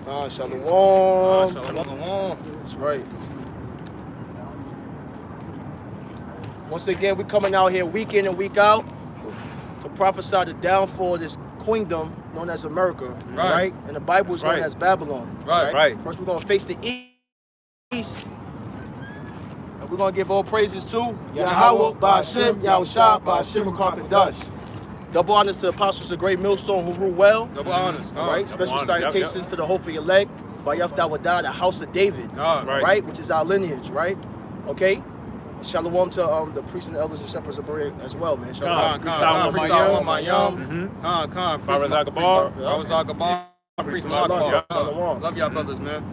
Shalom. Shalom. That's right. Once again, we're coming out here week in and week out to prophesy the downfall of this queendom known as America, right? And the Bible is known as Babylon, Right. First, we're going to face the east. And we're going to give all praises to Yahweh, Ba'ashem, Yahushua, Ba'ashem, Karkadash. Double honors to the apostles of Great Millstone who rule well. Double honors. Right? Special salutations to the hopeful elect, Bayaf Dawadah, the house of David, right? Which is our lineage, right? Okay? Shalom to the priests and the elders and shepherds of Berea as well, man. Shalom. Khan, Faraz Agabar, Priest Shalom. Love y'all brothers, man.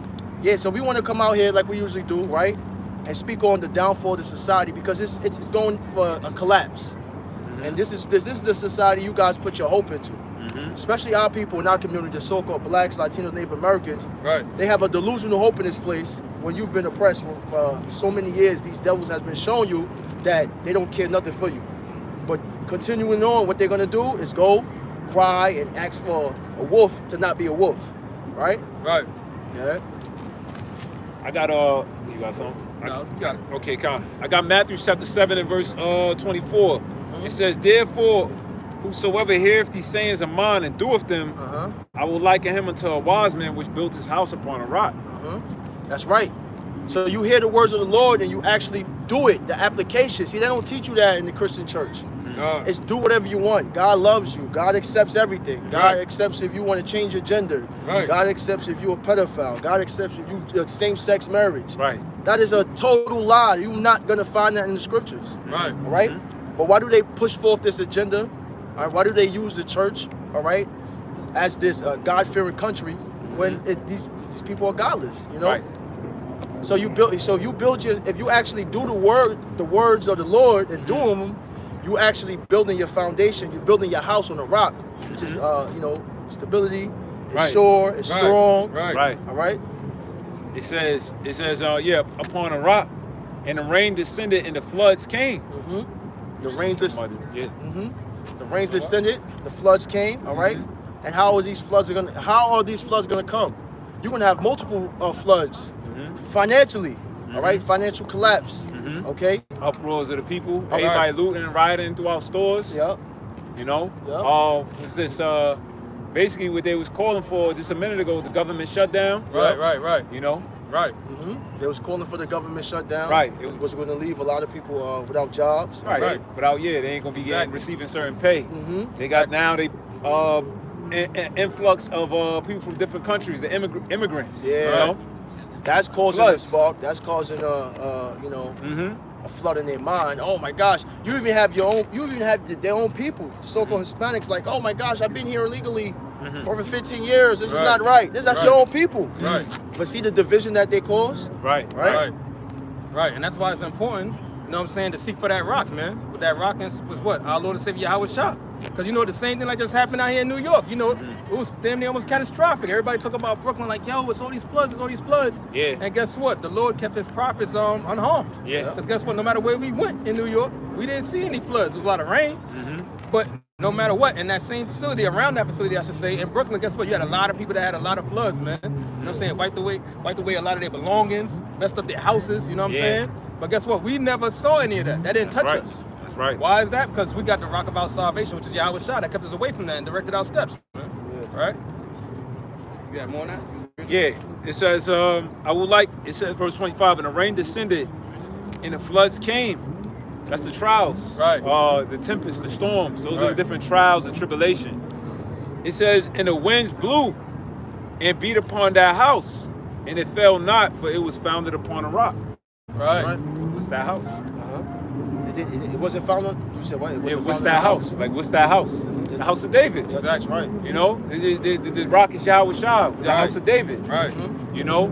Yeah, so we want to come out here like we usually do, right? And speak on the downfall of the society because it's going for a collapse. And this is the society you guys put your hope into. Especially our people in our community, the so-called blacks, Latinos, Native Americans. Right. They have a delusional hope in this place when you've been oppressed for so many years. These devils has been showing you that they don't care nothing for you. But continuing on, what they're gonna do is go cry and ask for a wolf to not be a wolf. Right? Right. Yeah. I got you got something? No, you got it. Okay, Con. I got Matthew chapter 7 and verse 24. It says, therefore, whosoever heareth these sayings of mine and doeth them, I will liken him unto a wise man which built his house upon a rock. That's right. So you hear the words of the Lord and you actually do it, the application. See, they don't teach you that in the Christian church. It's do whatever you want. God loves you. God accepts everything. God accepts if you want to change your gender. God accepts if you're a pedophile. God accepts if you same-sex marriage. Right. That is a total lie. You're not going to find that in the scriptures. Right. All right? But why do they push forth this agenda? All right? Why do they use the church, all right, as this God-fearing country when these people are godless, you know? Right. So if you actually do the words of the Lord and do them, you actually building your foundation. You're building your house on a rock, which is stability. It's sure. It's strong. Right. All right. It says, upon a rock, and the rain descended and the floods came. The rains descended. The floods came. All right. And how are these floods gonna come? You're gonna have multiple floods financially. All right, financial collapse. Okay. Uproars of the people. Everybody looting and rioting throughout stores. Yep. You know. It's this basically what they was calling for just a minute ago. The government shutdown. Right. You know. Right. They was calling for the government shutdown. Right. It was going to leave a lot of people without jobs. Right. Without they ain't gonna be receiving certain pay. They got now influx of people from different countries, the immigrants. Yeah. You know? That's causing Floods. a spark. That's causing a flood in their mind. Oh my gosh! You even have their own people, so-called Hispanics. Like, oh my gosh, I've been here illegally for over 15 years. This is not right. That's your own people. Right. But see the division that they caused. Right. And that's why it's important, you know what I'm saying, to seek for that rock, man. What that rock was what? Our Lord and Savior Yahweh Shah. Because the same thing like just happened out here in New York. It was damn near almost catastrophic. Everybody talk about Brooklyn like, yo, it's all these floods. Yeah. And guess what? The Lord kept his prophets unharmed. Yeah. Because guess what? No matter where we went in New York, we didn't see any floods. There was a lot of rain. But no matter what, in that same facility, around that facility, I should say, in Brooklyn, guess what? You had a lot of people that had a lot of floods, man. You know what I'm saying? Wiped away a lot of their belongings, messed up their houses, you know what I'm saying? But guess what? We never saw any of that. That didn't touch us. That's right. Why is that? Because we got the rock of our salvation, which is Yahweh Shah, that kept us away from that and directed our steps, man. Yeah. Right? You got more on that? Yeah. It says, it says, verse 25, and the rain descended and the floods came. That's the trials. Right. The tempests, the storms. Those are the different trials and tribulation. It says, and the winds blew and beat upon that house, and it fell not, for it was founded upon a rock. Right. What's that house? It wasn't found on. You said what? What's that house? Like, what's that house? The house of David. Yeah, that's right. You know, the rock is Yahweh Shah, the house of David. Right. You know,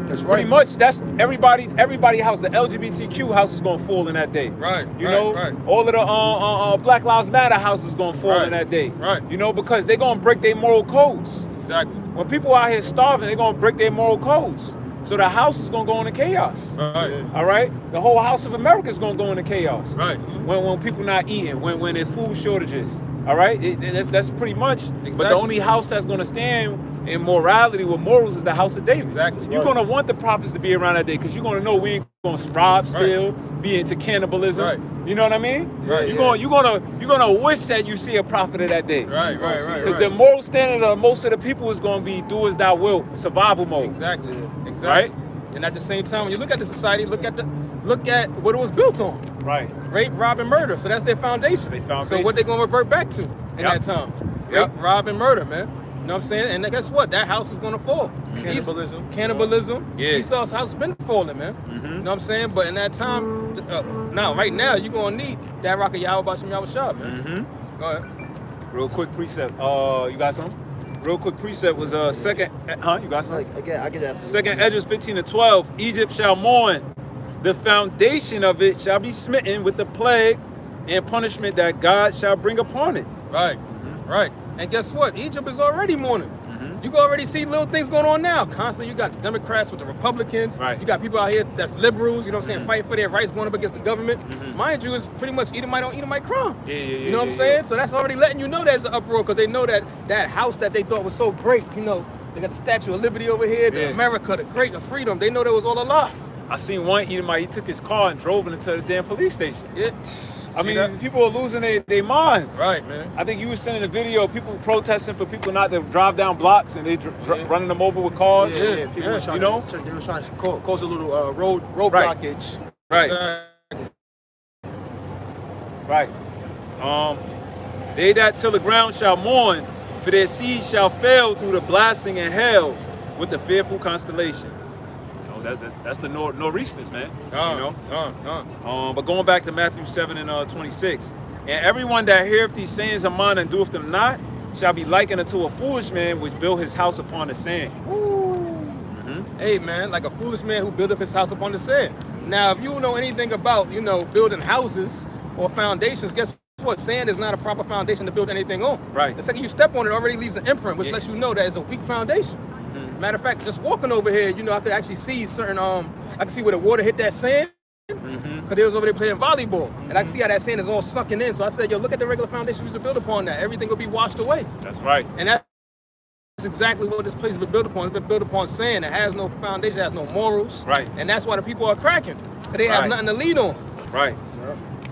that's right. Pretty much. That's everybody house. The LGBTQ house is gonna fall in that day. Right. You know, all of the Black Lives Matter house is gonna fall in that day. Right. You know, because they're gonna break their moral codes. Exactly. When people out here starving, they're gonna break their moral codes. So the house is gonna go into chaos. Right. All right. The whole house of America is gonna go into chaos. Right. When people not eating, when there's food shortages. All right. That's pretty much. Exactly. But the only house that's gonna stand in morality with morals is the house of David. Exactly. You're gonna want the prophets to be around that day because you're gonna know we ain't gonna rob, steal, be into cannibalism. Right. You know what I mean? Right. You're gonna wish that you see a prophet of that day. Right. Because the moral standard of most of the people is gonna be do as thou wilt, survival mode. Exactly. Right? And at the same time, when you look at the society, look at what it was built on. Right. Rape, rob, and murder. So that's their foundation. So what they gonna revert back to in that time? Rape, rob, and murder, man. You know what I'm saying? And guess what? That house is gonna fall. Cannibalism. Yeah. Esau's house has been falling, man. You know what I'm saying? But in that time, right now, you're gonna need that rock of Yahweh Bashim Yahweh Shah, man. Go ahead. Real quick precept. You got some? Real quick precept was second. You got some? Again, I get that. Second Esdras 15-12. Egypt shall mourn. The foundation of it shall be smitten with the plague and punishment that God shall bring upon it. Right. And guess what? Egypt is already mourning. You can already see little things going on now. Constantly, you got the Democrats with the Republicans. Right. You got people out here that's liberals, you know what I'm saying, fighting for their rights, going up against the government. Mind you, it's pretty much Edomite on Edomite crime. You know what I'm saying? So that's already letting you know there's an uproar because they know that house that they thought was so great, you know, they got the Statue of Liberty over here, the America, the great, the freedom. They know that was all a lie. I seen one Edomite, he took his car and drove it into the damn police station. I mean, people are losing their minds. Right, man. I think you were sending a video of people protesting for people not to drive down blocks and they running them over with cars. People were trying they were trying to cause a little road blockage. Right. They that till the ground shall mourn, for their seed shall fail through the blasting and hell with the fearful constellation. That's the nor'easters, man. But going back to Matthew 7:26, and everyone that heareth these sayings of mine and doeth them not shall be likened unto a foolish man which built his house upon the sand. Hey, man, like a foolish man who built up his house upon the sand. Now, if you know anything about, building houses or foundations, guess what? Sand is not a proper foundation to build anything on. Right. The second you step on it, already leaves an imprint, which lets you know that it's a weak foundation. Matter of fact, just walking over here, I could actually see certain, I can see where the water hit that sand, because they was over there playing volleyball, and I can see how that sand is all sunken in. So I said, yo, look at the regular foundation we used to build upon that. Everything will be washed away. That's right. And that's exactly what this place has been built upon. It's been built upon sand. It has no foundation, it has no morals. Right. And that's why the people are cracking, because they have nothing to lead on. Right.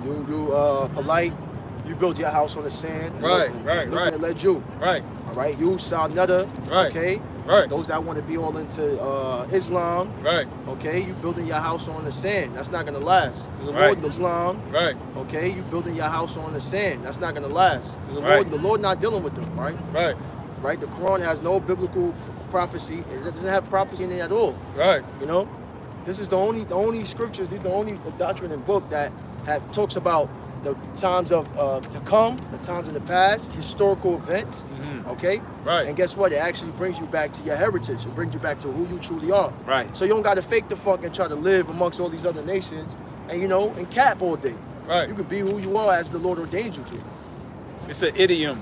You polite. You build your house on the sand. Right. It led you. Right. All right. You Salnetta. Right. Okay. Right. Those that want to be all into Islam. Right. Okay. You building your house on the sand. That's not gonna last. Because the Right. Lord Islam. Right. Okay. You building your house on the sand. That's not gonna last. Because Right. the Lord not dealing with them. Right. Right. Right. The Quran has no biblical prophecy. It doesn't have prophecy in it at all. Right. This is the only scriptures. This is the only doctrine and book that talks about the times of to come, the times in the past, historical events. Okay. Right. And guess what? It actually brings you back to your heritage. It brings you back to who you truly are. Right. So you don't got to fake the funk and try to live amongst all these other nations and and cap all day. Right. You can be who you are as the Lord ordained you to. It's an idiom.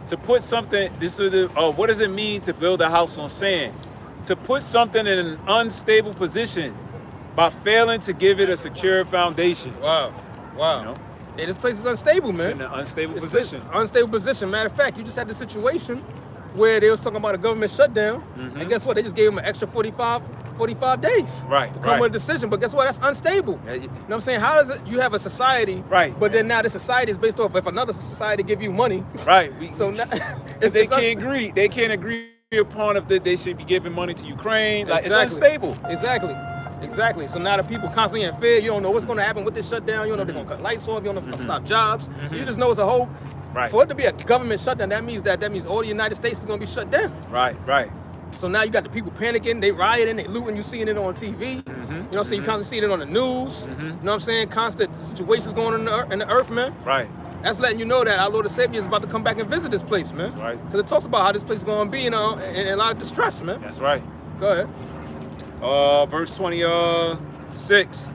To put something, what does it mean to build a house on sand? To put something in an unstable position by failing to give it a secure foundation. Wow. Hey, this place is unstable, man. It's in an unstable position. Unstable position. Matter of fact, you just had the situation where they was talking about a government shutdown, and guess what? They just gave them an extra 45 days Right, to come with a decision. But guess what? That's unstable. Yeah, You know what I'm saying? How is it you have a society, Right. but then now the society is based off if another society give you money. Right. So now They can't agree. They can't agree upon if they should be giving money to Ukraine. Like, it's unstable. Exactly. So now the people constantly in fear. You don't know what's going to happen with this shutdown. You don't know if they're going to cut lights off. You don't know if they're going to stop jobs. You just know it's a whole. Right. For it to be a government shutdown, that means all the United States is going to be shut down. Right. So now you got the people panicking, they rioting, they looting, you seeing it on TV. You know what I'm saying? You constantly seeing it on the news. You know what I'm saying? Constant situations going on in the earth, man. Right. That's letting you know that our Lord and Savior is about to come back and visit this place, man. That's right. Because it talks about how this place is going to be in a lot of distress, man. That's right. Go ahead. Verse 26.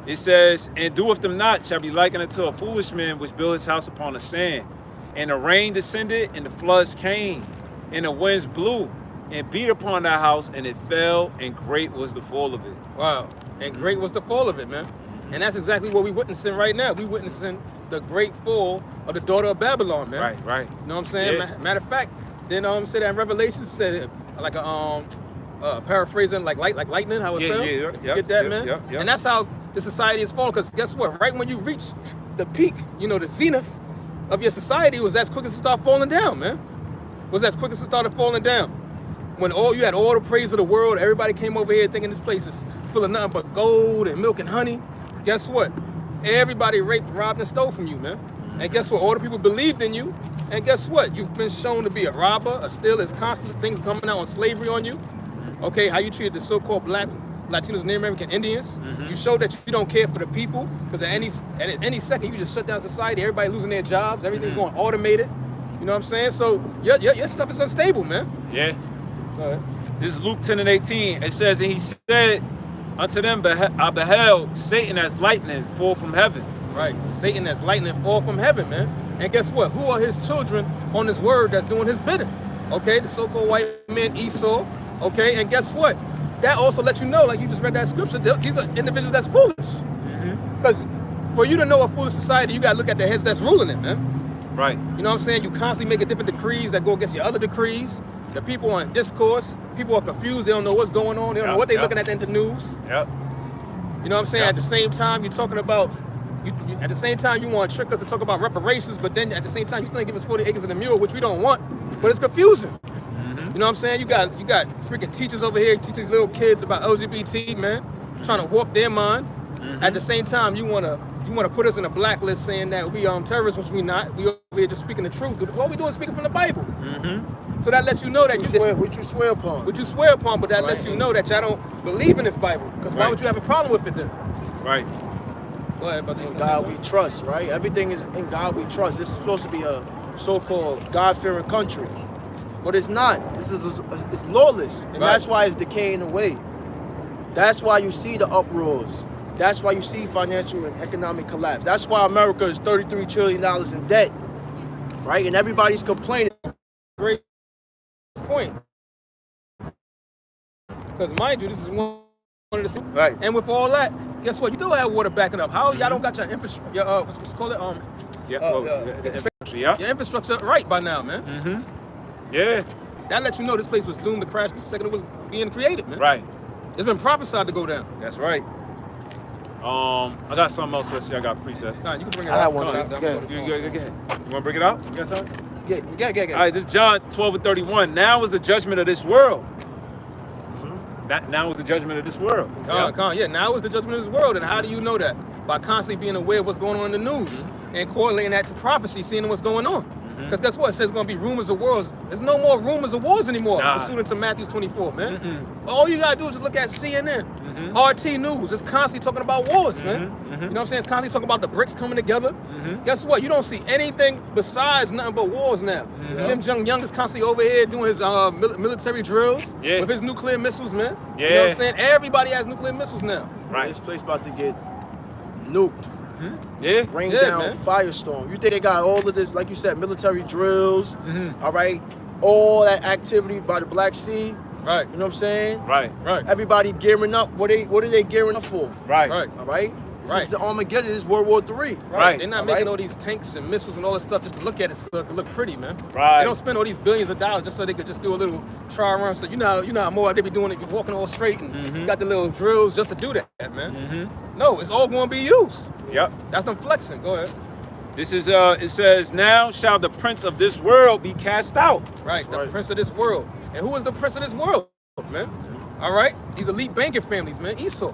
It says, and doeth them not shall be likened unto a foolish man which built his house upon the sand. And the rain descended, and the floods came, and the winds blew, and beat upon that house, and it fell, and great was the fall of it. Wow. And great was the fall of it, man. And that's exactly what we're witnessing right now. We're witnessing the great fall of the daughter of Babylon, man. Right. You know what I'm saying? Yeah. Matter of fact, then say that in Revelation said like a paraphrasing like lightning, how it fell. Get that, man? Yeah. And that's how the society is falling. Because guess what? Right when you reach the peak, the zenith of your society, was as quick as it started falling down, man. Was as quick as it started falling down. When you had all the praise of the world, everybody came over here thinking this place is full of nothing but gold and milk and honey. Guess what? Everybody raped, robbed, and stole from you, man. And guess what? All the people believed in you. And guess what? You've been shown to be a robber, a stealer. There's constantly things coming out on slavery on you. Okay, how you treated the so-called blacks, Latinos, Native American Indians. You showed that you don't care for the people, because at any second you just shut down society. Everybody losing their jobs. Everything's going automated. You know what I'm saying? So your stuff is unstable, man. Yeah. Go ahead. This is Luke 10:18. It says, and he said unto them, I beheld Satan as lightning fall from heaven. Right, Satan as lightning fall from heaven, man. And guess what? Who are his children on his word that's doing his bidding? Okay, the so-called white man Esau. Okay, and guess what? That also lets you know, like you just read that scripture, these are individuals that's foolish. Because for you to know a foolish society, you got to look at the heads that's ruling it, man. Right. You know what I'm saying? You constantly making different decrees that go against your other decrees. The people on discourse, people are confused. They don't know what's going on. They don't know what they're looking at in the news. Yep. You know what I'm saying? At the same time, you're talking about, at the same time, you want to trick us to talk about reparations, but then at the same time, you still give us 40 acres and a mule, which we don't want. But it's confusing. You know what I'm saying? You got freaking teachers over here teaching these little kids about LGBT, man, trying to warp their mind. At the same time, you wanna put us in a blacklist saying that we terrorists, which we not. We over here just speaking the truth. What we doing is speaking from the Bible. So that lets you know that what you swear upon. What you swear upon, but that lets you know that y'all don't believe in this Bible. Because why would you have a problem with it then? Right. Go ahead, brother. In God we trust, right? Everything is in God we trust. This is supposed to be a so-called God-fearing country. But it's not. It's lawless. And that's why it's decaying away. That's why you see the uproars. That's why you see financial and economic collapse. That's why America is $33 trillion in debt. Right? And everybody's complaining. Great point. Because mind you, this is one of the right. And with all that, guess what? You still have water backing up. How y'all don't got your infrastructure? What's called it? Your infrastructure right by now, man. Yeah. That lets you know this place was doomed to crash the second it was being created, man. Right. It's been prophesied to go down. That's right. I got something else. Let's see. I got presets. Nah, you can bring it I out. have one. Go ahead. You want to bring it out? You got something? Yeah. All right, this is John 12:31. Now is the judgment of this world. Now is the judgment of this world. Yeah, now is the judgment of this world. And how do you know that? By constantly being aware of what's going on in the news and correlating that to prophecy, seeing what's going on. Because guess what? It says there's going to be rumors of wars. There's no more rumors of wars anymore. Pursuant to Matthew 24, man. All you got to do is just look at CNN, RT News. It's constantly talking about wars, man. You know what I'm saying? It's constantly talking about the BRICS coming together. Guess what? You don't see anything besides nothing but wars now. Kim Jong-un is constantly over here doing his military drills with his nuclear missiles, man. You know what I'm saying? Everybody has nuclear missiles now. Right. This place about to get nuked. Rain down, man. firestorm. You think they got all of this, like you said, military drills, all right? All that activity by the Black Sea. Right. You know what I'm saying? Right. Everybody gearing up. What are they gearing up for? Right. All right? This is the Armageddon. This is World War III. Right. They're not making all these tanks and missiles and all this stuff just to look at it so it can look pretty, man. Right. They don't spend all these billions of dollars just so they could just do a little try run. So you know how more they be doing it, be walking all straight and got the little drills just to do that, man. No, it's all going to be used. Yep. That's them flexing. Go ahead. This is it says, now shall the prince of this world be cast out. Right. The prince of this world. And who is the prince of this world, man? All right. These elite banking families, man. Esau.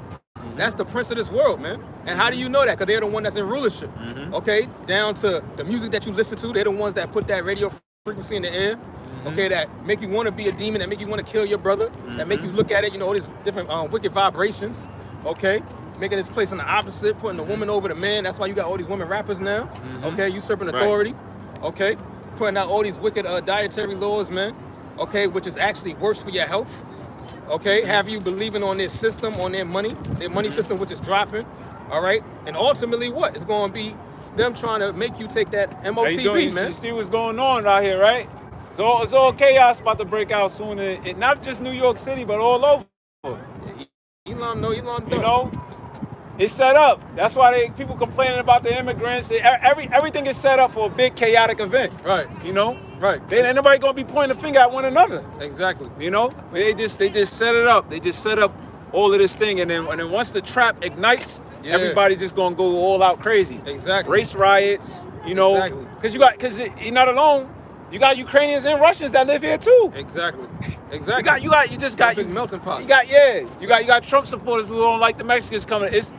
That's the prince of this world, man. And how do you know that? Because they're the one that's in rulership. Okay? Down to the music that you listen to. They're the ones that put that radio frequency in the air. Okay? That make you want to be a demon. That make you want to kill your brother. That make you look at it, all these different wicked vibrations. Okay? Making this place on the opposite, putting the woman over the man. That's why you got all these women rappers now. Okay? Usurping authority. Okay? Putting out all these wicked dietary laws, man. Okay? Which is actually worse for your health. Okay, have you believing on their system, on their money system, which is dropping, all right? And ultimately, what? It's going to be them trying to make you take that MOTB, man. You see what's going on out here, right? So it's all chaos about to break out soon, not just New York City, but all over. Elon, you know, It's set up. That's why people complaining about the immigrants. Everything is set up for a big chaotic event. Right. You know? Right. Ain't nobody gonna be pointing a finger at one another. Exactly. You know? They just set it up. They just set up all of this thing, and then once the trap ignites, everybody just gonna go all out crazy. Exactly. Race riots. You know? Exactly. Because you're not alone. You got Ukrainians and Russians that live here too. Exactly. Exactly. You just got big melting pot. You got Trump supporters who don't like the Mexicans coming. It's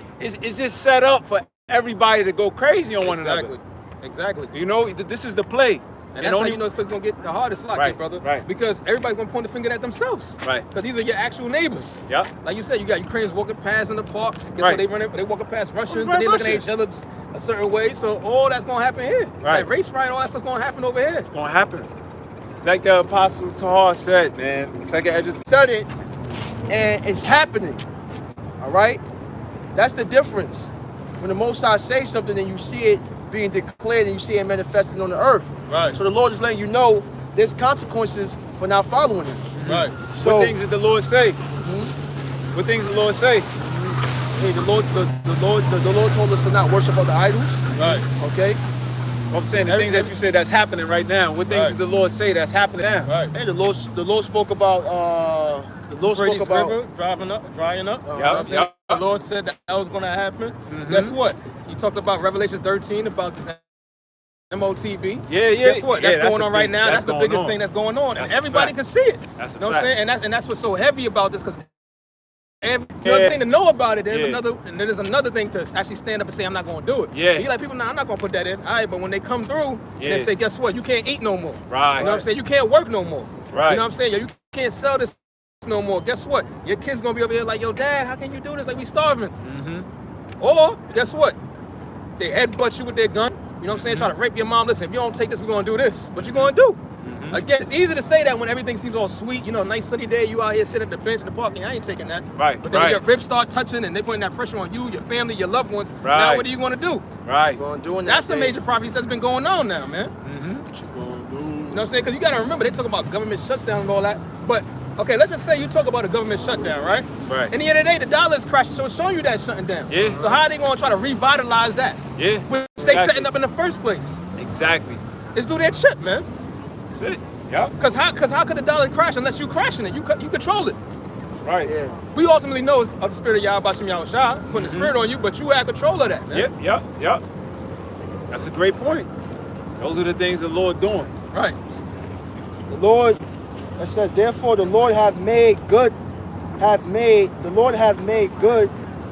just set up for everybody to go crazy on one another. Exactly. You know, this is the play. And that's how you know this place gonna get the hardest lock, Right, brother. right. Because everybody's gonna point the finger at themselves. Right. Because these are your actual neighbors. Yeah. Like you said, you got Ukrainians walking past in the park. Guess Right. what? They walking past Russians Right, and they looking at Russians. each other a certain way. So all that's gonna happen here. Right. Like race riot, all that stuff's gonna happen over here. It's gonna happen. Like the Apostle Tahar said, man. Second Edges. Said it, and it's happening. All right? That's the difference. When the Most High says something and you see it being declared and you see it manifesting on the earth. Right. So the Lord is letting you know there's consequences for not following Him. Right. So What things did the Lord say? What things did the Lord say? hey, the Lord told us to not worship other idols. Right. Okay? I'm saying the things that you said that's happening right now. What things Right. did the Lord say that's happening now? Right. Hey, the Lord spoke about Euphrates River drying up. You know what I'm saying? Yep. The Lord said that was gonna happen. Guess what? He talked about Revelation 13 about MOTB. Yeah. Guess what? Yeah, That's going on right now. that's That's the going biggest on. thing that's going on. That's And a everybody fact. can see it. That's a You know what I'm fact. saying? And that's what's so heavy about this, because another thing to know about it, there's another thing to actually stand up and say, I'm not gonna do it. Yeah. You like people, nah, I'm not gonna put that in. All right, but when they come through, Yeah. they say, guess what? You can't eat no more. Right. You know what I'm saying? You can't work no more. Right. You know what I'm saying? Yo, you can't sell this no more. Guess what? Your kid's gonna be over here like, yo, dad, how can you do this? Like, we starving. Or, guess what? They headbutt you with their gun. You know what I'm saying? Try to rape your mom. Listen, if you don't take this, we're gonna do this. What you gonna do? Again, it's easy to say that when everything seems all sweet. You know, nice sunny day, you out here sitting at the bench in the park, and I ain't taking that. Right, But then right. your ribs start touching, and they putting that pressure on you, your family, your loved ones. Now Right. what are you gonna do? Right. Going doing that. That's a major prophecy that's been going on now, man. What you gonna do? You know what I'm saying? Because you got to remember, they talk about government shutdown and all that. But, okay, let's just say you talk about a government shutdown, right? Right. In the end of the day, the dollar is crashing, so it's showing you that shutting down. Yeah. So how are they going to try to revitalize that? Yeah. Which they Exactly. setting up in the first place. Exactly. It's do their shit, man. That's it. Yep. Because how could the dollar crash unless you crashing it? You control it. Right. Yeah. We ultimately know it's of the spirit of Yahweh Shem Yahweh Shah, putting the spirit on you, but you have control of that, man. Yep. That's a great point. Those are the things the Lord doing. Right. The Lord, it says, therefore the Lord have made good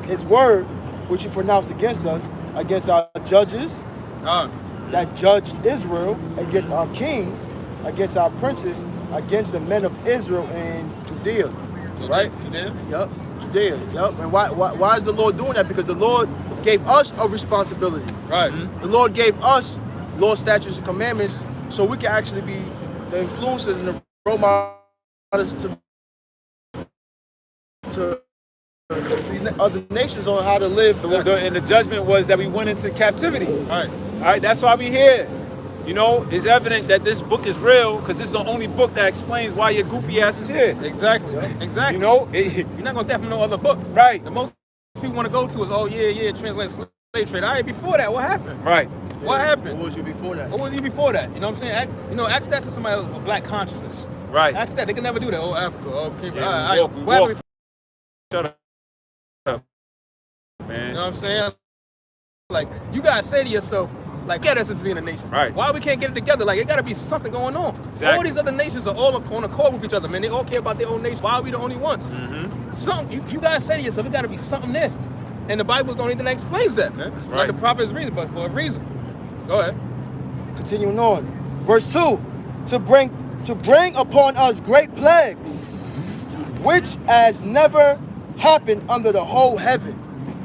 His word, which He pronounced against us, against our judges that judged Israel, against our kings, against our princes, against the men of Israel in Judea. Right? Judea? Yep. Judea. Yep. And why is the Lord doing that? Because the Lord gave us a responsibility. Right. The Lord gave us law, statutes, and commandments so we can actually be the influencers and the role models to the other nations on how to live. And the judgment was that we went into captivity. Right. All right, that's why we here. You know, it's evident that this book is real because it's the only book that explains why your goofy ass is here. Exactly. Exactly. You know, You're not going to definitely know other book. right, The most people want to go to is, oh, yeah, translate slave trade. All right, before that, what happened? right. What happened? What was you before that? What was you before that? You know what I'm saying? Ask that to somebody with black consciousness. Right. Ask that. They can never do that. Oh, Africa. Oh, okay. Yeah, all right. we What happened walk. Shut up, man. You know what I'm saying? Like, you gotta say to yourself, like, yeah, that's being a nation. Right. Why we can't get it together? Like, it gotta be something going on. Exactly. All these other nations are all on accord with each other, man. They all care about their own nation. Why are we the only ones? Something you gotta say to yourself, it gotta be something there. And the Bible's the only thing that explains that, man. It's right. Like the prophet's reason, but for a reason. Go ahead. Continuing on. Verse 2. To bring upon us great plagues, which has never happened under the whole heaven.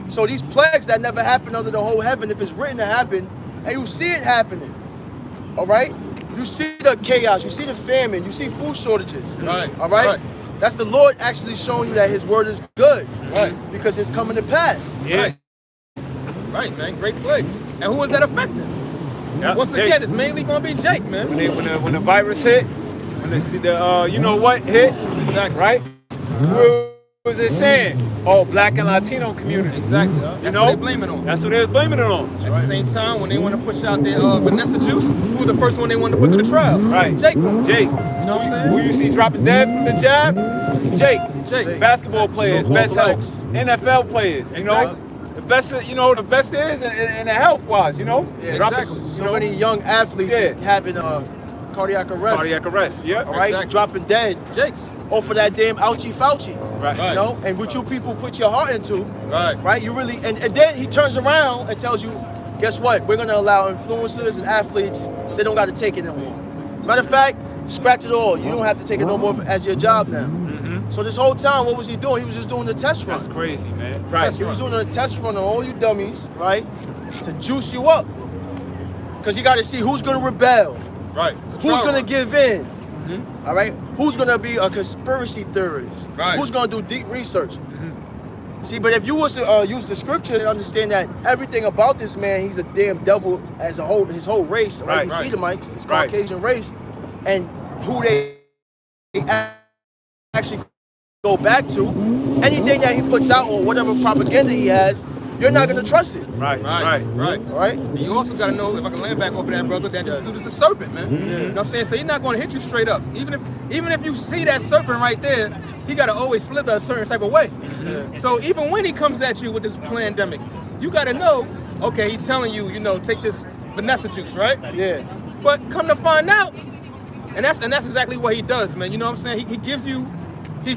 So these plagues that never happened under the whole heaven, if it's written to happen, and you see it happening, all right? You see the chaos, you see the famine, you see food shortages, Right, all right? right. That's the Lord actually showing you that His word is good, Right. because it's coming to pass. Yeah. Right, man. Great plagues. And who is that affecting? Yeah. Once Hey, again, it's mainly gonna be Jake, man. when the virus hit, when they see the you know what hit, Exactly. right? was they saying? Oh, black and Latino community. Exactly. That's what they blaming on. That's what they was blaming it on. At the same time, when they want to push out their Vanessa Juice, who was the first one they wanted to put to the trial? Right. Jake. You know what I'm saying? Who you see dropping dead from the jab? Jake. Basketball players, best health. NFL players, you know? The best, the best is in the health-wise, you know? Yeah, Dropping, exactly. So many young athletes is having cardiac arrest. Cardiac arrest, yeah. All right, Exactly. dropping dead. Jakes. Or for that damn Ouchie Fauci. Right. You know, and what you people put your heart into, Right. you really, and then he turns around and tells you, guess what? We're gonna allow influencers and athletes, they don't gotta take it no more. Matter of fact, scratch it all. You don't have to take it no more as your job now. So this whole time, what was he doing? He was just doing the test run. That's crazy, man. Right. He was doing a test run on all you dummies, right? To juice you up. Because you gotta see who's gonna rebel. Right. Who's gonna give in? All right. Who's gonna be a conspiracy theorist? Right. Who's gonna do deep research? See, but if you was to use the scripture and understand that everything about this man, he's a damn devil as a whole, his whole race, right? These Edomites, this Caucasian race, and who they actually go back to, anything that he puts out or whatever propaganda he has, you're not gonna trust it. Right. All right. And you also gotta know, if I can land back over that, brother, that this dude is a serpent, man. You know what I'm saying? So he's not gonna hit you straight up. Even if you see that serpent right there, he gotta always slither a certain type of way. So even when he comes at you with this pandemic, you gotta know, okay, he's telling you, take this Vanessa juice, right? Yeah. But come to find out, and that's exactly what he does, man. You know what I'm saying? He gives you he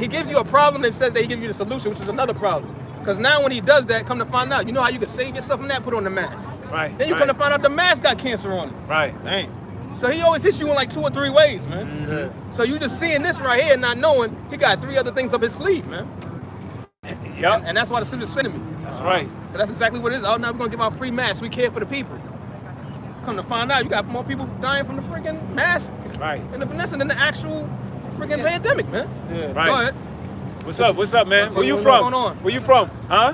gives you a problem and says that he gives you the solution, which is another problem. Because now when he does that, come to find out, you know how you can save yourself from that? Put on the mask. Right. Then you come to find out the mask got cancer on it. Right. Dang. So he always hits you in like 2 or 3 ways, man. So you just seeing this right here, not knowing he got 3 other things up his sleeve, man. Yep. And that's why the scripture's sending me. That's right. So that's exactly what it is. Oh, now we're gonna give out free masks. We care for the people. Come to find out, you got more people dying from the freaking mask and the Vanessa than the actual freaking pandemic, man. Yeah. Right. Go ahead. What's up, man? Where you What's from? going on? Where you from? Huh?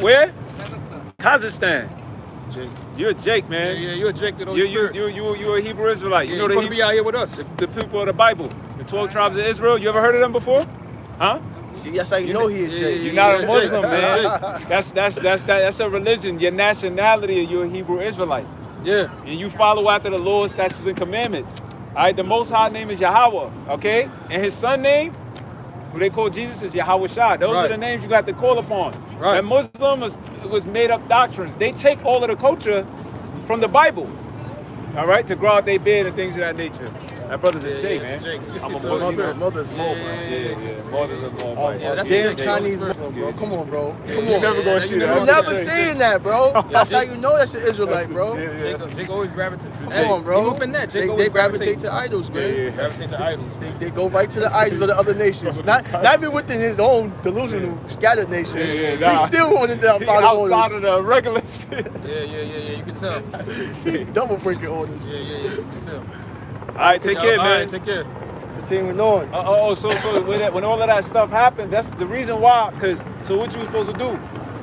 Where? Kazakhstan. Jake. You're a Jake, man. Yeah, you're a Jake to the Holy Spirit. You're a Hebrew Israelite. Yeah, you know you're the gonna be out here with us. the people of the Bible, the 12 tribes of Israel. You ever heard of them before? Huh? See, that's how you know he a Jake. You're not a yeah, Muslim, yeah. man. That's a religion. Your nationality, you're a Hebrew Israelite. Yeah. And you follow after the laws, statutes, and commandments. All right, the Most High name is Yahweh, okay? And his son name, who they call Jesus, is Yahweh Shah. Those are the names you got to call upon. Right. And Muslim was made up doctrines. They take all of the culture from the Bible, all right, to grow out their beard and things of that nature. That brother's a Jake, man. Jake. You can I'm see a through Muslim. it. Mother's mobile. Yeah. Mother's a Muslim. Oh, that's damn a Jake. Chinese Holy Muslim, bro. Come on, bro. Come You on. never gonna see that. I've never seen that, bro. That's how you know that's an Israelite, bro. Jake always gravitates. Come on, bro. Even from that, Jake They always gravitate to idols, man. gravitate to idols. They go right to the idols of the other nations. Not even within his own delusional, scattered nation. nah. He still wanted to He follow outside of orders. the regular shit. Yeah. You can tell. Double breaking orders. Yeah. You can tell. All right, take care, All man. right, take care. Continuing on. So when all of that stuff happened, that's the reason why. So what you were supposed to do?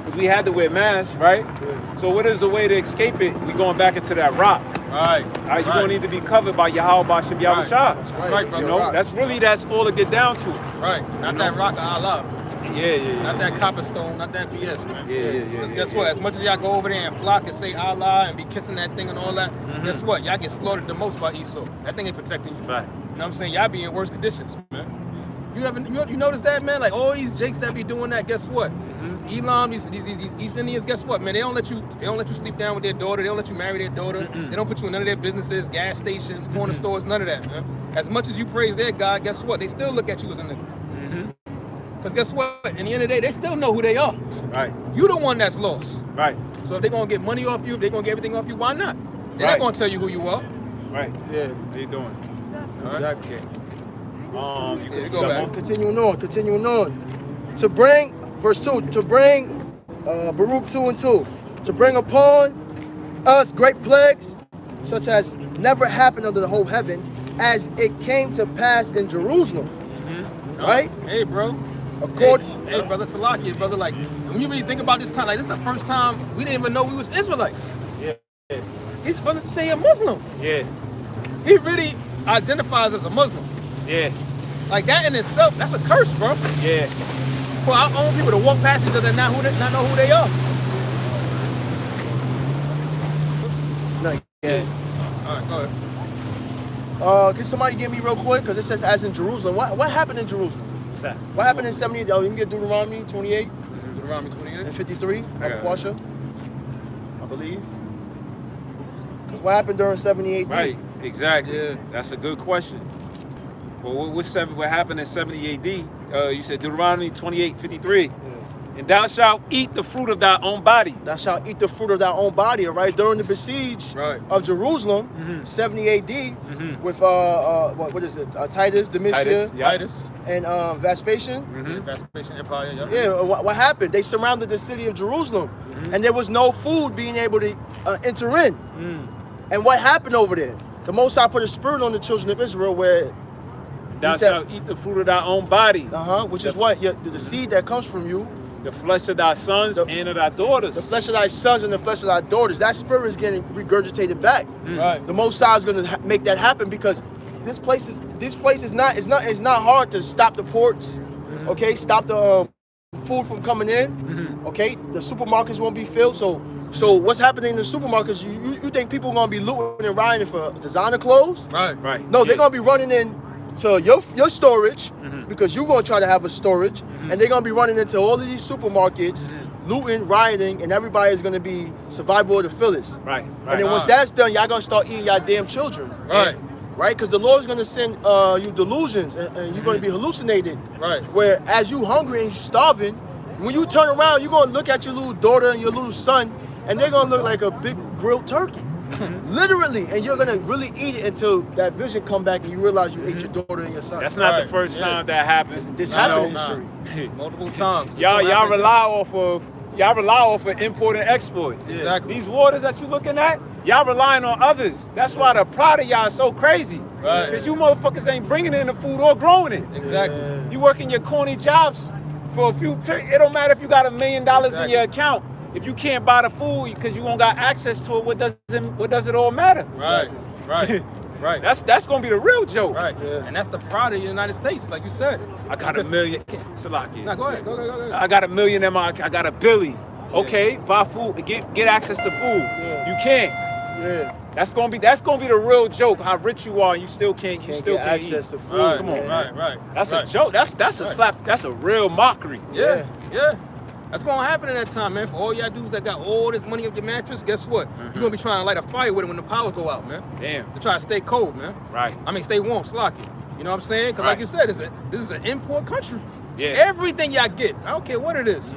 Because we had to wear masks, right? Yeah. So what is the way to escape it? We going back into that rock. All right. All right, you're gonna need to be covered by Yahweh Bashem Yahweh Shah. That's right, right, brother. You know, that's all to get down to. Right. Not that rock of Allah. Yeah. Not that copper stone. Not that BS, man. Yeah. Because guess what? As much as y'all go over there and flock and say Allah and be kissing that thing and all that, guess what? Y'all get slaughtered the most by Esau. That thing ain't protecting you. Right. You know what I'm saying? Y'all be in worse conditions, man. You notice that, man? Like all these Jakes that be doing that, guess what? Elam, these East Indians, guess what, man? They don't let you sleep down with their daughter. They don't let you marry their daughter. They don't put you in none of their businesses, gas stations, corner stores, none of that, man. As much as you praise their God, guess what? They still look at you as a nigga. Because guess what? In the end of the day, they still know who they are. Right. You the one that's lost. Right. So if they're gonna get money off you, if they're gonna get everything off you, why not? They're not gonna tell you who you are. Right. Yeah. How you doing? Exactly. You Yeah, can go back. Continuing on. To bring, verse 2, to bring, Baruch 2:2, to bring upon us great plagues, such as never happened under the whole heaven, as it came to pass in Jerusalem. Right? Hey, bro. Hey, brother Salakia, brother, like, when you really think about this time, like, this is the first time we didn't even know we was Israelites. Yeah. He's brother say a Muslim. Yeah. He really identifies as a Muslim. Yeah. Like that in itself, that's a curse, bro. Yeah. For our own people to walk past each other and not know who they are. No, yeah. All right, go ahead. Can somebody get me real quick? Because it says as in Jerusalem. What happened in Jerusalem? What's that? What happened in 70? Oh, you can get Deuteronomy 28 Deuteronomy 28. and 53. Yeah. Aquasha, I believe. Because what happened during 70 AD? Right. Exactly. Yeah. That's a good question. Well, what happened in 70 AD? You said Deuteronomy 28:53. Yeah. And thou shalt eat the fruit of thy own body. Thou shalt eat the fruit of thy own body, all right? During the besiege Right. of Jerusalem, 70 AD, with what is it? Titus, Domitian, Titus, yeah. Titus. and Vespasian. Vespasian Empire. Yeah. Yeah, what happened? They surrounded the city of Jerusalem, and there was no food being able to enter in. And what happened over there? The Most High put a spirit on the children of Israel where, Thou said- shalt eat the fruit of thy own body. which is what? The seed that comes from you, The flesh of thy sons and of thy daughters. the flesh of thy sons and the flesh of thy daughters. That spirit is getting regurgitated back. Right. The Most High is going to make that happen because this place is not hard to stop the ports, okay? Stop the food from coming in, okay? The supermarkets won't be filled. So what's happening in the supermarkets? You think people are going to be looting and rioting for designer clothes? Right. Right. No, they're Yeah. going to be running in to your storage because you're going to try to have a storage, and they're going to be running into all of these supermarkets, looting, rioting, and everybody is going to be survival of the fittest. Right. And then once that's done, y'all going to start eating y'all damn children. Right. Right? Because the Lord's going to send you delusions, and you're going to be hallucinated. Right. Where as you hungry and you starving, when you turn around, you're going to look at your little daughter and your little son, and they're going to look like a big grilled turkey. Literally. And you're going to really eat it until that vision come back and you realize you ate your daughter and your son. That's not Right. the first Yeah. time that happened. This You happened in know? history. Multiple times. It's Y'all gonna happen. rely off of import and export. Exactly. These waters that you looking at, y'all relying on others. That's why the pride of y'all is so crazy. Right. Because you motherfuckers ain't bringing in the food or growing it. Exactly. You working your corny jobs for a few. It don't matter if you got $1 million in Exactly. your account. If you can't buy the food because you don't got access to it, what does it all matter? Right. Right. Right. That's gonna be the real joke. Right. Yeah. And that's the pride of the United States, like you said. I got $1 million. Salaki. Nah, go ahead. Go ahead. I got $1 million in my. I got $1 billion. Okay, buy food. Get access to food. Yeah. You can't. Yeah. That's gonna be the real joke. How rich you are, and you still can't. You Can't still get can't access eat. to food. Right. Come on, man. Right. That's right. a joke. That's a Right. slap. That's a real mockery. Yeah. Yeah. That's gonna happen in that time, man. For all y'all dudes that got all this money up your mattress, guess what? You're gonna be trying to light a fire with it when the power go out, man. Damn. To try to stay cold, man. Right. I mean, stay warm, slocky. You know what I'm saying? Because like Right. you said, this is an import country. Yeah. Everything y'all get, I don't care what it is.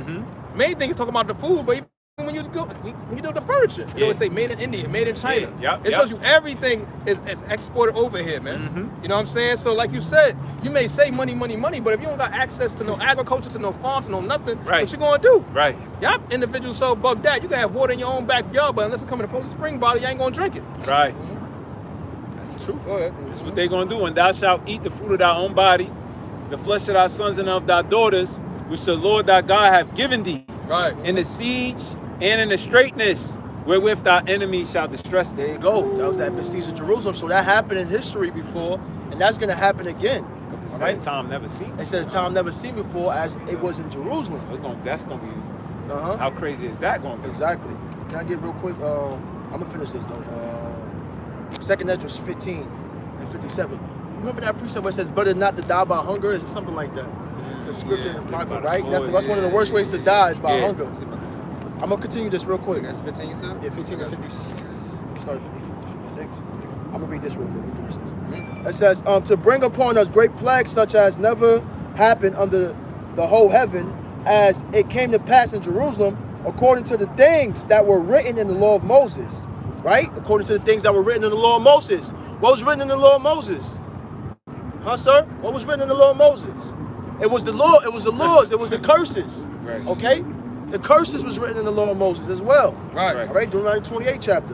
Main thing is talking about the food, but even when you do the furniture, you Yeah. always say made in India, made in China. Yeah. Yep. It shows you everything is exported over here, man. You know what I'm saying? So like you said, you may say money, but if you don't got access to no agriculture, to no farms, to no nothing, Right. what you gonna do? Right. Y'all individuals so bugged out, you can have water in your own backyard, but unless it come in a Polish spring bottle, you ain't gonna drink it. Right. That's the truth. Go ahead. That's what they gonna do. And thou shalt eat the fruit of thy own body, the flesh of thy sons and of thy daughters, which the Lord thy God hath given thee, Right. in the siege and in the straitness, wherewith thy enemies shall distress thee. There you go. That was that besiege of Jerusalem. So that happened in history before, and that's going to happen again. All Right. right? Time never seen. They said a time never seen before as it was in Jerusalem. That's gonna be. Uh-huh. How crazy is that gonna be? Exactly. Can I get real quick? I'm going to finish this, though. Second Esdras 15 and 57. Remember that precept where it says, better not to die by hunger? Is it something like that? It's a scripture in the By Bible, the right? sword, That's one of the worst ways to die is by Yeah. hunger. I'm going to continue this real quick. That's 15, you said? Yeah, 15 and 50. Start at 56. I'm gonna read this real quick. Let me finish this. It says, to bring upon us great plagues such as never happened under the whole heaven, as it came to pass in Jerusalem, according to the things that were written in the law of Moses. Right? According to the things that were written in the law of Moses. What was written in the law of Moses? Huh, sir? What was written in the law of Moses? It was the law. It was the laws. It was the curses. Right. Okay? The curses was written in the law of Moses as well. Right. Right. All right, Deuteronomy 28 chapter.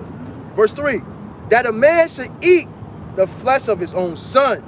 Verse 3. That a man should eat the flesh of his own son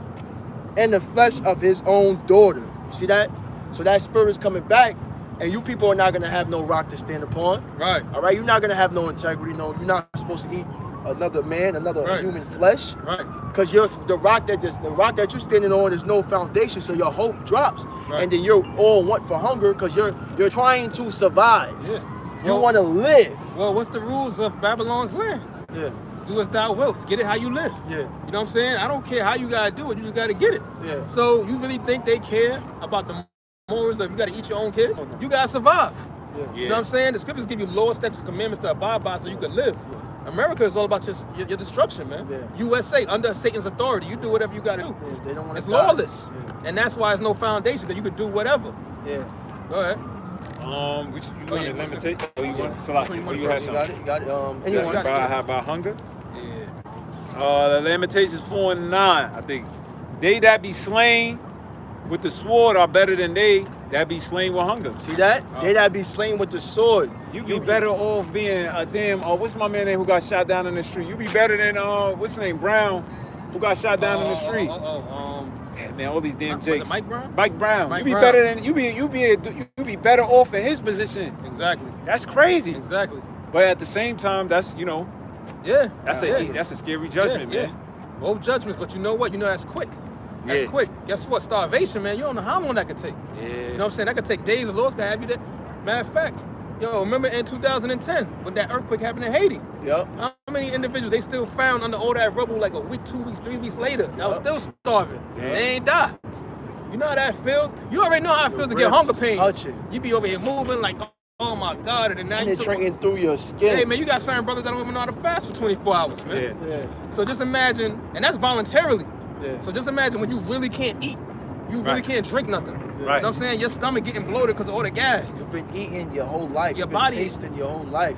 and the flesh of his own daughter. You see that? So that spirit is coming back, and you people are not going to have no rock to stand upon. Right. All right? You're not going to have no integrity. No, you're not supposed to eat another man, another Right. human flesh. Right. Because the rock that you're standing on is no foundation, so your hope drops, Right. and then you're all want for hunger because you're trying to survive. Yeah. You Well- want to live. Well, what's the rules of Babylon's land? Yeah, Do as thou wilt. Get it how you live. yeah, You know what I'm saying? I don't care how you gotta do it. You just gotta get it. yeah. So you really think they care about the morals of you gotta eat your own kids? You gotta survive. Yeah. You know what I'm saying? The scriptures give you laws, statutes, commandments to abide by so you can live. America is all about your destruction, man. Yeah. USA, under Satan's authority, you do whatever you gotta do. Yeah, they don't want It's to die. lawless. And that's why there's no foundation, because you could do whatever. Yeah. Go ahead. Which you Oh, want yeah, to what's limitate? it? Oh, you Yeah. want Salaki? Which one you Oh, want you had first? You got something. it. You got it. Yeah, Anyone? you got it. About hunger? Yeah. The Lamentations 4 and 9, I think. They that be slain with the sword are better than they that be slain with hunger. See that? Oh. They that be slain with the sword. You be better off being a damn, what's my man name who got shot down in the street? You be better than, what's his name, Brown, who got shot down in the street. Damn, man, all these damn Was it jakes. Mike Brown? Mike Brown. Mike You be Brown. better than, you be better off in his position. Exactly. That's crazy. Exactly. But at the same time, that's, you know, Yeah. that's yeah. a scary judgment, yeah, man. Yeah. Both judgments, but you know what? You know that's quick. That's Yeah. quick. Guess what? Starvation, man. You don't know how long that could take. Yeah. You know what I'm saying? That could take days. The Lord's gonna have you there. Matter of fact, yo, remember in 2010 when that earthquake happened in Haiti? Yep. How many individuals they still found under all that rubble like a week, 2 weeks, 3 weeks later? That was still starving. Yeah. They ain't die. You know how that feels? You already know how it Your feels to get ribs hunger is pains. touching. You be over here moving like, oh my God, and then now you took- Penetrating through your skin. Hey man, you got certain brothers that don't even know how to fast for 24 hours, man. Yeah. Yeah. So just imagine, and that's voluntarily. Yeah. So just imagine when you really can't eat, you really Right. can't drink nothing. Right. You know what I'm saying? Your stomach getting bloated because of all the gas. You've been eating your whole life. Your You've been body- tasting your whole life.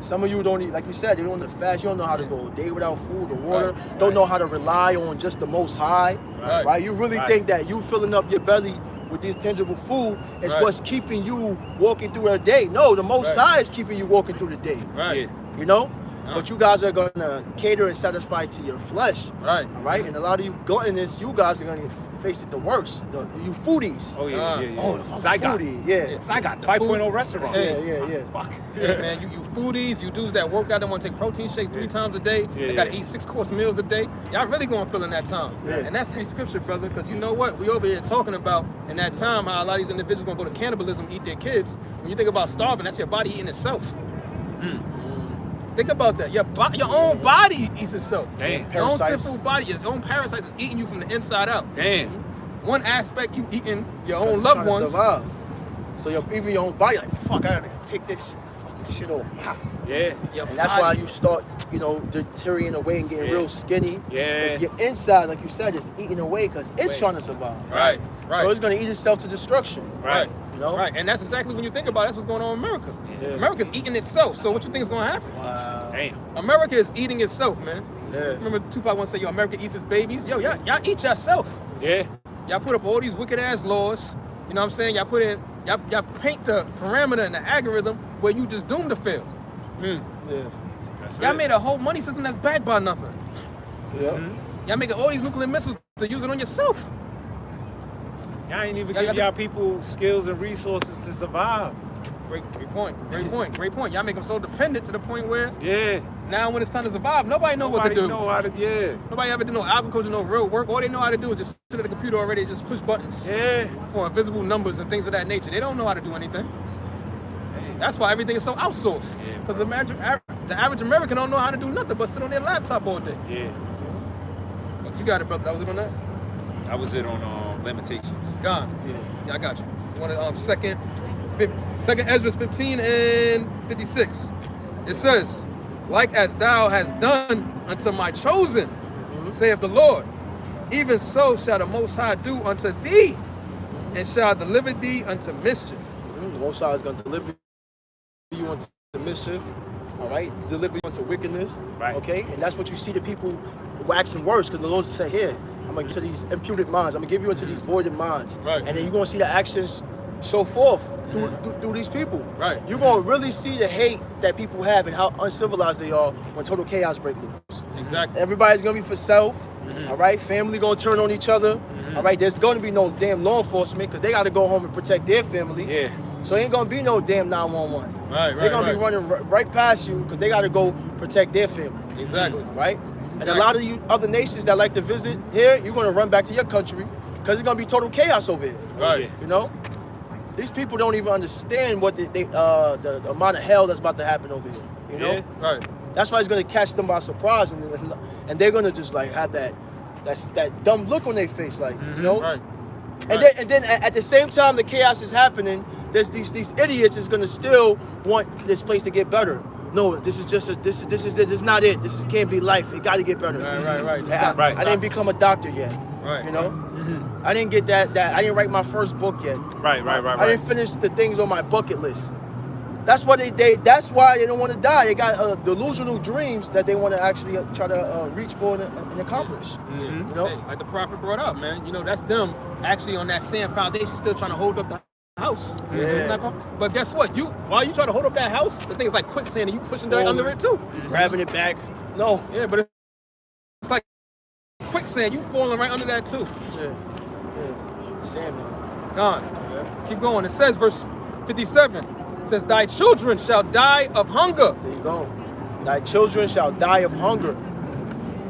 Some of you don't eat, like you said, you don't fast. You don't know how to go a day without food or water. Right. Don't know how to rely on just the Most High. Right. You really Right. think that you filling up your belly with this tangible food is Right. what's keeping you walking through a day. No, the Most Right. High is keeping you walking through the day. Right. You know? Yeah. But you guys are gonna cater and satisfy to your flesh. Right. Right? And a lot of you gluttonous, you guys are gonna face it the worst. You foodies. Oh, yeah, yeah, yeah. Oh, Zygot. foodie, yeah. Zygot, The 5.0 restaurant. Hey. Yeah. Fuck. Yeah, man, you foodies, you dudes that work out, that want to take protein shakes 3 times a day, Yeah, they got to yeah. eat 6-course meals a day. Y'all really going to feel in that time. Yeah. And that's his scripture, brother, because you know what? We over here talking about in that time how a lot of these individuals going to go to cannibalism, eat their kids. When you think about starving, that's your body eating itself. Think about that. Your own body eats itself. Damn. Your own Parasites. sinful body, your own parasites is eating you from the inside out. Damn. One aspect, you eating your Because own it's loved trying to ones. survive. So even your own body, like, fuck, I gotta take this shit off. Yeah. Your And that's body- why you start, deteriorating away and getting Yeah. real skinny. Yeah. 'Cause your inside, like you said, is eating away because it's Right. trying to survive. Right, right. So it's gonna eat itself to destruction. Right. You know? Right, and that's exactly when you think about it, that's what's going on in America. Yeah. America's eating itself, so what you think is going to happen? Wow. Damn. America is eating itself, man. Yeah. Remember Tupac once said, yo, America eats its babies? Yo, y'all eat yourself. Yeah. Y'all put up all these wicked ass laws, you know what I'm saying? Y'all paint the parameter and the algorithm where you just doomed to fail. Mm. Yeah. That's Y'all it. made a whole money system that's backed by nothing. Yeah. Y'all making all these nuclear missiles to use it on yourself. Y'all ain't even Y'all give got y'all people skills and resources to survive. Great point. Y'all make them so dependent to the point where Yeah. now when it's time to survive, nobody know what to do. Know how to, yeah. Nobody ever did no agriculture, no real work. All they know how to do is just sit at the computer already and just push buttons Yeah. for invisible numbers and things of that nature. They don't know how to do anything. That's why everything is so outsourced. Yeah. Because the average American don't know how to do nothing but sit on their laptop all day. Yeah. You got it, brother. That was it on that? That was it on Limitations. Gone. Yeah, I got you. You want to second Ezra 15 and 56. It says, like as thou hast done unto my chosen, saith the Lord, even so shall the Most High do unto thee, and shall deliver thee unto mischief. The Most High is gonna deliver you into mischief. All right, deliver you into wickedness. Right. Okay, and that's what you see the people waxing worse because the Lord said, "Here, I'm gonna get to these imputed minds. I'm gonna give you into these voided minds." Right. And then you're gonna see the actions show forth through these people. Right. You're gonna really see the hate that people have and how uncivilized they are when total chaos breaks loose. Exactly. Everybody's gonna be for self. All right, family gonna turn on each other. All right, there's gonna be no damn law enforcement because they gotta go home and protect their family. Yeah. So ain't gonna be no damn 911. Right, They're gonna be running right past you because they gotta go protect their family. Exactly. right? And a lot of you other nations that like to visit here, you're going to run back to your country because it's going to be total chaos over here. Right. You know, these people don't even understand what the amount of hell that's about to happen over here. You know, Right. that's why it's going to catch them by surprise, and they're going to just like have that dumb look on their face, like you know. Right. And then at the same time the chaos is happening, there's these idiots is gonna still want this place to get better. No, this is not it. This can't be life. It got to get better. Right. I didn't become a doctor yet. Right. You know, I didn't get that. I didn't write my first book yet. Right. I didn't finish the things on my bucket list. That's what that's why they don't want to die. They got delusional dreams that they want to actually try to reach for and accomplish. You know, Hey, like the prophet brought up, man. You know, that's them actually on that sand foundation, still trying to hold up the house. Yeah. Isn't that proper? But guess what? While you trying to hold up that house, the thing is like quicksand, and you pushing dirt under it too. grabbing it back. No. Yeah, but it's like quicksand. You falling right under that too. Yeah. Salmon. Keep going. It says, verse 57. It says, thy children shall die of hunger. There you go. Thy children shall die of hunger.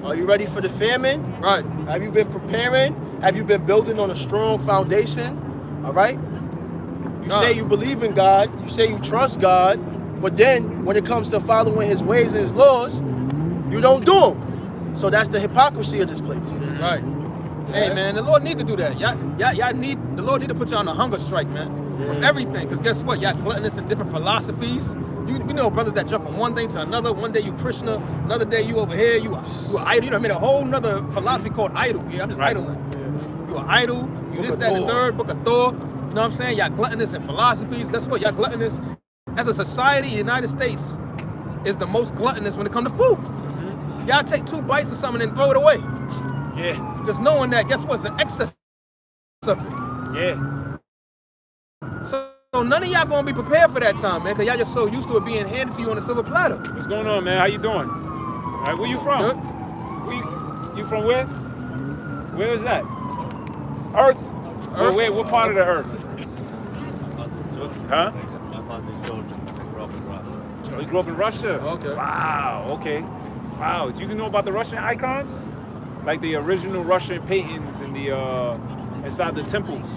Are you ready for the famine? Right. Have you been preparing? Have you been building on a strong foundation? All right? You say you believe in God. You say you trust God. But then when it comes to following his ways and his laws, you don't do them. So that's the hypocrisy of this place. Right. Hey, man, the Lord need to do that. The Lord need to put you on a hunger strike, man. With everything. Because guess what? Y'all gluttonous in different philosophies. You know brothers that jump from one thing to another. One day you Krishna, another day you over here, you idol. You know, I mean, a whole nother philosophy called idol. Yeah, I'm just idling. You an idol, you this, that, and the third, book of Thor. You know what I'm saying? Y'all gluttonous in philosophies. Guess what? Y'all gluttonous. As a society, the United States is the most gluttonous when it comes to food. Y'all take 2 bites of something and throw it away. Yeah. Just knowing that, guess what? It's an excess of it. Yeah. So none of y'all gonna be prepared for that time, man, because y'all just so used to it being handed to you on a silver platter. What's going on, man? How you doing? All right, where you from? Good. You from where? Where is that? Earth? Where? What part of the earth? Huh? My father is Georgian. I grew up in Russia. Oh, you grew up in Russia? Okay. Wow, okay. Wow, do you know about the Russian icons? Like the original Russian paintings in the inside the temples.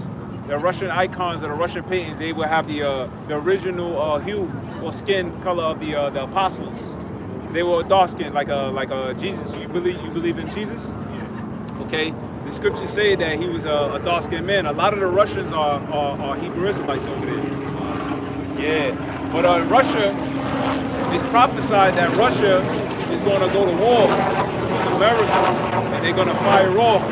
The Russian icons of the Russian paintings, they would have the original hue or skin color of the apostles. They were dark skin, like Jesus. You believe in Jesus? Yeah. Okay. The scriptures say that he was a dark skinned man. A lot of the Russians are Hebrew Israelites over there. Yeah. But in Russia, it's prophesied that Russia is going to go to war with America, and they're going to fire off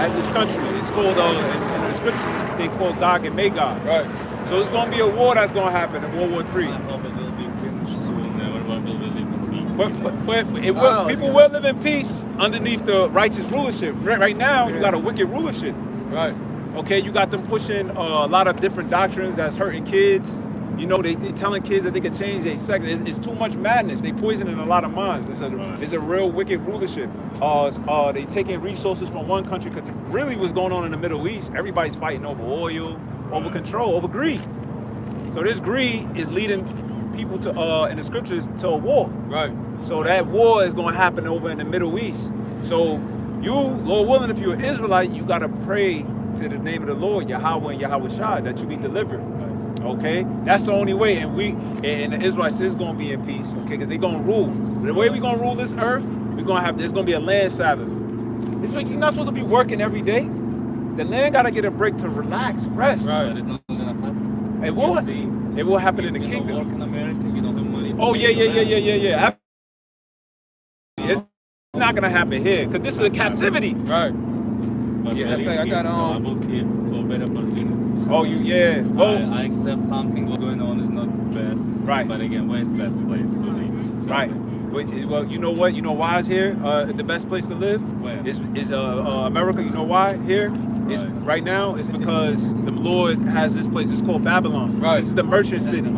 at this country. It's called in the scriptures they call Gog and Magog. Right. So it's going to be a war that's going to happen in World War III. I hope it will be finished soon. Everyone will live in peace. But it will, people will live in peace underneath the righteous rulership. Right now, you got a wicked rulership. Right. Okay, you got them pushing a lot of different doctrines that's hurting kids. You know, they telling kids that they can change their sex. It's too much madness. They poisoning a lot of minds. It's a real wicked rulership. They taking resources from one country, because really what's going on in the Middle East, everybody's fighting over oil, over control, over greed. So this greed is leading people to, in the scriptures, to a war. Right. So that war is going to happen over in the Middle East. So you, Lord willing, if you're an Israelite, you got to pray to the name of the Lord, Yahweh and Yahweh Shai, that you be delivered. Okay, that's the only way, and the Israelites is gonna be in peace. Okay, because they're gonna rule. The way we're gonna rule this earth, there's gonna be a land Sabbath. It's like you're not supposed to be working every day. The land gotta get a break to relax, rest. Right. But it's not gonna happen. It will. You see, It will happen in the you can kingdom. work in America, you don't have money. Oh yeah. It's not gonna happen here, because this is a captivity. Right. But Yeah, believe I me, got, so I moved here for better opportunities. Oh, I accept something what's going on is not best. Right. But again, where's the best place to live? Right. Well, you know what? You know why it's here? The best place to live Where? is America. You know why here? It's right now. It's because the Lord has this place. It's called Babylon. Right. This is the merchant city.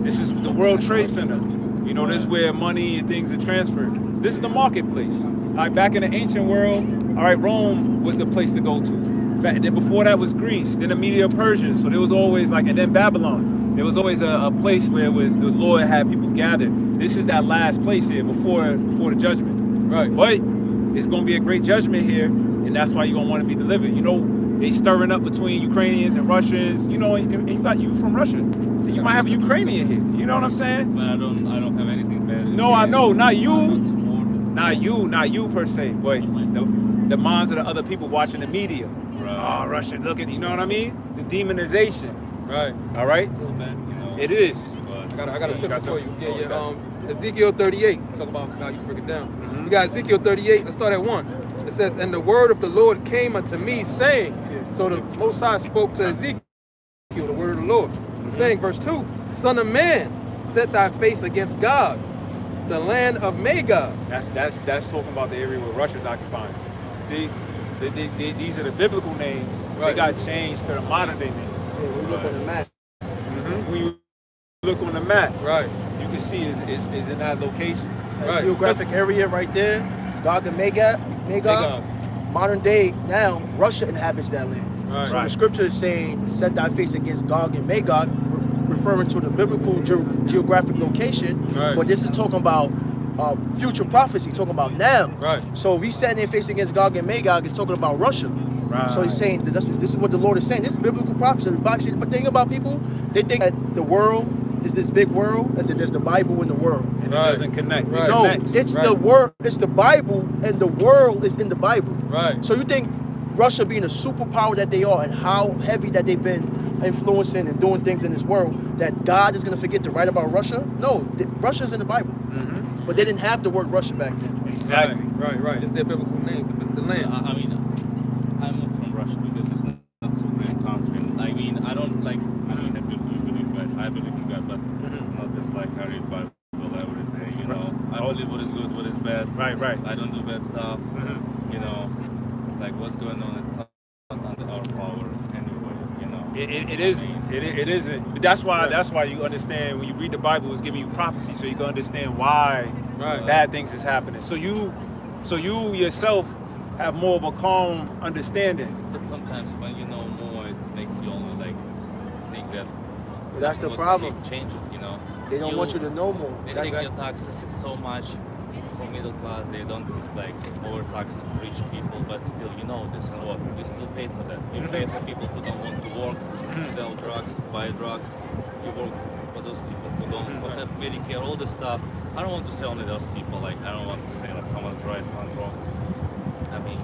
This is the World Trade Center. You know, this is where money and things are transferred. This is the marketplace. Like back in the ancient world, all right, Rome was the place to go to. And then before that was Greece, then the Media Persia. So there was always and then Babylon. There was always a place where the Lord had people gathered. This is that last place here before the judgment. Right. But it's gonna be a great judgment here, and that's why you're gonna want to be delivered. You know, they stirring up between Ukrainians and Russians. You know, and you got you from Russia. So you might have a Ukrainian here. You know what I'm saying? But I don't have anything bad. No, I know, not you. I don't support this. Not you per se, but the minds of the other people watching the media. Right. Oh, Russia, look at, you know what I mean? The demonization. Right. All right? Still bad, you know. It is. But I got a You got scripture for some- you. oh, Yeah. Ezekiel 38. Talk about how you break it down. We got Ezekiel 38. Let's start at 1. It says, "And the word of the Lord came unto me, saying." So the Most High spoke to Ezekiel, the word of the Lord, saying, verse 2, "Son of man, set thy face against God, the land of Magog." That's talking about the area where Russia's occupying. See, these are the biblical names. They Right. got changed to the modern day names. Yeah, when you look on the map. When you look on the map, Right. you can see is in that location. That Right. geographic area right there, Gog and Magog, Magog. modern day now, Russia inhabits that land. Right. So the scripture is saying, set thy face against Gog and Magog, referring to the biblical geographic location. Right. But this is talking about future prophecy, talking about now. Right. So if he's setting their face against Gog and Magog, it's talking about Russia. Right. So he's saying that this is what the Lord is saying. This is biblical prophecy. But the thing about people, they think that the world is this big world, and then there's the Bible in the world. And Right. it doesn't connect. Right. It No, connects. it's Right. the word, it's the Bible, and the world is in the Bible. Right. So you think Russia being a superpower that they are, and how heavy that they've been influencing and doing things in this world, that God is going to forget to write about Russia? No, Russia's in the Bible, but they didn't have the word Russia back then. Exactly. Right. It's their biblical name, the land. I mean, I moved from Russia because it's not so great country. I mean, I don't like. I mean, I believe God. I believe in God, but not just like I read Bible every day. You know, I believe what is good, what is bad. Right. I don't do bad stuff. You know, like what's going on. It's not under our power anyway. You know. It isn't. It isn't. But that's why you understand when you read the Bible, it's giving you prophecy, so you can understand why Right. bad things is happening. So you yourself have more of a calm understanding. But sometimes when you know more, it makes you only like think that. But that's the what problem. can change it. You know. They don't want you to know more. They That's take your taxes, it's so much for middle class, they don't like overtax rich people, but still you know this and what, we still pay for that. We pay for people who don't want to work, sell drugs, buy drugs, we work for those people who don't have Medicare, all this stuff. I don't want to say only those people, like I don't want to say like someone's right, someone's wrong. I mean,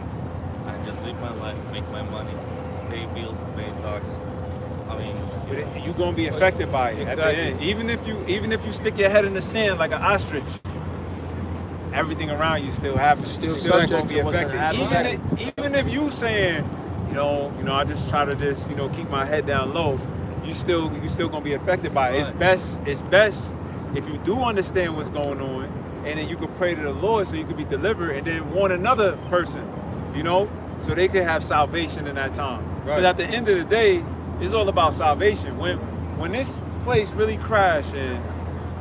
I just live my life, make my money, pay bills, pay tax. I mean, You're gonna be affected by it at the Exactly. end. Even if you stick your head in the sand like an ostrich, everything around you still happens. Still You're subject gonna to be what's gonna affected. happen. Even if you saying, you know, I just try to just keep my head down low, you still gonna be affected by it. Right. It's best if you do understand what's going on, and then you can pray to the Lord so you can be delivered, and then warn another person, so they can have salvation in that time. Right. But at the end of the day, it's all about salvation. When this place really crash and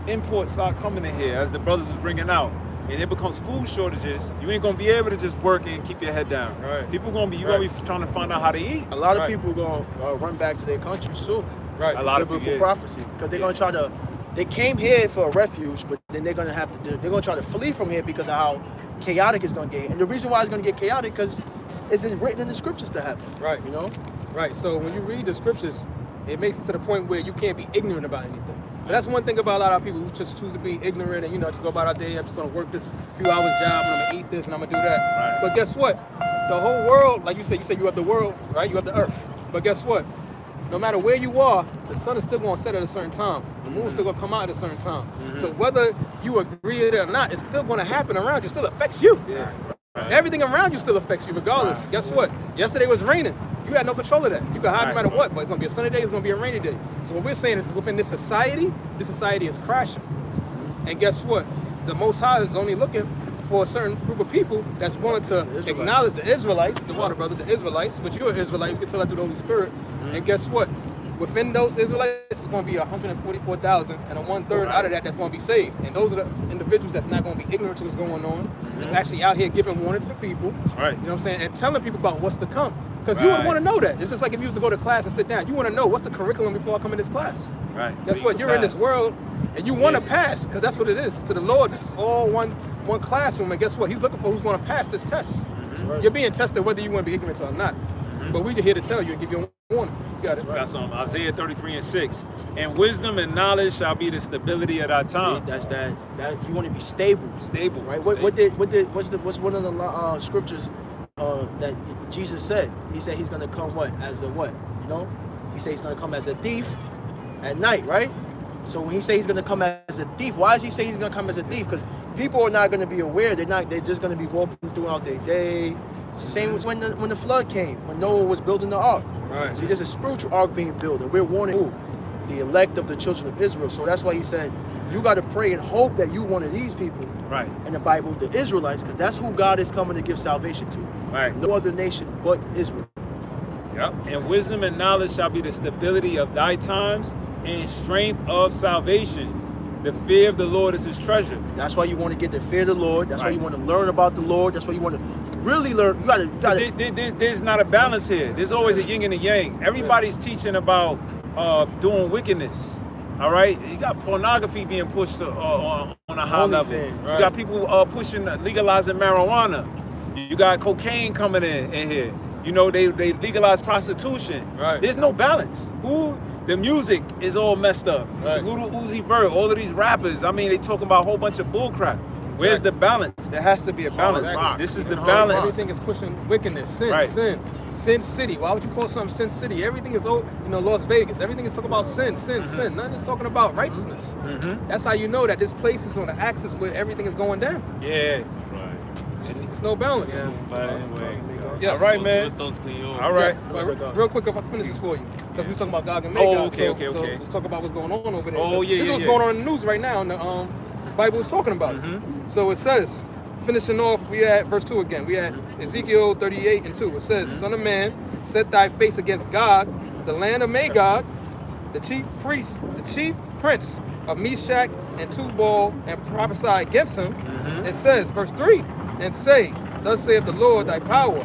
imports start coming in here, as the brothers was bringing out, and it becomes food shortages, you ain't gonna be able to just work and keep your head down. Right. People gonna be trying to find out how to eat. A lot of Right. people going to run back to their countries too. Right. A lot of Biblical people. prophecy, because they're going to try to. They came here for a refuge, but then they're going to have to. They're going to try to flee from here because of how chaotic it's going to get. And the reason why it's going to get chaotic because it's written in the scriptures to happen. Right. Right. So when you read the scriptures, it makes it to the point where you can't be ignorant about anything. But that's one thing about a lot of people who just choose to be ignorant and just go about our day. I'm just gonna work this few hours job and I'm gonna eat this and I'm gonna do that. Right. But guess what? The whole world, like you said you have the world, right? You have the earth. But guess what? No matter where you are, the sun is still gonna set at a certain time. The moon's still gonna come out at a certain time. So whether you agree with it or not, it's still gonna happen around you. It still affects you. Yeah. Everything around you still affects you regardless. Guess what? Yesterday was raining. You had no control of that. You could hide no matter what, but it's gonna be a sunny day, it's gonna be a rainy day. So what we're saying is within this society is crashing. And guess what? The Most High is only looking for a certain group of people that's willing to Israelites. acknowledge the Israelites, the water brother, the Israelites, but you're an Israelite, you can tell that through the Holy Spirit. And guess what? Within those Israelites, it's going to be 144,000, and a 1/3 out of that's going to be saved. And those are the individuals that's not going to be ignorant to what's going on. That's actually out here giving warning to the people. Right. You know what I'm saying? And telling people about what's to come. Because you would Right. want to know that. It's just like if you used to go to class and sit down. You want to know what's the curriculum before I come in this class. Right. Guess So what? you You're in this pass. world. And you want to pass, because that's what it is. To the Lord, this is all one classroom. And guess what? He's looking for who's going to pass this test. Right. You're being tested whether you want to be ignorant or not. But we're just here to tell you and give you a warning. You got it. Got some Isaiah 33:6. And wisdom and knowledge shall be the stability of our time. That's that you want to be stable. Stable. Right? Stable. What's one of the scriptures that Jesus said? He said he's gonna come as a what? You know? He said he's gonna come as a thief at night, right? So when he says he's gonna come as a thief, why does he say he's gonna come as a thief? Because people are not gonna be aware. They're just gonna be walking throughout their day. Same with when the flood came, when Noah was building the ark. Right. See, there's a spiritual ark being built, and we're warning who? The elect of the children of Israel. So that's why he said, you got to pray and hope that you one of these people. Right. In the Bible, the Israelites, because that's who God is coming to give salvation to. Right. No other nation but Israel. Yep. And wisdom and knowledge shall be the stability of thy times and strength of salvation. The fear of the Lord is his treasure. That's why you want to get the fear of the Lord. That's why Right. you want to learn about the Lord. That's why you want to really learn. You gotta There's not a balance here. There's always a yin and a yang. Everybody's teaching about doing wickedness. All right, you got pornography being pushed on a high level. OnlyFans. You got people pushing legalizing marijuana. You got cocaine coming in here. You know, they legalize prostitution. Right. There's no balance. The music is all messed up. Right. Little Uzi Vert, all of these rappers. I mean, they talking about a whole bunch of bullcrap. Where's the balance? There has to be a balance. Exactly. This is the Hard balance. rock. Everything is pushing wickedness, sin, Right. sin city. Why would you call something sin city? Everything is, Las Vegas. Everything is talking about sin. Nothing is talking about righteousness. That's how you know that this place is on the axis where everything is going down. Yeah. It's no balance. Yeah. But anyway, Yes. All right, so man. good talk to you. All right. But What's up, real quick, if I finish this for you, because we talking about Gog and Magog. Oh, okay, so, okay, so okay. let's talk about what's going on over there. Oh, yeah, This is yeah, what's yeah. going on in the news right now, and the Bible is talking about it. So it says, finishing off, we at verse 2 again. We at Ezekiel 38:2. It says, Son of man, set thy face against Gog, the land of Magog, the chief priest, the chief prince of Meshach and Tubal, and prophesy against him. It says, verse 3, and say, thus saith the Lord thy power,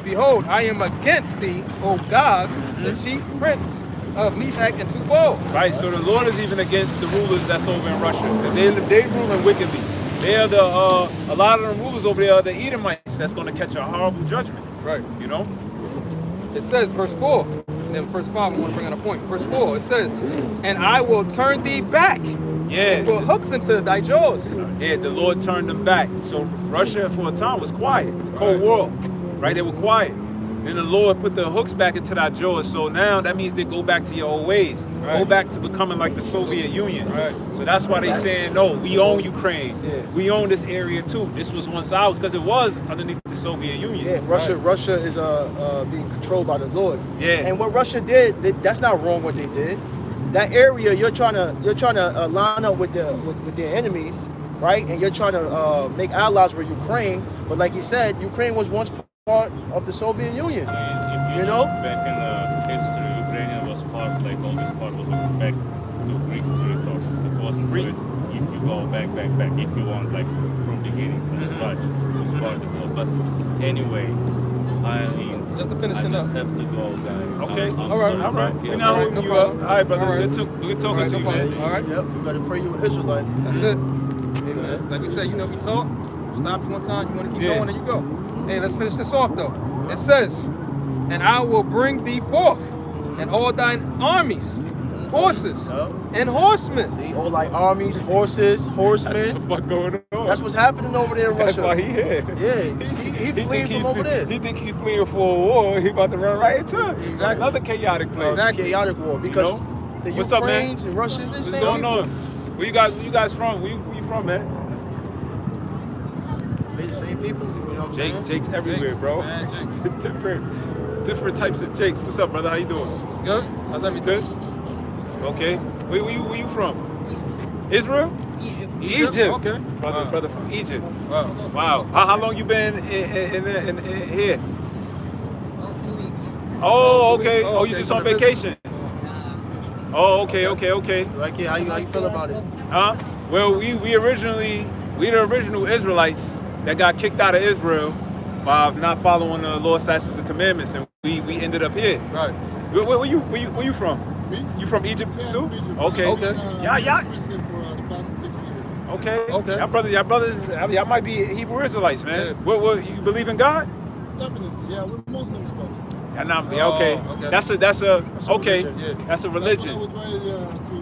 behold, I am against thee, O Gog, the chief prince of Meshach and Tubal. Right, so the Lord is even against the rulers that's over in Russia. They ruling wickedly. They are a lot of the rulers over there are the Edomites that's going to catch a horrible judgment. Right. You know? It says, verse 4, and then verse 5, I want to bring out a point. Verse 4, it says, and I will turn thee back, Yeah. and put hooks into thy jaws. Yeah, the Lord turned them back. So Russia for a time was quiet. The Cold War. Right? They were quiet. Then the Lord put the hooks back into their jaws. So now that means they go back to your old ways. Right. Go back to becoming like the Soviet Union. Right. So that's why they saying, no, we own Ukraine. Yeah. We own this area too. This was once ours because it was underneath the Soviet Union. Yeah, Russia is being controlled by the Lord. Yeah. And what Russia did, that's not wrong what they did. That area you're trying to line up with their enemies, right? And you're trying to make allies with Ukraine. But like you said, Ukraine was once part of the Soviet Union. If You know? back in the history, Ukraine was part, like all this part was back to Greek territory. It wasn't Greek. so if you go back, if you want, like from beginning, from scratch, this part it was. But anyway, Just to finish I it just up. have to go, guys. Okay. I'm All right, sorry All right. to We're keep- not All right, holding no you problem. up. All right, brother. All right. Good talking All right, to no you, problem. man. All right. Yep, you gotta pray you an Israelite. That's it. Amen. Like we said, we talk, stop you one time, you want to keep Yeah. going, and you go. Hey, let's finish this off though. It says, and I will bring thee forth, and all thine armies, horses, Yep. and horsemen. See, all like armies, horses, That's horsemen. what the fuck going on. That's what's happening over there in That's Russia. why he here. Yeah, he fleeing from over there. He think he fleeing for a war. He about to run right into it. Exactly. Another chaotic place. Exactly. Chaotic war because the What's up, man? Ukrainians and Russians, they What's same going people. on? Where you guys from? Where you from, man? They the same people. You know what I'm saying? Jake's everywhere, Jakes, bro. man, Jakes. different types of Jakes. What's up, brother? How you doing? Good? How's everything? Good. Okay. Where you from? Israel? Egypt. Okay. Brother from Egypt. Wow. Wow. How long you been in here? About 2 weeks. Oh, 2 weeks. okay. Oh, Oh, you okay. just on vacation? Oh, okay. Like, yeah, how you feel about it? Huh? Well, we the original Israelites that got kicked out of Israel by not following the Lord's statutes and commandments, and we ended up here. Right. Where you from? Me? You from Egypt Yeah, too? from Egypt. Okay. Okay. Yeah. Switzerland for Okay. Okay. Y'all brothers, y'all might be Hebrew Israelites, man. Yeah. What you believe in God? Definitely, yeah, we're Muslims, brother. Yeah, nah, Oh, okay. okay. That's a okay. religion. Yeah. That's a That's religion. what I would try to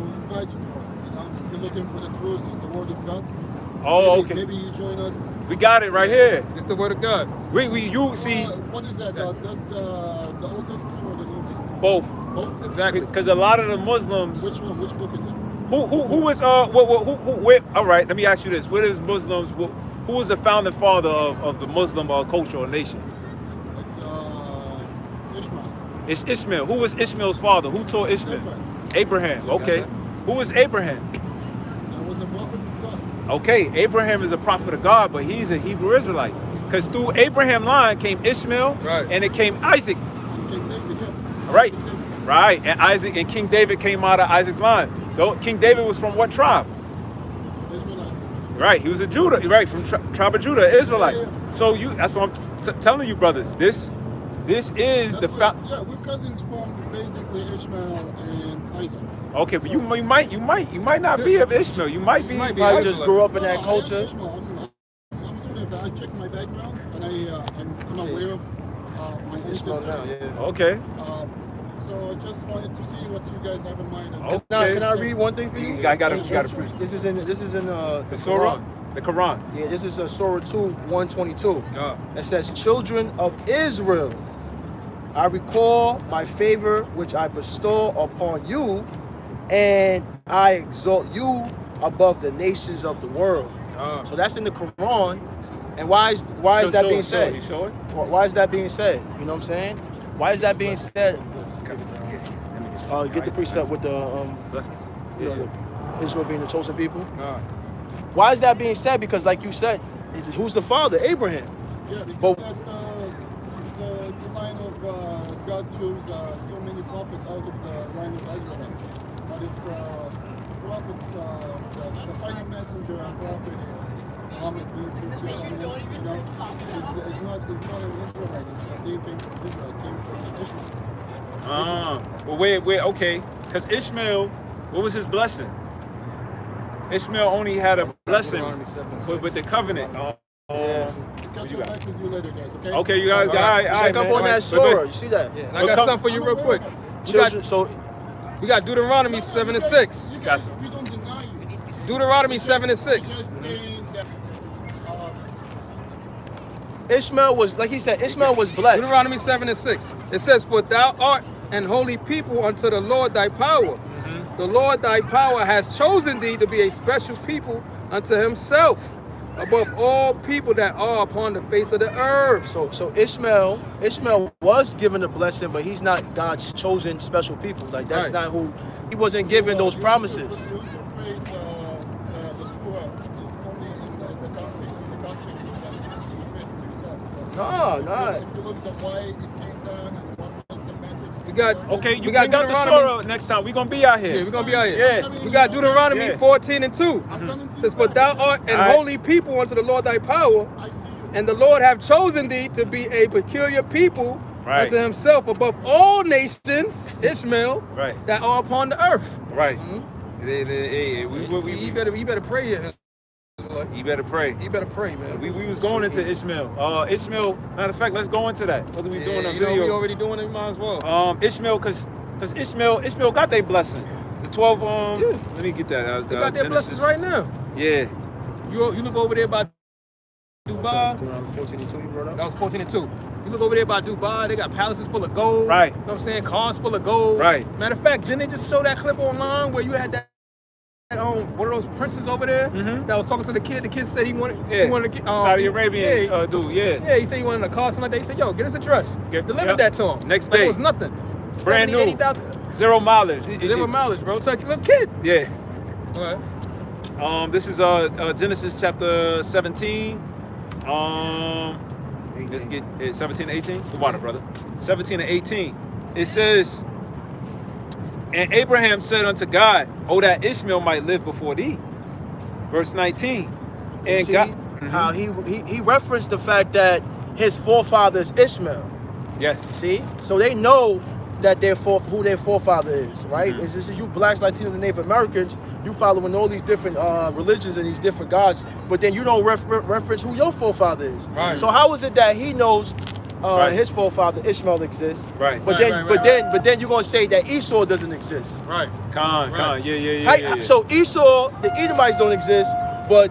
invite you for. You know, if you're looking for the truth and the word of God. Oh, maybe, okay. Maybe you join us. We got it right here. It's the word of God. You see What is that? That's the Old Testament or the New Testament? both. Both. Exactly. Because a lot of the Muslims. Which one? Which book is it? Who is where, all right, let me ask you this. Where is Muslims who was the founding father of the Muslim culture or nation? It's Ishmael. It's Ishmael. Who was Ishmael's father? Who taught Ishmael? Abraham. Okay. Who was Abraham? There was a prophet of God. Okay, Abraham is a prophet of God, but he's a Hebrew Israelite. Because through Abraham line came Ishmael, Right. and it came Isaac. And King David, yeah. Right. King David. Right. And Isaac and King David came out of Isaac's line. Though King David was from what tribe? Israelites. Right. He was a Judah. Right. From tribe of Judah, Israelite. Yeah. So that's what I'm telling you, brothers. This is That's the what- Yeah, we're cousins from basically Ishmael and Isaac. Okay, but you might not be of Ishmael. You might be. You might be Probably Israelite. just grew up in No, that I am culture. Ishmael. I'm sort of, I checked my background and I'm aware of my Ishmael ancestors. now, yeah. Okay. So I just wanted to see what you guys have in mind. Okay. Now, can I read one thing for you? You gotta preach. This is in the The Surah, the Quran. Yeah, this is Surah 2, 122. Oh. It says, "Children of Israel, I recall my favor which I bestow upon you, and I exalt you above the nations of the world." Oh. So that's in the Quran. And why is that being said? You show it? Why is that being said? You know what I'm saying? Why is that being said? Get the precept with the Blessings. you know, the Israel being the chosen people. Oh. Why is that being said? Because like you said, who's the father? Abraham. Yeah, because But- it's a line of God chose so many prophets out of the line of Israelites. But it's prophets, the final messenger and prophet is Muhammad peace be upon him, you know, is not an Israelite. They came from Israel, came from Ishmael. Well, wait, okay. Because Ishmael, what was his blessing? Ishmael only had a blessing Deuteronomy 7:6. with the covenant. Yeah. Catch up back with you later, guys, okay? Okay, you guys, all right, Check up man. on that But- surah. You see that? Yeah, and I got something for you real quick. Children. So We got Deuteronomy 7:6. You Gotcha. guys, we don't deny you. Deuteronomy 7:6. Just saying that Ishmael was, like he said, Ishmael was blessed. Deuteronomy 7:6. It says, "For thou art an holy people unto the Lord thy power. The Lord thy power has chosen thee to be a special people unto himself, above all people that are upon the face of the earth." So Ishmael was given a blessing, but he's not God's chosen special people. Like that's Right. not who. He wasn't given those promises. You interpret the surah is only in the context that you see fit for yourselves. But No. If you look at why it came down and what was the message. We got- Okay, you We got bring out the Deuteronomy. Surah next time. We're going to be out here. Yeah, we're gonna be out here. Yeah. We got Deuteronomy Yeah. 14:2. I'm coming to It says, you "For thou art an All right. holy people unto the Lord thy power, I see you. and the Lord have chosen thee to be a peculiar people Right. unto himself above all nations," Ishmael, Right. "that are upon the earth." Right. Mhm. We You better pray here. Israelite. you better pray. You better pray, man. We was going into Ishmael. Ishmael, matter of fact, let's go into that. What are we doing Yeah, a you know, video? we already doing it. We might as well. Ishmael, cause Ishmael got their blessing. The 12. Yeah. Let me get that. They got their Genesis. blessings right now. Yeah. You look over there by Dubai. Deuteronomy 14:2 you brought up. That was 14:2. You look over there by Dubai, they got palaces full of gold. Right. You know what I'm saying? Cars full of gold. Right. Matter of fact, didn't they just show that clip online where you had that one of those princes over there Mhm. that was talking to the kid? The kid said he wanted Yeah. to get Saudi Arabian Yeah, dude. Yeah. yeah, he said he wanted a car, something like that. He said, "Yo, get us a dress." Delivered yep. that to him. Next Like day. it was nothing. Brand new. 80,000. 0 mileage. Zero mileage, bro. It's like a little kid. Yeah. All right. This is Genesis chapter 17. Let's 18. get 17 and 18. The water, brother. 17 and 18. It says, "And Abraham said unto God, Oh, that Ishmael might live before thee." Verse 19. And See God. how he referenced the fact that his forefather is Ishmael. Yes. See, so they know that who their forefather is, right? Is this you blacks, Latinos, and Native Americans? You following all these different religions and these different gods, but then you don't reference who your forefather is. Right. So how is it that he knows Right. his forefather Ishmael exists? Right. But then you're gonna say that Esau doesn't exist. Right. Con, Right. yeah. So Esau, the Edomites don't exist, but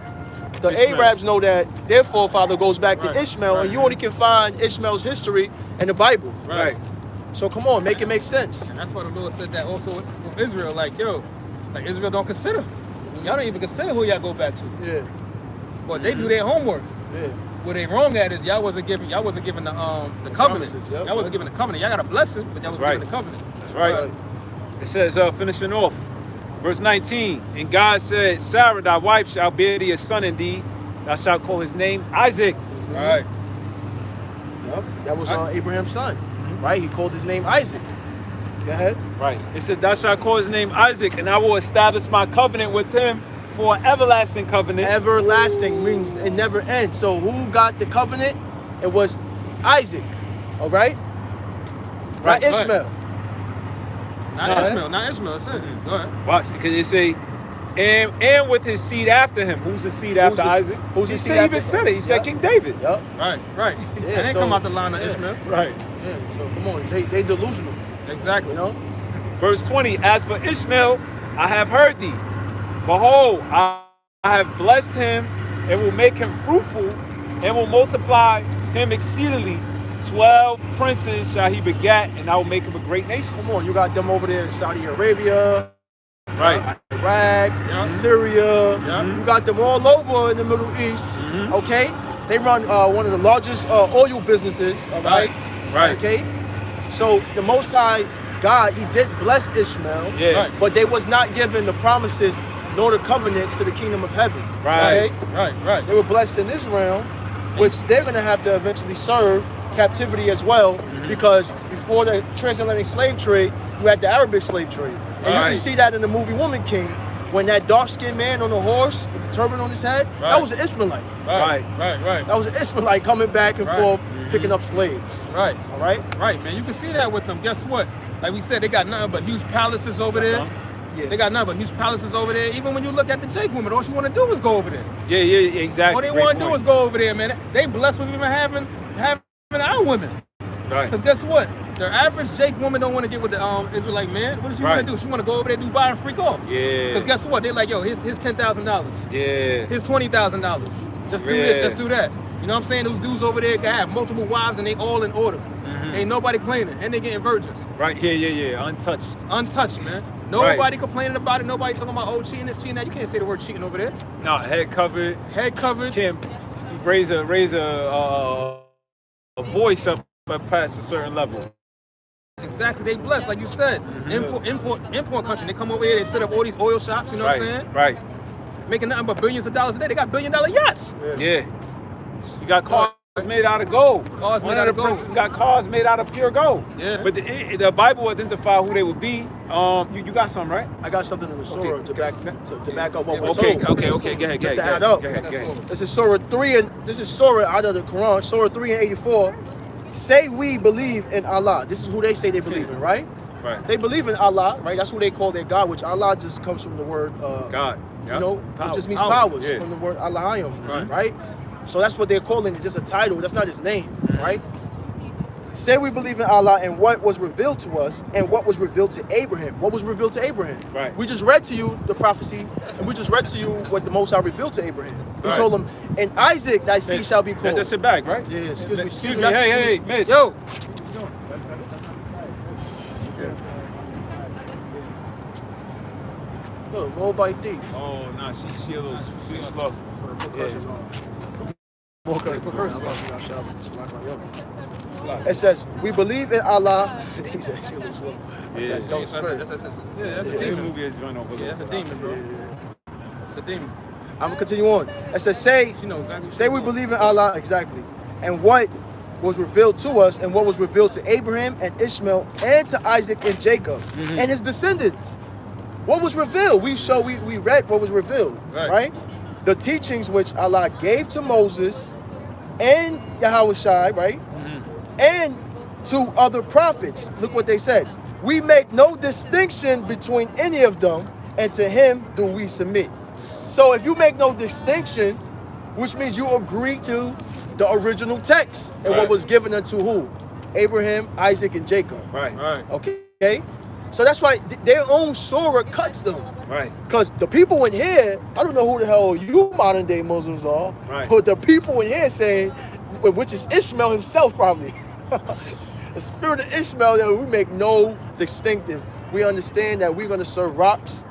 the Ishmael. Arabs know that their forefather goes back Right. to Ishmael, Right. and you only can find Ishmael's history in the Bible. Right. So come on, make it make sense. And that's why the Lord said that also with Israel, like, yo, like Israel don't consider. Y'all don't even consider who y'all go back to. Yeah, But they do their homework. yeah. What they wrong at is y'all wasn't given the covenant. promises, yep. Y'all wasn't given the covenant. Y'all got a blessing, but y'all That's wasn't given right. the covenant. That's right. It says, finishing off, verse 19, and God said, Sarah, thy wife, shall bear thee a son indeed. Thou shalt call his name Isaac. All right. Yep. That was Abraham's son, right? He called his name Isaac. Go ahead. Right. It says, thou shalt call his name Isaac, and I will establish my covenant with him for an everlasting covenant. Everlasting means it never ends. So who got the covenant? It was Isaac. All right? Right, Not Ishmael. Not Go ahead. Ishmael. Not Ishmael. Say it. Go ahead. Watch, because it say, and with his seed after him. Who's the seed after the- Isaac? who's He the seed said, after even him? said it. He said Yeah. King David. Yep. Right. Right. Yeah, and they so- come out the line of yeah. Ishmael. Right. Yeah. So come on, they delusional. Exactly. You know? Verse 20, as for Ishmael, I have heard thee. Behold, I have blessed him and will make him fruitful and will multiply him exceedingly. 12 princes shall he begat, and I will make him a great nation. Come on, you got them over there in Saudi Arabia, Right. Iraq, Yeah. Syria. Yeah. You got them all over in the Middle East. Okay, they run one of the largest oil businesses. All right, Right. Okay, so the Most High God, He did bless Ishmael. Yeah. Right. But they was not given the promises nor the covenants to the kingdom of heaven. Right. Okay? Right. They were blessed in this realm, which they're going to have to eventually serve captivity as well, because before the transatlantic slave trade, you had the Arabic slave trade. And you can Right. see that in the movie Woman King, when that dark-skinned man on the horse with the turban on his head, that Right. was an Ishmaelite. Right. That was an Ishmaelite coming back and Right. forth, picking up slaves. Right. All right? Right, man. You can see that with them. Guess what? Like we said, they got nothing but huge palaces over there. Yeah. They got nothing but huge palaces over there. Even when you look at the Jake women, all she want to do is go over there. Yeah, exactly. All they Great want to do point. is go over there, man. They blessed with even having our women. Right. Because guess what? The average Jake woman don't want to get with the Israelite man. What does she want Right. to do? She want to go over there, Dubai, and freak off. Yeah. Because guess what? They like, yo, here's $10,000. Yeah. Here's $20,000. Just do Yeah. this, just do that. You know what I'm saying? Those dudes over there can have multiple wives and they all in order. Ain't nobody complaining, and they getting virgins. Right. Yeah. Untouched. Untouched, man. Nobody complaining about it. Nobody talking about, oh, cheating this, cheating that. You can't say the word cheating over there. No, head covered. Head covered. Can't raise a voice up past a certain level. Exactly. They blessed, like you said. Import country. They come over here, they set up all these oil shops, you know what I'm saying? Right. Making nothing but billions of dollars a day. They got $1 billion yachts. Yeah. You got cars made out of gold. Cars One made out of of the gold. princes got cars made out of pure gold. Yeah. But the Bible identified who they would be. You got some, right? I got something in the Surah to back up what we're Okay. told. Go ahead. Just to add up. Go ahead. This is Surah 3, and this is Surah out of the Quran, Surah 3 and 84. Say we believe in Allah. This is who they say they believe in, right? Right. They believe in Allah, right? That's who they call their God, which Allah just comes from the word God. You know, Power. it just means Power, powers yeah. from the word Allahayim, Right. right? So that's what they're calling. It's just a title. That's not his name, right? Say we believe in Allah and what was revealed to us and what was revealed to Abraham. What was revealed to Abraham? Right. We just read to you the prophecy, and we just read to you what the Most High revealed to Abraham. He Right. told him, "And Isaac thy seed shall be called." That's your bag, right? Yeah, excuse me. Excuse me. Hey, Mitch. Yo, Look, roll by thief. Oh, nah, she a little slow. It says, we believe in Allah. He said, she was slow. That's Yeah. that dope that's spirit. a The demon. movie is joined over. Yeah, that's a demon, bro. It's a demon. I'm gonna continue on. It says, say She knows exactly. Say we believe in Allah, exactly. And what was revealed to us and what was revealed to Abraham and Ishmael and to Isaac and Jacob and his descendants. What was revealed? We read what was revealed, right? The teachings which Allah gave to Moses and Yahushua, right? And to other prophets. Look what they said. We make no distinction between any of them, and to him do we submit. So if you make no distinction, which means you agree to the original text and what was given unto who? Abraham, Isaac, and Jacob. Right. Okay? So that's why their own surah cuts them. Right. Because the people in here, I don't know who the hell you modern day Muslims are, Right. but the people in here saying, which is Ishmael himself probably, the spirit of Ishmael, that we make no distinctive. We understand that we're going to serve rocks,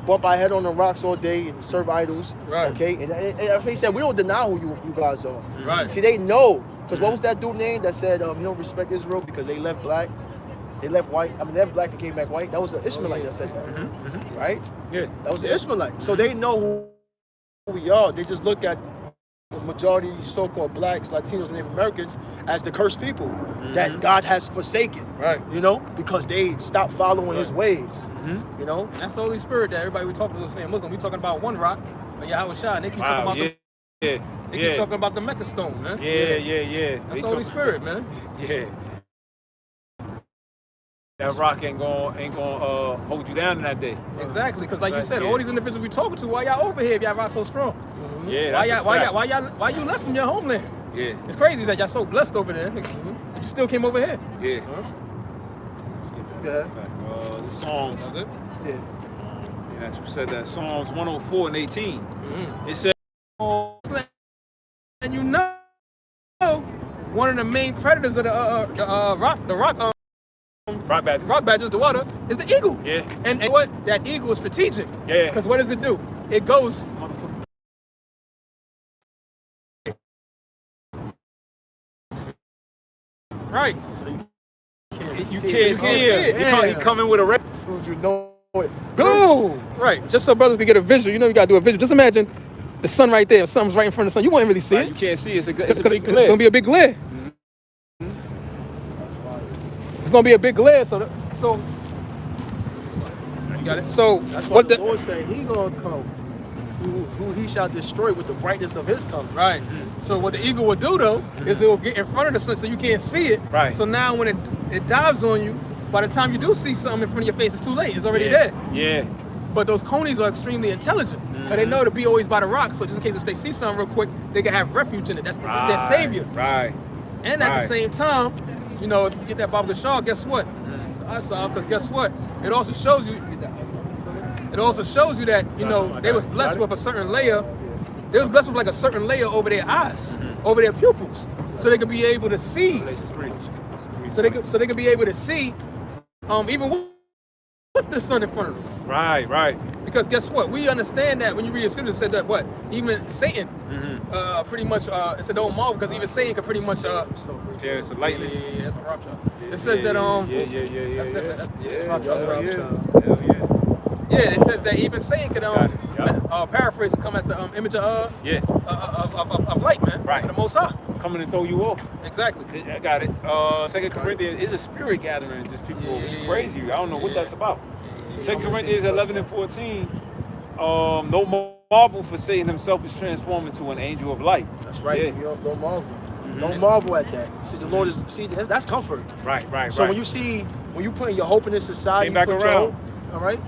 bump our head on the rocks all day and serve idols. Right. Okay? And he said, we don't deny who you guys are. Right. See, they know. Because what was that dude name that said, you don't respect Israel because they left black? They left white. I mean, they left black and came back white. That was an Ishmaelite that said that. Right? Yeah. That was an Ishmaelite. So they know who we are. They just look at the majority so-called blacks, Latinos, and Native Americans as the cursed people that God has forsaken. Right. You know, because they stopped following his ways. You know? That's the Holy Spirit that everybody we talking about saying Muslim. We talking about one rock, but Yahweh Shah, and they keep talking about Yeah. they keep talking about the Mecca stone, man. Yeah. That's the Holy Spirit, man. Yeah. That rock ain't gonna hold you down in that day. Exactly, because like you Right, said, yeah. all these individuals we talking to, why y'all over here if y'all rock so strong? Yeah, Why that's why you left from your homeland? Yeah, It's crazy that y'all so blessed over there, but you still came over here. yeah. Let's get Go ahead. The Psalms. That's it. Yeah. That's who said that. Psalms 104 and 18. It said, And you know, one of the main predators of the rock badgers, the water, is the eagle. Yeah. And what? That eagle is strategic. Yeah. Because what does it do? It goes. Right. you can't see it. Yeah. He coming with a red. As soon as you know it. Boom! Right. Just so brothers can get a visual. You know you gotta do a visual. Just imagine the sun right there. If something's right in front of the sun, you won't really see You it. can't see it. It's a big It's glare. gonna be a big glare. It's gonna be a big glare. So you got it. So That's what what the Lord said. He gonna come. Who he shall destroy with the brightness of his coming. Right. So what the eagle will do though is it will get in front of the sun so you can't see it. Right. So now when it dives on you, by the time you do see something in front of your face, it's too late. It's already Yeah. there. Yeah. But those conies are extremely intelligent. Because they know to be always by the rock. So just in case if they see something real quick, they can have refuge in it. It's their savior. Right. And at the Right. same time, you know, if you get that Baba Gashar, guess what? Because guess what? It also shows you. It also shows you that they was blessed with a certain layer. They was blessed with like a certain layer over their eyes, over their pupils, so they could be able to see. So they could be able to see, even with the sun in front of them. Right. Because guess what? We understand that when you read the scripture, it said that what? Even Satan, pretty much, it said don't marvel because even Satan could pretty much. Yeah, it's a lightning. Yeah, that's a rock child. It says that that's rock child. Hell yeah. Yeah, it says that even Satan could paraphrase and come as the image of light, man. Right. The Most High. Coming and throw you off. Exactly. I got it. 2 Corinthians is a spirit gathering. Just people. It's crazy. I don't know what that's about. 2 Corinthians 11 and 14. No marvel for Satan himself is transformed into an angel of light. That's right. Yeah. You don't marvel. Don't marvel at that. See, the Lord is that's comfort. Right. So when you put your hope in this society, Came back you put your around. hope, all right?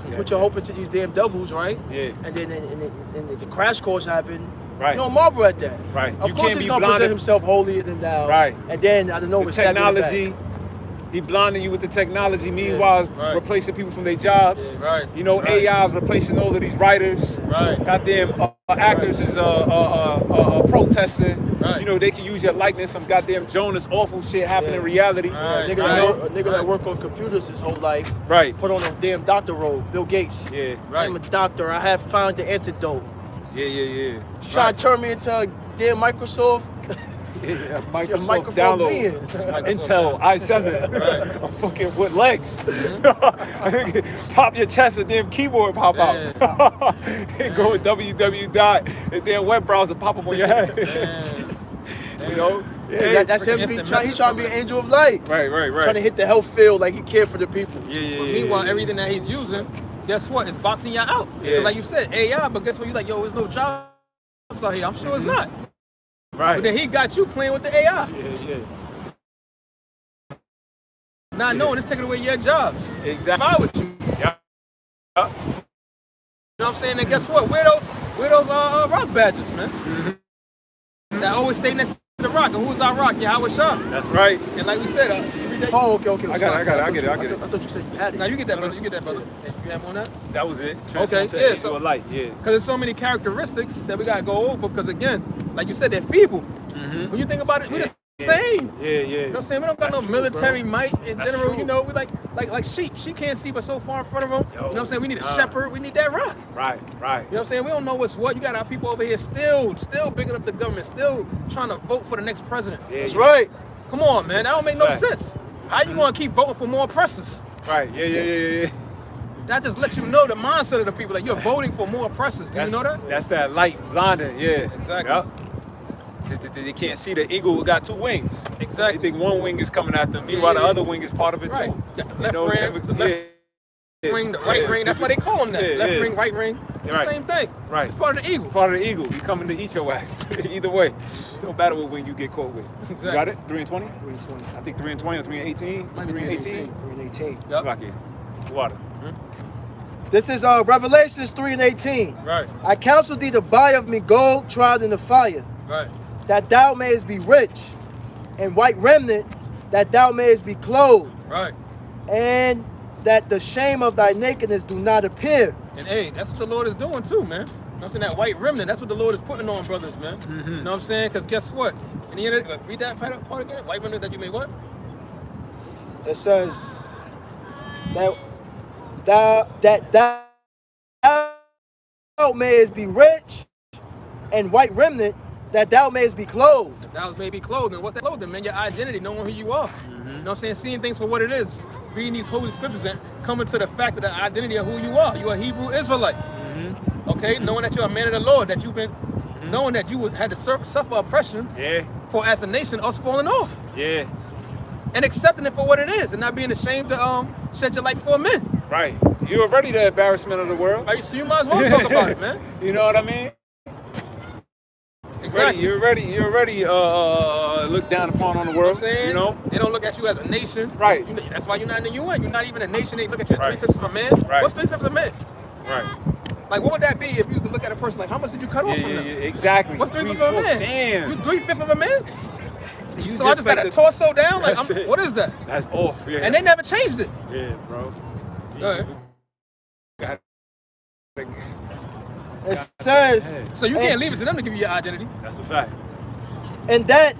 You put your hope into these damn devils, right? Yeah. And then and the crash course happened. Right. You don't marvel at that. Right. Of You course can't he's be gonna blinded. present himself holier than thou. Right. And then I don't know The what's stabbing you back. technology. He blinding you with the technology. Meanwhile, Right. replacing people from their jobs. Right. You know, Right. AI is replacing all of these writers. Right. Goddamn actors is protesting. Right. You know, they can use your likeness. Some goddamn Jonas awful shit happen Yeah. in reality. Right. A nigga that work on computers his whole life. Right. Put on a damn doctor robe. Bill Gates. Yeah. Right. I'm a doctor. I have found the antidote. Yeah. Try to turn me into a damn Microsoft. Yeah, microphone Microsoft download. being. Intel i7. Fucking with legs. Pop your chest and damn keyboard pop out. Then go with www. And then web browser pop up on your head. You know? Yeah, that's him. Instant He's message trying to be an angel of light. Right. Trying to hit the health field like he cared for the people. Yeah. But meanwhile, everything that he's using, guess what? It's boxing you out. Yeah. Like you said, AI, but guess what? You're like, yo, there's no jobs out here. I'm sure it's not. Right. But then he got you playing with the AI. Yeah. not knowing it's taking away your jobs. Exactly. If I with you. Yeah. You know what I'm saying? And guess what? We're those rock badgers, man. That always stay next to the rock. And who's our rock? Yahweh Shah. That's right. And like we said, every day. Oh, okay. I got it. I thought you said you had it. Now you get that, brother. Hey, you have on that? That was it. Okay, To yeah, into so- a light. Yeah. Because there's so many characteristics that we gotta go over. Because again, like you said, they're feeble. When you think about it, we're the same. Yeah. You know what I'm saying? We don't got That's no true, military might in That's general. true. You know, we like sheep. Sheep can't see but so far in front of them. You know what I'm saying? We need a shepherd. We need that rock. Right. You know what I'm saying? We don't know what's what. You got our people over here still bigging up the government, still trying to vote for the next president. Yeah, That's right. Come on, man. That don't make no fact. sense. How you gonna keep voting for more oppressors? Right. Yeah. That just lets you know the mindset of the people. Like you're voting for more oppressors. Do you know that? That's that light blinding. Yeah. Exactly. Yup. They can't see the eagle got two wings. Exactly. They think one wing is coming at them. Meanwhile, the other wing is part of it Right. too. Got the You left know, ring, every- the left ring, the right ring. That's why they call them that. Yeah, Left yeah. ring, right ring. It's Right. the same thing. Right. It's part of the eagle. Part of the eagle. You coming to eat your ass. Either way. Don't matter what wing you get caught with. Exactly. You got it? 3 and 20? 320. I think 3 and 20 or 3 and 18. Might be 3 and 18. 318. Yep. Slovakia. Water. This is Revelations 3 and 18. Right. I counsel thee to buy of me gold tried in the fire, Right. that thou mayest be rich, and white remnant, that thou mayest be clothed, Right. and that the shame of thy nakedness do not appear. And hey, that's what the Lord is doing too, man. You know what I'm saying? That white remnant, that's what the Lord is putting on brothers, man. You know what I'm saying? Because guess what? In the end, read that part again. White remnant that you made what? It says that thou mayest be rich, and white remnant, that thou mayest be clothed. That was maybe clothing. What's that clothing, man? Your identity, knowing who you are. You know what I'm saying? Seeing things for what it is. Reading these holy scriptures and coming to the fact of the identity of who you are. You're a Hebrew Israelite. Okay? Knowing that you're a man of the Lord, that you've been, knowing that you had to suffer oppression Yeah. for as a nation, us falling off. Yeah. And accepting it for what it is and not being ashamed to shed your light before men. Right. You're already the embarrassment of the world. Like, so you might as well talk about it, man. You know what I mean? Exactly. You're already looked down upon on the You know world. what I'm saying? You know? They don't look at you as a nation. Right. You know, that's why you're not in the UN. You're not even a nation. They look at you as Right. 3/5 of a man. Right. What's 3/5 of a man? Right. Like, what would that be if you used to look at a person like, how much did you cut off Yeah, from yeah, them? yeah, exactly. What's 3/5 of a man? Damn. You 3/5 of a man? You So I just got like a the- torso down? Like, That's it. what is that? That's off. Yeah. And they never changed it. Yeah, bro. Go ahead. Got- It says, So you can't leave it to them to give you your identity. That's a fact. and that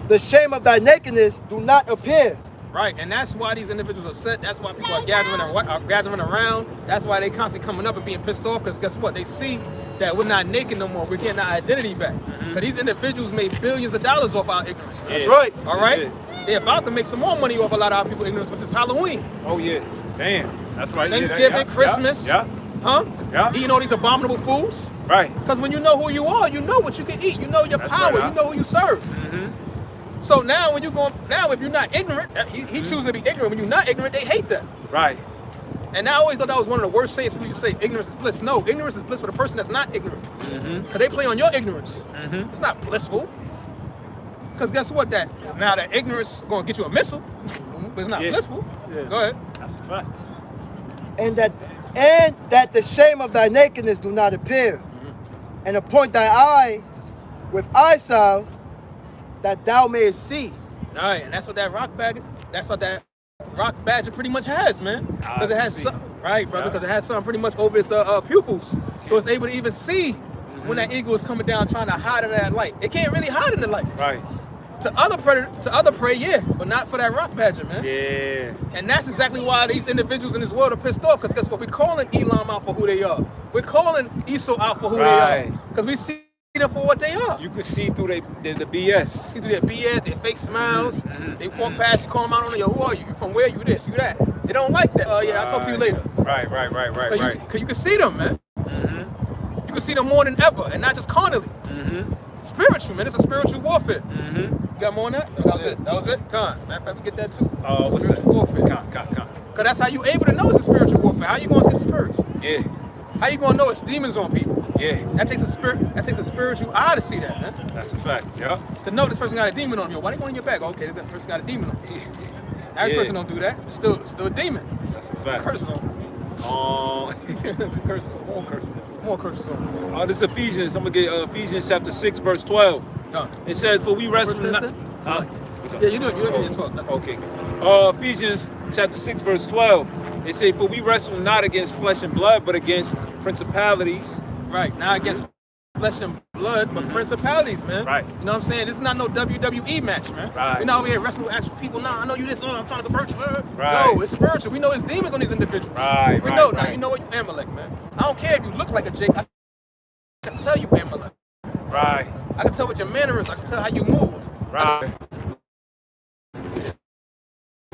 the shame of thy nakedness do not appear. Right, and that's why these individuals are upset. That's why people are gathering around. That's why they constantly coming up and being pissed off. Because guess what? They see that we're not naked no more. We're getting our identity back. Because these individuals made billions of dollars off our ignorance. Man. That's That's right. All right, they're about to make some more money off a lot of our people's ignorance, which is Halloween, Oh yeah. Damn. That's right. Yeah, Thanksgiving, yeah, Christmas. Yeah. huh? Yeah. Eating all these abominable foods. Right. Because when you know who you are, you know what you can eat. You know your That's power. right, huh? You know who you serve. So now when you go, now if you're not ignorant, he chooses to be ignorant. When you're not ignorant, they hate that. Right. And I always thought that was one of the worst sayings people used to say, ignorance is bliss. No, ignorance is bliss for the person that's not ignorant. Because they play on your ignorance. It's not blissful. Because guess what? Now that ignorance is going to get you a missile, but it's not Yeah. blissful. Yeah. Go ahead. That's a fact. And that the shame of thy nakedness do not appear, and appoint thy eyes with eye salve, that thou mayest see. All right, and that's what that rock badger pretty much has, man. Because it has see. some, right, brother? Yeah. Because it has something pretty much over its pupils, so it's able to even see when that eagle is coming down trying to hide in that light. It can't really hide in the light. Right. To other prey, yeah, but not for that rock badger, man. Yeah. And that's exactly why these individuals in this world are pissed off. Because guess what? We're calling Elam out for who they are. We're calling Esau out for who they Right. are. Because we see them for what they are. You can see through the BS. See through their BS, their fake smiles. They walk past you, call them out on you. Who are you? You from where? You this, you that. They don't like that. Oh yeah, I'll talk to you later. Right. Cause you can see them, man. You can see them more than ever, and not just carnally. Spiritual, man. It's a spiritual warfare. You got more on that? That was it. That was it. Con. Matter of fact, we get that too. What's that? Spiritual warfare. Con. Cause that's how you able to know it's a spiritual warfare. How you gonna see the spirits? Yeah. How you gonna know it's demons on people? Yeah. That takes a spiritual eye to see that, man. That's a fact. Yeah. To know this person got a demon on him. Yo, why they going in your back? Okay, this person got a demon on him. Average Yeah. person don't do that. Still a demon. That's a fact. Curses on. Curses on. More curses on. More curses on. This is Ephesians. I'm gonna get Ephesians chapter 6, verse 12. Done. It says, "For we wrestle Verse not." 10 Huh? Yeah, you do it. You look at your 12. That's Okay. Ephesians chapter 6, verse 12. It says, "For we wrestle not against flesh and blood, but against principalities." right. Not against flesh and blood, but principalities, man. Right. You know what I'm saying? This is not no WWE match, man. Right. We're not over here wrestling with actual people. Nah, I know you this. I'm trying to convert you. Right. No, it's spiritual. We know it's demons on these individuals. Right, We right, know now. right. You know what? You Amalek, man. I don't care if you look like a Jake. I can tell you Amalek. Right. I can tell what your manner is. I can tell how you move. Right.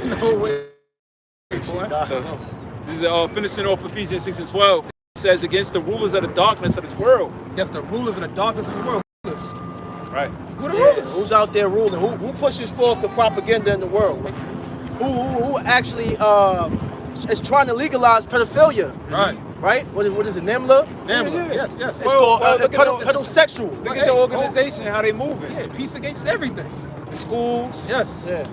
No way, boy. This is finishing off Ephesians 6 and 12. It says, "Against the rulers of the darkness of this world." Against the rulers of the darkness of the world. Right. Who the Yeah, rulers? who's out there ruling? Who pushes forth the propaganda in the world? Who actually is trying to legalize pedophilia? Right. Right? What is it? NIMLA? Namely. Yeah. Yes, yes. It's called look at pedosexual. Look at the organization, how they moving. Yeah, peace against everything. The schools. Yes. Yeah.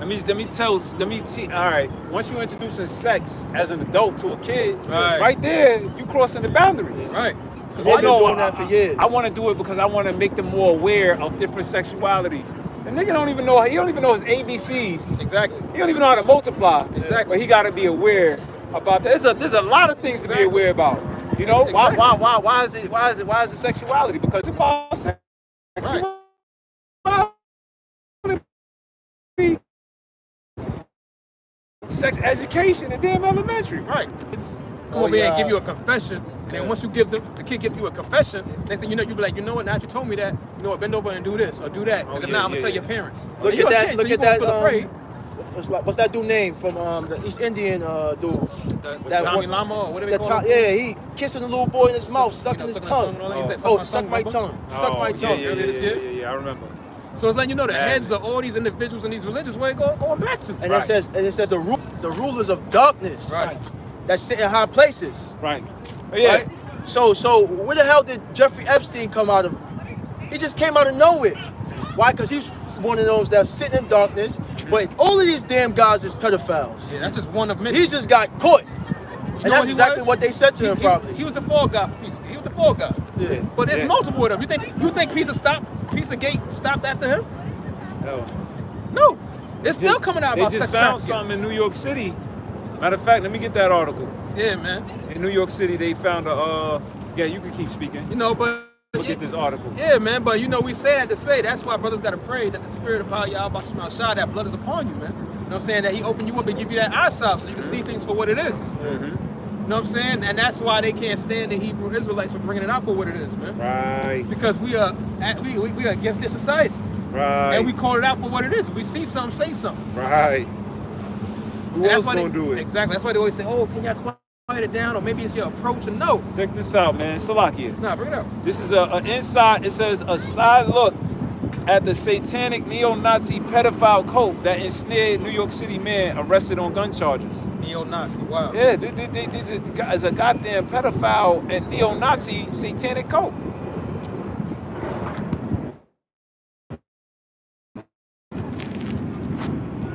All right. Once you introducing sex as an adult to a kid, Right. there, you crossing the boundaries. Right. They've been doing that for years. I want to do it because I want to make them more aware of different sexualities. The nigga don't even know. He don't even know his ABCs. Exactly. He don't even know how to multiply. Exactly. But he got to be aware about that. There's a lot of things to be aware about. You know, Exactly. why is it sexuality? Because it's about sexuality. Sex education in damn elementary. Right. It's come Oh, over here and yeah. give you a confession, and then once you give the kid gives you a confession, next thing you know, you be like, you know what? Now that you told me that, you know what? Bend over and do this or do that, because if yeah, not, I'm gonna yeah, tell yeah. your parents. Look And you at a that. kid, Look so you at won't that. feel afraid. What's that dude name from the East Indian dude? That Tommy one- Lama or whatever they That call him. Yeah, he kissing the little boy in his mouth, sucking his sucking tongue. his tongue and all that. He said, Oh, "Suck suck my my tongue, tongue. Suck my tongue. earlier this year. I remember. So it's like you know the Madness. heads of all these individuals in these religions where they going back to. And Right. it says the rulers of darkness Right. that sit in high places. Right. Yeah. Right? So where the hell did Jeffrey Epstein come out of? He just came out of nowhere. Why? Because he's one of those that sit in darkness. But all of these damn guys is pedophiles. Yeah, that's just one of many. He just got caught. You And know that's he exactly was? what they said to him probably. He was the fall guy for Pizza. He was the fall guy. Yeah. But there's Yeah. multiple of them. You think Pizza Gate stopped after him? Hell. No. It's still coming out They about just sex found trafficking. something in New York City. Matter of fact, let me get that article. Yeah, man. In New York City, they found a. Yeah, you can keep speaking. You know, but Look at this article. yeah, man. But you know, we say that to say that's why brothers gotta pray that the spirit of power Yahweh Shema Shah, that blood is upon you, man. You know what I'm saying? That he opened you up and give you that eyesight so you can see things for what it is. Mm-hmm. You know what I'm saying? And that's why they can't stand the Hebrew Israelites for bringing it out for what it is, man. Right. Because we are against this society. Right. And we call it out for what it is. If we see something, say something. Right. Who And else why gonna do it? Exactly. That's why they always say, oh, can y'all quiet it down? Or maybe it's your approach. And no. Check this out, man. Salakia. Nah, bring it up. This is an inside. It says a side look at the satanic neo-Nazi pedophile cult that ensnared New York City man arrested on gun charges. Neo-Nazi, wow. Yeah, this is a goddamn pedophile and neo-Nazi satanic cult.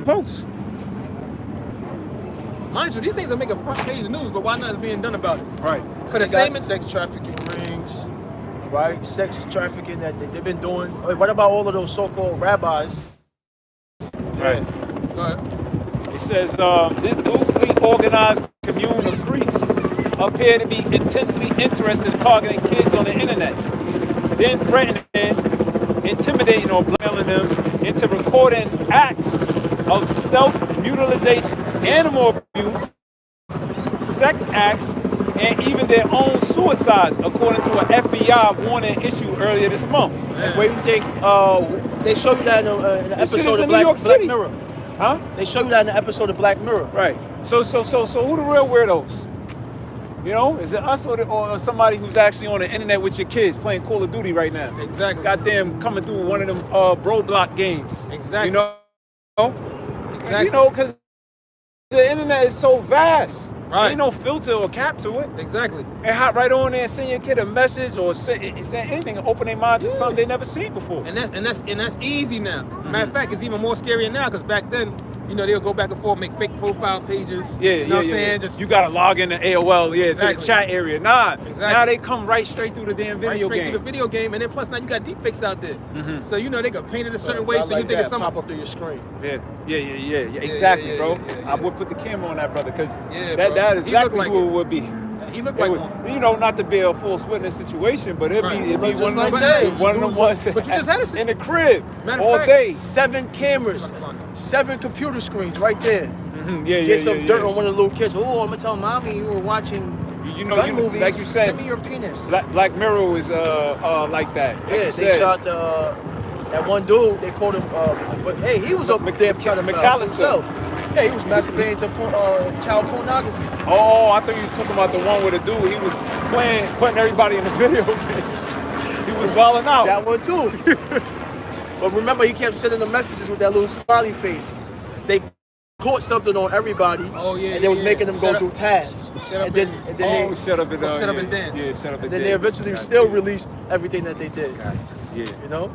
Post. Mind you, these things are making front page news, but why nothing's being done about it? Right. Because They the got same sex trafficking rings, right? Sex trafficking that they've been doing. What about all of those so-called rabbis? Right. Go ahead. It says this loosely organized commune of creeps appear to be intensely interested in targeting kids on the internet, then threatening, intimidating, or blackmailing them into recording acts of self-mutilation, animal abuse, sex acts, and even their own suicides, according to an FBI warning issued earlier this month. Man. Where you think they show you that in the This shit episode is of in New York Black City. Mirror? Huh? They show you that in the episode of Black Mirror. Right. So who the real weirdos? You know, is it us or somebody who's actually on the internet with your kids playing Call of Duty right now? Exactly. Goddamn, coming through one of them roadblock games. Exactly. You know? Exactly. You know, because the internet is so vast. Right. Ain't no filter or cap to it. Exactly. And hop right on there and send your kid a message or say anything and open their mind to something they never seen before. And that's easy now. Matter of fact, it's even more scary now because back then You know, they'll go back and forth, make fake profile pages. Yeah, you know what I'm saying? Just you gotta log in to AOL, to the Exactly. chat area. Nah, Exactly. now they come right straight through the damn right video straight game. to the video game, and then plus now you got deepfakes out there. So you know they can paint it a certain way, Not so you like think that, it's something. pop up through your screen. Yeah. Exactly, yeah, bro. yeah. I would put the camera on that brother because Yeah, that bro. is He looked exactly like who it. it would be. He looked It like would, one. you know, not to be a false witness situation, but it'd Right. be Look one just of like them, that. one of them ones But you just had it in the crib Matter of all fact, day. 7 cameras, 7 computer screens right there. Yeah, Get some dirt on one of the little kids. Oh, I'm gonna tell mommy you were watching You know, gun you movies. like you said, Send me your penis. Black Mirror was like that. Like Yeah, you they said. shot that one dude. They called him, but hey, he was a damn pedophile McAllister. himself. Hey, he was masturbating to child pornography. Oh, I thought you was talking about the one with the dude. He was putting everybody in the video game. He was wilding out. That one too. But remember, he kept sending the messages with that little smiley face. They caught something on everybody. Oh, yeah, and they was yeah. making them go Shut up. through tasks. Shut up And then and- they, Shut up and Shut up and dance. Yeah, shut up and and then dance. they eventually God still damn. released everything that they did. Yeah. You know?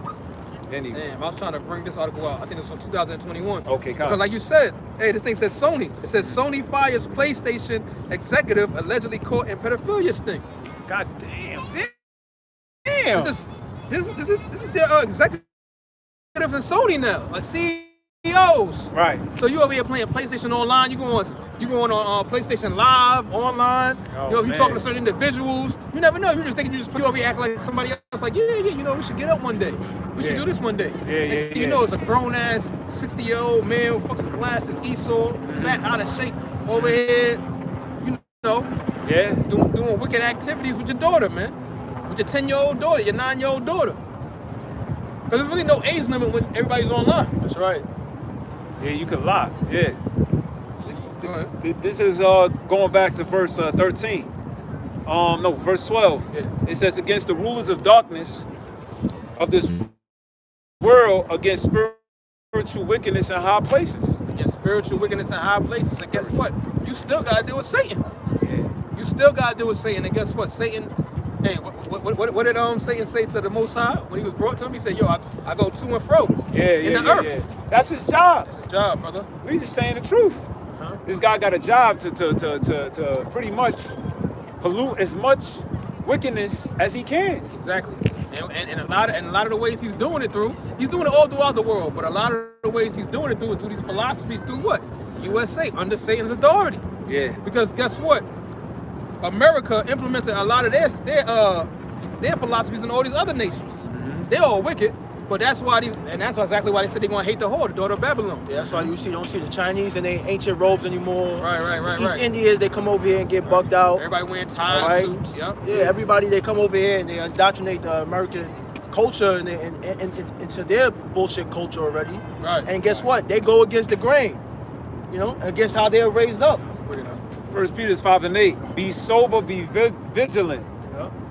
Anyway. Damn, I was trying to bring this article out. I think it's from 2021. Okay, come. Because like you said, hey, this thing says Sony. It says Sony fires PlayStation executive allegedly caught in pedophilia sting. God damn. Damn. This is your executive in Sony now, like CEOs. Right. So you over here playing PlayStation Online. You going on PlayStation Live online. Oh, you man. talking to certain individuals. You never know. You just thinking you over here acting like somebody else. Like yeah. You know we should get up one day. We should Yeah. do this one day. Yeah. You know it's a grown ass 60-year-old male, fucking glasses, Esau, fat, out of shape, over here. You know, Yeah. doing wicked activities with your daughter, man. With your 10-year-old daughter, your 9-year-old daughter. Because there's really no age limit when everybody's online. That's right. Yeah, you could lie. Yeah. Go ahead. This is going back to verse 13. No, verse 12. Yeah. It says, against the rulers of darkness of this world, against spiritual wickedness in high places. Against spiritual wickedness in high places. And guess what? You still got to deal with Satan. Yeah. You still got to deal with Satan. And guess what? Satan, hey, what did Satan say to the Most High when he was brought to him? He said, yo, I go to and fro in the earth. Yeah. That's his job. That's his job, brother. We just saying the truth. Huh? This guy got a job to pretty much pollute as much wickedness as he can. Exactly. And a lot of the ways he's doing it all throughout the world, but a lot of the ways he's doing it through these philosophies, through what? USA, under Satan's authority. Yeah. Because guess what? America implemented a lot of their philosophies in all these other nations. They're all wicked, but that's exactly why they said they're gonna hate the whore, the daughter of Babylon. Yeah, that's why don't see the Chinese in their ancient robes anymore. Right. East Indians, they come over here and get bugged out. Everybody wearing ties, Right. suits, yep. Yeah, everybody, they come over here and they indoctrinate the American culture and into their bullshit culture already. Right. And guess what? They go against the grain, against how they're raised up. First Peter 5:8. Be sober, be vigilant.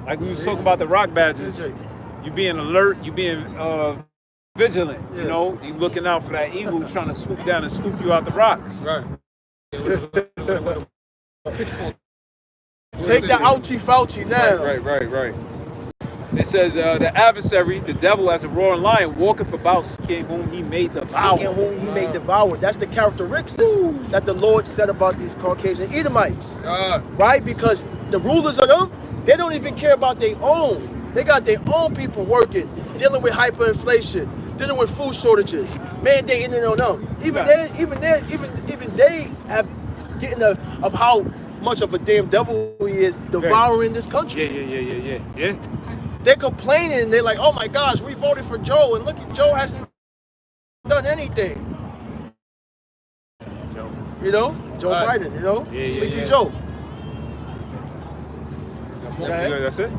Like we was talking about the rock badges. You being alert, you being vigilant. Yeah. You know, you looking out for that evil trying to swoop down and scoop you out the rocks. Right. Take the ouchie Fauci now. Right. It says the adversary, the devil, as a roaring lion, walketh about seeking whom he may devour. Seeking whom he may devour. That's the characteristics that the Lord said about these Caucasian Edomites. Right? Because the rulers of them, they don't even care about their own. They got their own people working, dealing with hyperinflation, dealing with food shortages, mandating it on them. Even they have getting of how much of a damn devil he is devouring this country. Yeah. They're complaining and they're like, oh my gosh, we voted for Joe and look at Joe hasn't done anything. Joe Right. Biden, Yeah, Sleepy yeah. Joe. Yeah, that's it.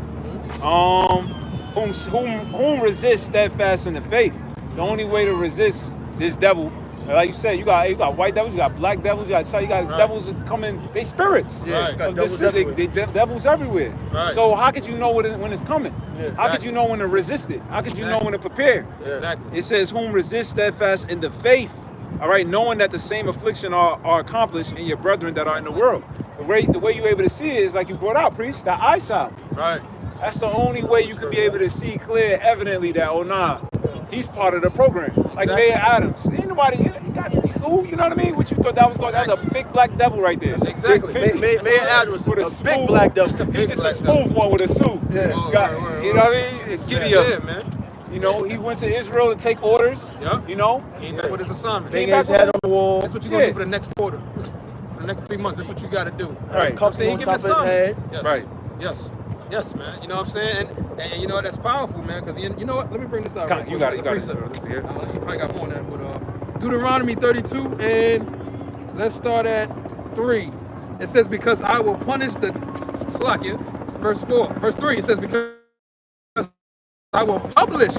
Whom resists steadfast in the faith? The only way to resist this devil, like you said, you got white devils, you got black devils, you got devils that come in, they spirits. Yeah, Right. you got Of this devils city, everywhere. they devils everywhere. Right. So how could you know when it's coming? Yeah, How could you know when to resist it? How could you know Exactly. when to prepare? Exactly. It says, whom resist steadfast in the faith, all right, knowing that the same affliction are accomplished in your brethren that are in the world. The way you're able to see it is like you brought out, priest, the eyesight. Right. That's the only way you can be able to see clear, evidently that, oh nah, he's part of the program. Like Exactly. Mayor Adams. Ain't nobody. You got who? You know what I mean? What you thought that was going? That was a big black devil right there. Exactly. Mayor Adams was With a smooth- big black devil. He's just a black smooth one with a suit. Yeah. Oh, Got- word, you know what I mean? Giddy up. Yeah, man. You know, he went to Israel to take orders. Yeah. You know, Came back with his assignment. Bang his head on the wall. That's what you're gonna do for the next quarter. For the next 3 months, that's what you gotta do. Right. Cup So he on give top the of his summons. head. Yes. Right. Yes. Yes, man. You know what I'm saying? And you know that's powerful, man. Because you know what? Let me bring this out. You got it. You got it. You probably got more than that, but Deuteronomy 32, and let's start at 3. It says, "Because I will punish the Slakia." Verse 4. Verse 3. It says, "Because I will publish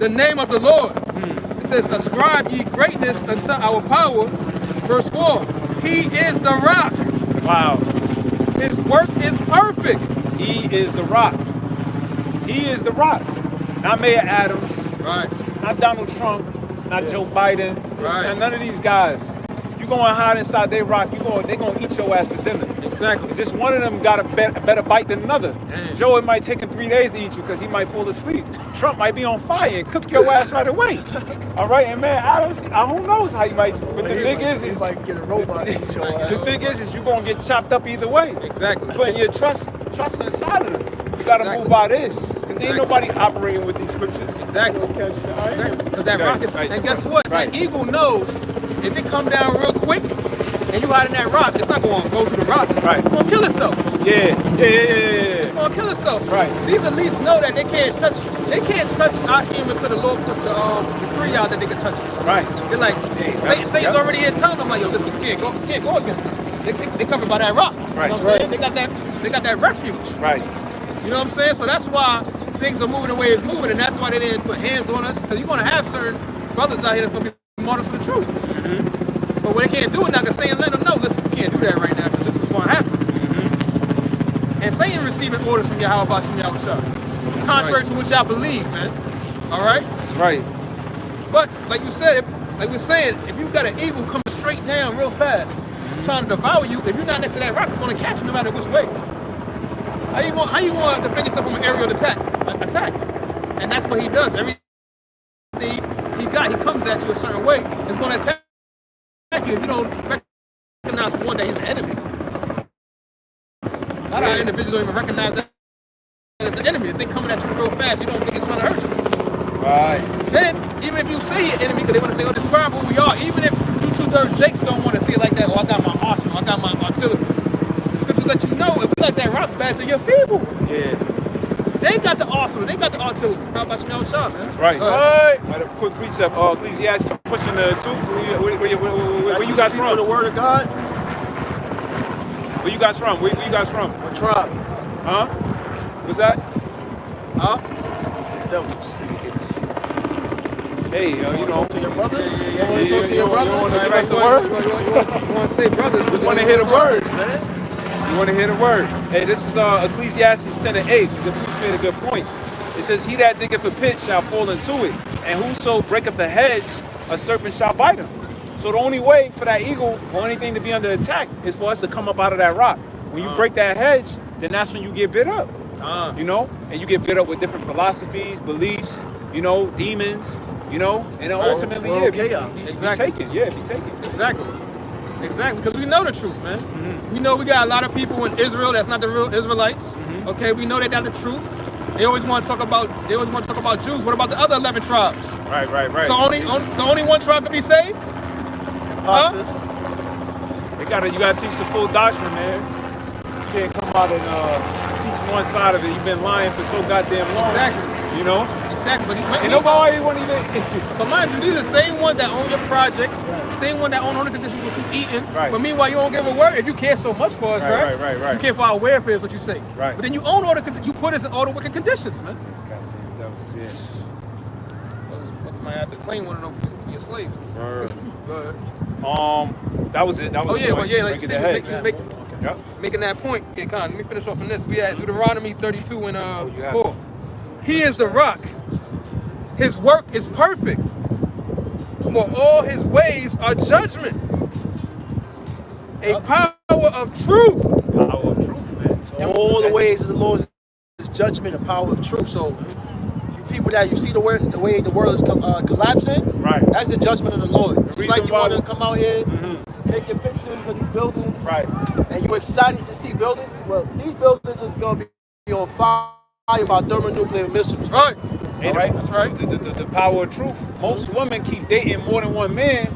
the name of the Lord." It says, "Ascribe ye greatness unto our power." Verse 4. "He is the rock. Wow. His work is perfect." He is the rock. He is the rock. Not Mayor Adams. Right. Not Donald Trump. Not Joe Biden. Right. And none of these guys. You going to hide inside their rock. They going to eat your ass for dinner. Exactly. Just one of them got a better bite than another. Damn. Joe, it might take him 3 days to eat you because he might fall asleep. Trump might be on fire and cook your ass right away. All right, and man, Adams, who knows how you might. But the thing is, he might get a robot to eat your ass. the thing is you gonna get chopped up either way. Exactly. Putting your trust inside of them. You gotta Exactly. move by this, because ain't Exactly. nobody operating with these scriptures. Exactly. Catch the eye. Exactly. Because that Right, rock is, right. and guess what? Right. That eagle knows if it come down real quick and you hide in that rock, it's not going to go through the rock. Right. It's going to kill itself. Yeah. It's going to kill itself. Right. These elites know that they can't touch Akim until the Lord puts the decree out that they can touch us. Right. They're like, Yeah, Satan's yep. already here telling them, like, yo, listen, you can't go against them. They covered by that rock. Right. You know what I'm saying? They got that refuge. Right. You know what I'm saying? So that's why things are moving the way it's moving, and that's why they didn't put hands on us. Because you're going to have certain brothers out here that's going to be martyrs for the truth. But when they can't do it now, because Satan let them know, listen, you can't do that right now, because this is what's going to happen. And Satan receiving orders from Yahweh Bashim Yahushua, contrary to what y'all believe, man. All right? That's right. But like you said, like we're saying, if you got an eagle coming straight down real fast, trying to devour you, if you're not next to that rock, it's going to catch you no matter which way. How you want to defend yourself from an aerial attack? And that's what he does. Everything he comes at you a certain way. It's going to attack you if you don't recognize one that he's an enemy. A lot of individuals don't even recognize that it's an enemy. If they're coming at you real fast, you don't think it's trying to hurt you. Right. Then, even if you say an enemy, because they want to say, oh, describe who we are, even if you two third Jakes don't want to see it like that, oh, I got my arsenal, I got my artillery. The scriptures let you know, if we let that rock badger, you're feeble. Yeah. They got the arsenal, they got the artillery. How about Shmuel Shah, man? That's right. Right. Right, a quick precept. Ecclesiastes pushing the tooth. Where you guys from? The word of God. Where you guys from? Where you guys from? What tribe? Huh? What's that? Huh? Devils. Hey, you know. Talk to your brothers. Yeah, You want to talk to your you wanna brothers? give us the word? You want to say brothers, but You want to hear the words, man. You want to hear the word? Hey, this is Ecclesiastes 10:8. The priest made a good point. It says, "He that diggeth a pit shall fall into it, and whoso breaketh a hedge, a serpent shall bite him." So the only way for that eagle or anything to be under attack is for us to come up out of that rock. When you break that hedge, then that's when you get bit up. You know, and you get bit up with different philosophies, beliefs, you know, demons, you know, and ultimately, world be chaos. taken. Yeah, be taken. Exactly. Exactly, because we know the truth, man. We know we got a lot of people in Israel that's not the real Israelites. Okay, we know they're not the truth. They always want to talk about Jews. What about the other 11 tribes? Right. So only one tribe can be saved? Imposters. You gotta teach the full doctrine, man. You can't come out and teach one side of it. You've been lying for so goddamn long. Exactly. You know? Exactly. But And nobody won't even. But mind you, these are the same ones that own your projects, same one that own all the conditions what you eating. Right. But meanwhile, you don't give a word. If you care so much for us, right? Right. You care for our welfare is what you say. Right. But then you own all you put us in all the wicked conditions, man. Goddamn devils, Might have to claim one of them for your slaves. yeah. Go ahead. That was it. That was Oh the yeah, point. but yeah, like you Breaking said, the make, hedge. Yep. making that point. Yeah, Con, let me finish off on this. We at Deuteronomy 32 and you have 4. He is the rock. His work is perfect. For all his ways are judgment. A power of truth. Power of truth, man. So all the ways of the Lord is judgment and power of truth. So you people that you see the way the world is collapsing. Right. That's the judgment of the Lord. Just reason like you why want to come out here, Mhm. take your pictures of these buildings, Right. and you're excited to see buildings. Well, these buildings is gonna be on fire by thermonuclear missiles. Right. Hey, right. That's right. The power of truth. Most women keep dating more than one man,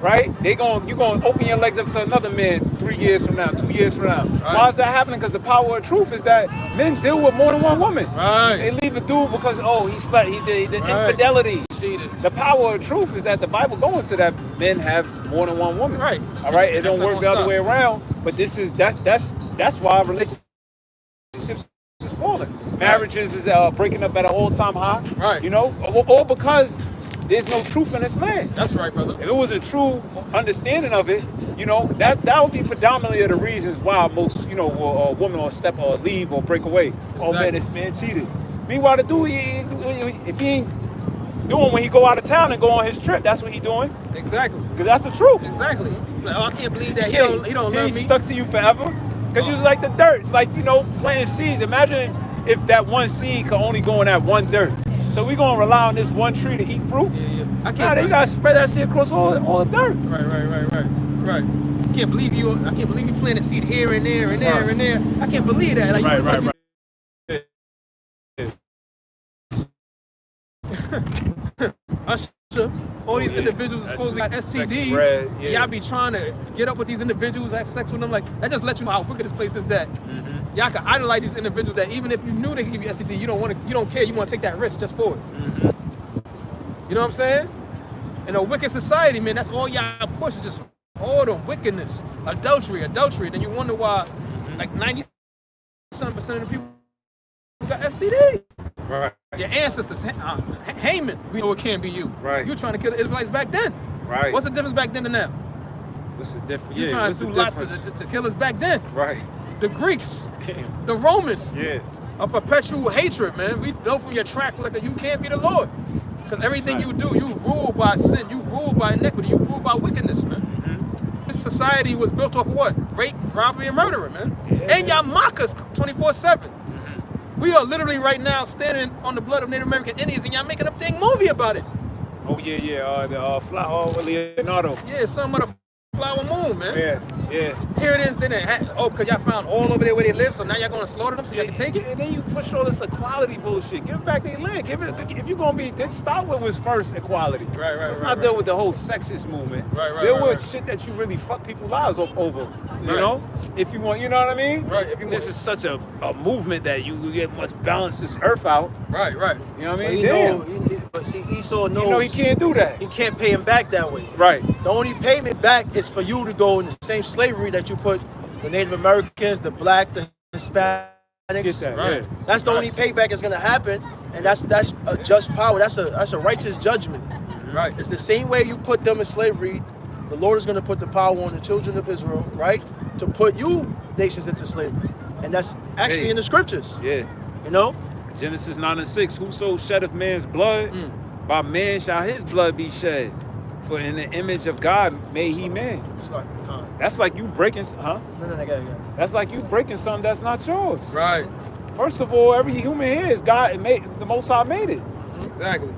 right? You gonna open your legs up to another man 3 years from now, 2 years from now. Right. Why is that happening? Because the power of truth is that men deal with more than one woman. Right. They leave a dude because he slept, he did Right. infidelity. Cheated. The power of truth is that the Bible going to that men have more than one woman. Right. All right. It And don't that's work not the other gonna way around. But this is that's why relationships is falling. Marriages is breaking up at an all-time high. Right. You know, all because there's no truth in this land. That's right, brother. If it was a true understanding of it, you know, that would be predominantly the reasons why most, you know, a woman will step or leave or break away. Oh man, this man cheated. Meanwhile, the dude, if he ain't doing when he go out of town and go on his trip, that's what he doing. Exactly. Because that's the truth. Exactly. Like, oh, I can't believe that he don't He love ain't me. stuck to you forever. Because you was like the dirt. It's like, you know, planting seeds. Imagine if that one seed could only go in that one dirt. So we gonna rely on this one tree to eat fruit? Yeah. I Nah, can't. you gotta spread that shit across all the dirt. Right. I can't believe you planted seed here and there and there and there. I can't believe that. Like, Right. Usher, all these Yeah. individuals That's supposedly got sexy STDs. red, yeah. Y'all be trying to get up with these individuals, have sex with them. Like, that just lets you know how wicked this place is that y'all can idolize these individuals that even if you knew they could give you STD, you don't care. You want to take that risk just for it. You know what I'm saying? In a wicked society, man, that's all y'all push is just all them wickedness, adultery. Then you wonder why, like 90% of the people got STD. Right. Your ancestors, Haman, we know it can't be you. Right. You were trying to kill the Israelites back then. Right. What's the difference back then to now? What's the difference? You trying to do lots to kill us back then. Right. The Greeks, the Romans, Yeah. a perpetual hatred, man. We know from your track record you can't be the Lord. Because everything you do, you rule by sin, you rule by iniquity, you rule by wickedness, man. This society was built off of what? Rape, robbery, and murder, man. Yeah. And y'all mock us 24/7. We are literally right now standing on the blood of Native American Indians, and y'all making a dang movie about it. Oh yeah. The flower Leonardo. Yeah, some of the flower moon, man. Yeah. Here it is. Then because y'all found all over there where they live, so now y'all gonna slaughter them so y'all can take it. And then you push all this equality bullshit. Give it back their land. If you're gonna be, start with was first equality. Right, Let's not deal with the whole sexist movement. Right, Deal right, with right. shit that you really fuck people's lives over. You Right. know, if you want, you know what I mean? Right, if you This want- is such a movement that you must balance this earth out. Right. You know what I But mean? he Damn. know, but see, Esau knows You know he can't do that. he can't pay him back that way. Right. The only payment back is for you to go in the same slavery that you put the Native Americans, the black, the Hispanics. Get that. Right. Yeah. That's the only payback that's gonna happen, and that's a just power. That's a righteous judgment. Right. It's the same way you put them in slavery. The Lord is gonna put the power on the children of Israel, right, to put you nations into slavery, and that's actually Hey. in the scriptures. Yeah. You know, Genesis 9:6. Whoso sheddeth man's blood, by man shall his blood be shed. For in the image of God made he man. it's like, That's like you breaking, huh? no, That's like you breaking something that's not yours. Right. First of all, every human here is God. The Most High made it. Exactly.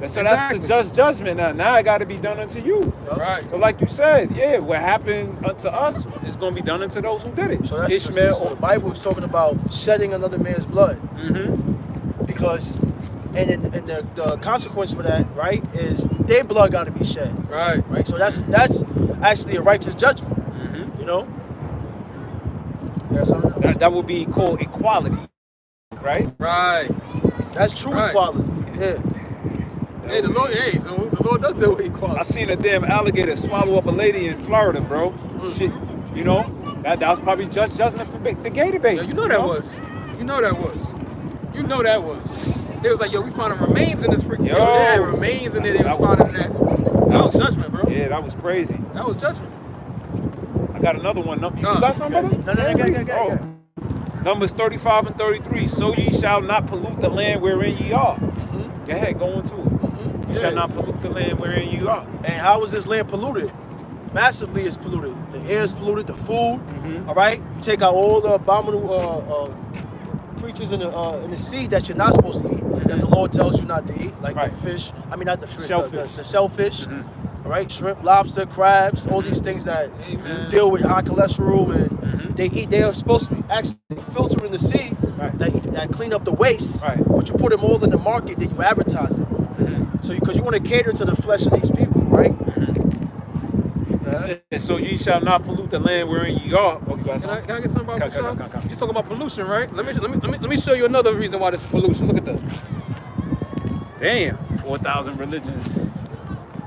So that's the Exactly. just judgment now. Now it got to be done unto you. Right. So like you said, yeah, what happened unto us is going to be done unto those who did it. So that's Ishmael. so the Bible is talking about shedding another man's blood, because, and the consequence for that, right, is their blood got to be shed, Right. right? So that's actually a righteous judgment, you know. There's something else. That would be called equality, right? Right. That's true Right. equality. Yeah. Hey, the Lord. Hey, so the Lord does deal with I equality. seen a damn alligator swallow up a lady in Florida, bro. Shit, you know, that was probably judgment for the gator bait. Yo, you know that was. You know that was. They was like, yo, we finding remains in this freaking. Yo, they had remains in there. They was finding that. That was judgment, bro. Yeah, that was crazy. That was judgment. I got another one. You Go. got something, brother? No, go. Oh. Numbers 35 and 33. So ye shall not pollute the land wherein ye are. Go ahead, go into it. You shall not pollute the land wherein you are. And how is this land polluted? Massively, it's polluted. The air is polluted. The food. All right. You take out all the abominable creatures in the sea that you're not supposed to eat. that the Lord tells you not to eat, like Right. the fish. I mean, not the fish, Shellfish. the shellfish. All right, shrimp, lobster, crabs, all these things that Amen. deal with high cholesterol, and they eat. They are supposed to be actually filtered in the sea Right. that clean up the waste. Right. But you put them all in the market, then you advertise it. So because you want to cater to the flesh of these people, right? So ye shall not pollute the land wherein ye are. Oh, you got Can I something? get something about Come. You're talking about pollution, right? Let me show you another reason why this is pollution. Look at this. Damn, 4,000 religions.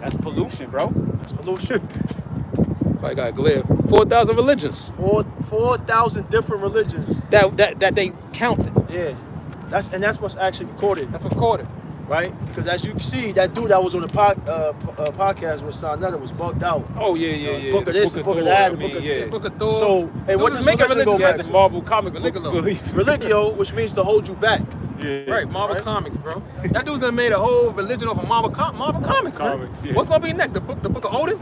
That's pollution, bro. It's pollution. I got glare. 4,000 religions 4,000 different religions. that they counted. Yeah, that's what's actually recorded, That's recorded. right? Because as you can see, that dude that was on the podcast with Sanetta was bugged out. Oh yeah. Book of this, The book of Thor, that, I the mean, book of- yeah. Book of Thor. So, and what Dudes does making religion go religion back The to? Marvel comic book Religio. belief. Religio, which means to hold you back. Yeah. Right, Marvel Right. Comics, bro. That dude's done made a whole religion off of Marvel Comics, man. Comics, yeah. What's gonna be next? The book of Odin?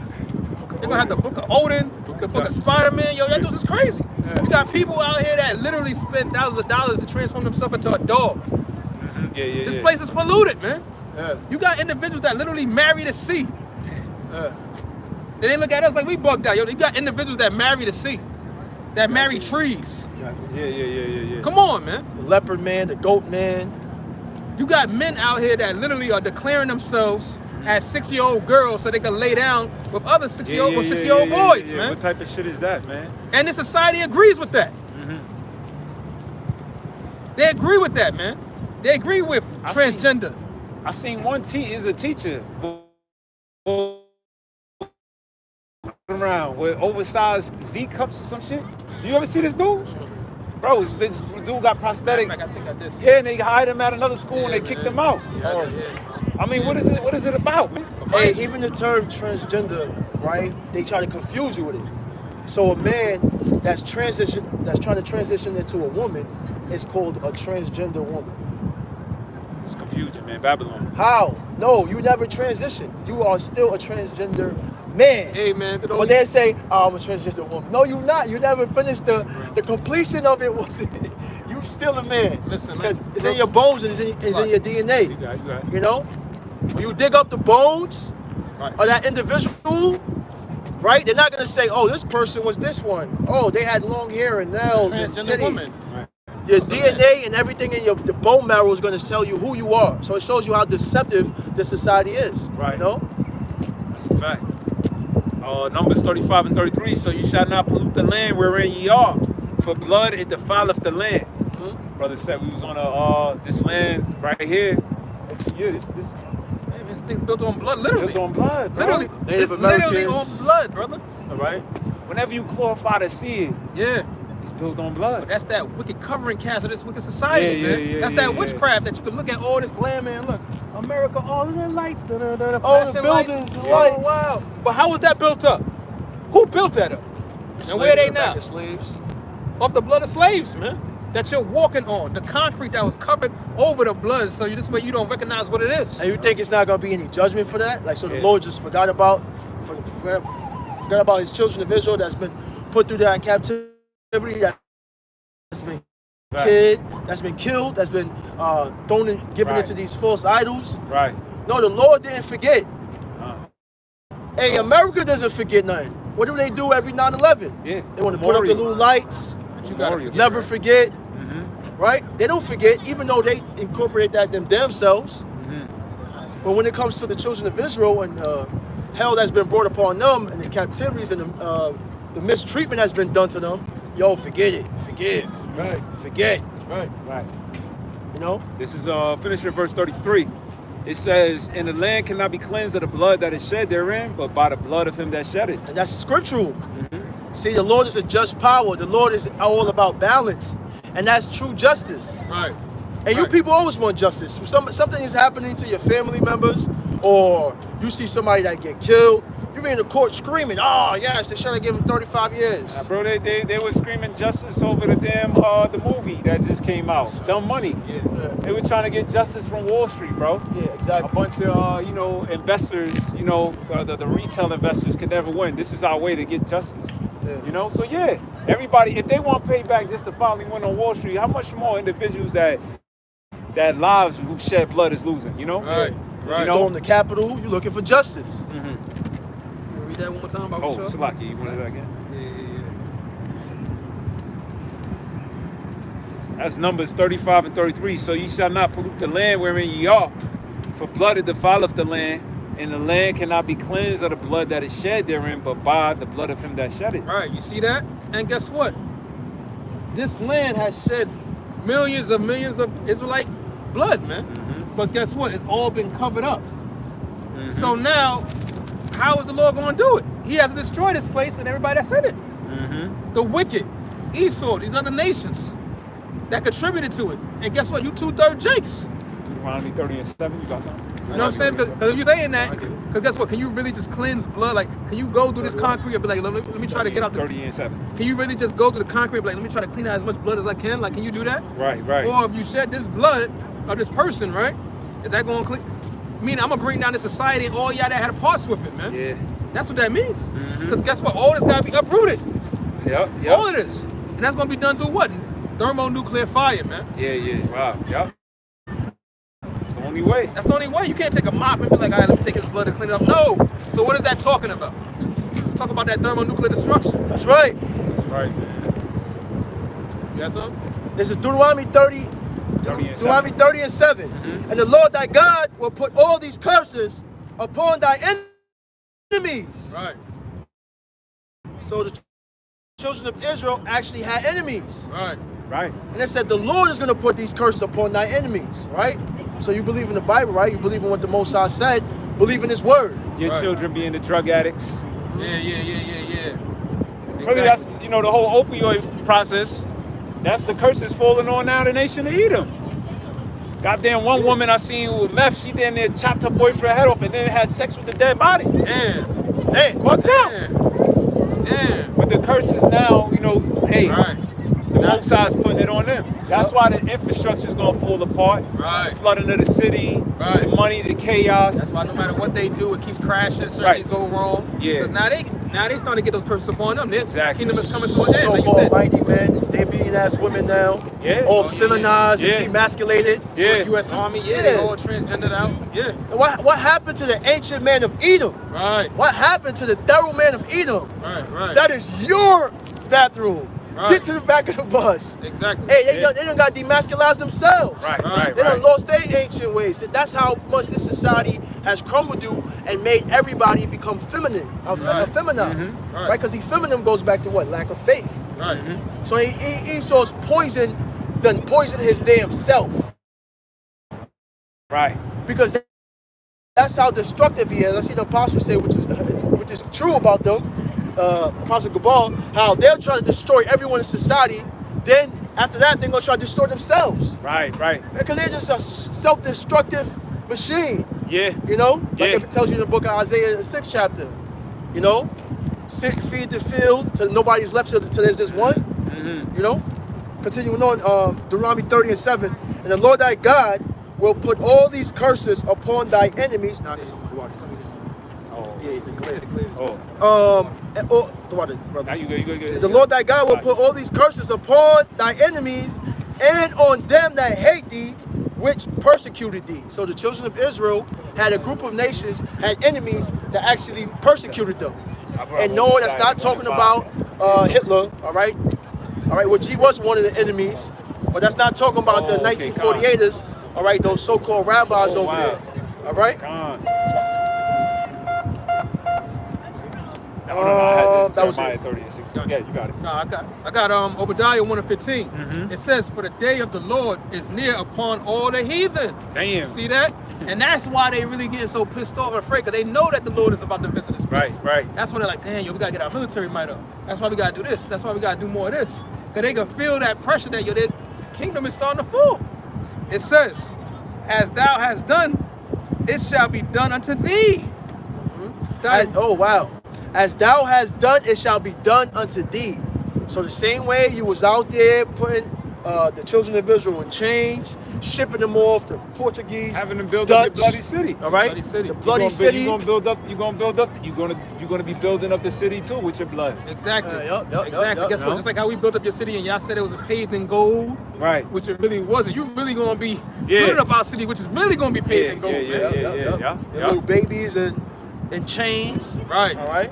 They're gonna have the book of Odin, the book of Spider-Man. Yo, that dude is crazy. You got people out here that literally spend thousands of dollars to transform themselves into a dog. Yeah. This place is polluted, man. Yeah. You got individuals that literally marry the sea. Yeah. Then they look at us like we bugged out. Yo, you got individuals that marry the sea, that marry trees. Yeah. Come on, man. The leopard man, the goat man. You got men out here that literally are declaring themselves as 6-year-old girls so they can lay down with other 6-year-old or 6-year-old boys, man. What type of shit is that, man? And the society agrees with that. They agree with that, man. They agree with I transgender. I seen one is a teacher around with oversized Z cups or some shit. You ever see this dude? Bro, this dude got prosthetic. I think I did see Yeah, and they hired him at another school and they kicked him out. Yeah. I mean, what is it? What is it about, man? Hey, even the term transgender, right? They try to confuse you with it. So a man that's trying to transition into a woman is called a transgender woman. It's confusion, man. Babylon. How? No, you never transition. You are still a transgender man. Hey, man. But they say, oh, I'm a transgender woman. No, you're not. You never finished the completion of it. Was you still a man? Listen, because man. it's in your bones and it's in your DNA. You got it. You know, when you dig up the bones Right. of that individual, right? They're not gonna say, oh, this person was this one. Oh, they had long hair and nails and Transgender titties. woman. Your DNA and everything in the bone marrow is going to tell you who you are. So it shows you how deceptive this society is. Right. You know? That's a fact. Numbers 35 and 33. So you shall not pollute the land wherein ye are, for blood it defileth the land. Brother said we was on this land right here. Yeah, this Hey, man, this thing's built on blood, literally. built on blood, bro. Literally. Native It's literally on Americans. blood, brother. All right. Whenever you glorify the seed, Yeah. it's built on blood. That's that wicked covering cast of this wicked society, Yeah, man. yeah, That's yeah, that yeah. witchcraft that you can look at all this glamour and look. America, all of the lights, All the flashing buildings, the lights. lights. Wow. But how was that built up? Who built that up? And where are they now? Slaves. Off the blood of slaves, man. That you're walking on. The concrete that was covered over the blood, so this way you don't recognize what it is. And you think it's not going to be any judgment for that? Like, so the Yeah. Lord just forgot about his children of Israel that's been put through that captivity, that's been that's been killed, that's been thrown and given Right. into these false idols. Right. No, the Lord didn't forget. Uh, Hey, America doesn't forget nothing. What do they do every 9/11? Yeah. They want to put up the Memorial. little lights, But you gotta Memorial. forget, never right? forget, Mm-hmm. right? They don't forget, even though they incorporate that themselves. But when it comes to the children of Israel and hell that's been brought upon them and the captivities and the mistreatment that's been done to them, yo, forget it, forgive, Right, forget, right. Right. you know? This is finishing in verse 33. It says, and the land cannot be cleansed of the blood that is shed therein, but by the blood of him that shed it. And that's scriptural. See, the Lord is a just power. The Lord is all about balance. And that's true justice. Right. And you Right. people always want justice. Something is happening to your family members, or you see somebody that get killed, you be in the court screaming, oh yes, they should have given him 35 years. Bro, they were screaming justice over the damn the movie that just came out, Dumb Money. Yeah. They were trying to get justice from Wall Street, bro. Yeah, A exactly. bunch of investors, the retail investors can never win. This is our way to get justice. Yeah. So yeah, everybody, if they want payback just to finally win on Wall Street, how much more individuals that that lives who shed blood is losing, you know? Right. You Right. storm the Capitol, you looking for justice. You read that one more time about Oh, Bashar? Salaki, you want that again? Yeah. That's Numbers 35 and 33. So ye shall not pollute the land wherein ye are, for blood it defileth the land, and the land cannot be cleansed of the blood that is shed therein, but by the blood of him that shed it. Right, you see that? And guess what? This land has shed millions of Israelite blood, man. But guess what? It's all been covered up. So now, how is the Lord going to do it? He has to destroy this place and everybody that's in it. The wicked, Esau, these other nations that contributed to it. And guess what? You 2/3 Jakes. Deuteronomy 30 and 7, you got something? You know what I'm saying? Because if you're saying that, because guess what? Can you really just cleanse blood? Like, can you go through this concrete and be like, let me try to get out the... 30 and 7. Can you really just go to the concrete and be like, let me try to clean out as much blood as I can? Like, can you do that? Right, right. Or if you shed this blood of this person, right? Is that going to clean? Meaning, I'm going to bring down the society and all y'all that had parts with it, man. Yeah. That's what that means. Because guess what? All this got to be uprooted. Yep, yep. All of this. And that's going to be done through what? Thermonuclear fire, man. Yeah, yeah. Wow, yep. It's the only way. That's the only way. You can't take a mop and be like, all right, let me take his blood and clean it up. No. So what is that talking about? Let's talk about that thermonuclear destruction. That's right. That's right, man. You got something? This is Deuteronomy 30, 30 and 7. Deuteronomy 30 and 7. And the Lord thy God will put all these curses upon thy enemies. Right. So the children of Israel actually had enemies. Right. Right. And it said the Lord is going to put these curses upon thy enemies, right? So you believe in the Bible, right? You believe in what the Most High said. Believe in his word. Your Right. children being the drug addicts. Yeah. Really, that's, you know, the whole opioid process. That's the curses falling on now the nation of Edom. Goddamn, one woman I seen with meth, she damn near chopped her boyfriend head off and then had sex with the dead body. Damn. Damn. Fucked up. Damn. But the curses now, you know, hey, Right. the Most High's putting it on them. That's why the infrastructure's gonna fall apart. Right. The flooding of the city, Right. the money, the chaos. That's why no matter what they do, it keeps crashing. Certain Right. things go wrong. Yeah. Because now they starting to get those curses upon them. Their Exactly. kingdom is coming to an end. Like you So-called said. mighty men, they being as women now. Yeah. All Oh, yeah, feminized yeah. and demasculated. Yeah. U.S. Army, Yeah. they all transgendered out. Yeah. And what happened to the ancient man of Edom? Right. What happened to the thorough man of Edom? Right. That is your bathroom. Right. Get to the back of the bus. Exactly. Hey, they Yeah. done got demasculized themselves. Right, Right. right, They done right. lost their ancient ways. That's how much this society has crumbled you and made everybody become feminine, Right. feminized. Right. Right? Because feminine goes back to what? Lack of faith. Right. So Esau's poison done poisoned his damn self. Right. Because that's how destructive he is. I see the apostle say, which is true about them, Apostle Gabal, how they'll try to destroy everyone in society. Then after that, they're gonna try to destroy themselves Right, right. because they're just a self-destructive machine. Yeah. You know, like Yeah. it tells you in the book of Isaiah, the 6th chapter. You know, feed the field till nobody's left till there's just one. You know, continuing on, Deuteronomy 30 and 7, and the Lord thy God will put all these curses upon thy enemies. Now, this Oh. yeah, the clear. Oh. The water, Now brothers. you good. The Lord thy God will put all these curses upon thy enemies and on them that hate thee, which persecuted thee. So the children of Israel had a group of nations, had enemies that actually persecuted them. And no, that's not talking about Hitler, all right, which he was one of the enemies, but that's not talking about the 1948ers, all right, those so-called rabbis over there, all right. Con. That was Jeremiah it. 30 and 16. Yeah, you got it. No, I got Obadiah 1 and 15. It says, for the day of the Lord is near upon all the heathen. Damn. See that? And that's why they really getting so pissed off and afraid, because they know that the Lord is about to visit this place. Right. That's why they're like, damn, yo, we gotta get our military might up. That's why we gotta do this. That's why we gotta do more of this. Because they can feel that pressure that their kingdom is starting to fall. It says, as thou hast done, it shall be done unto thee. Oh wow. As thou hast done, it shall be done unto thee. So the same way you was out there putting the children of Israel in chains, shipping them off to Portuguese, Having them build up Dutch, the bloody city. all right? Bloody city. The bloody city. You're gonna be building up the city too with your blood. Exactly. Yup. Exactly. Guess what? Just like how we built up your city and y'all said it was paved in gold, Right. which it really wasn't. You really gonna be Yeah. building up our city, which is really gonna be paved Yeah, in gold, yeah, man. yeah. Their little babies in chains, Right. all right?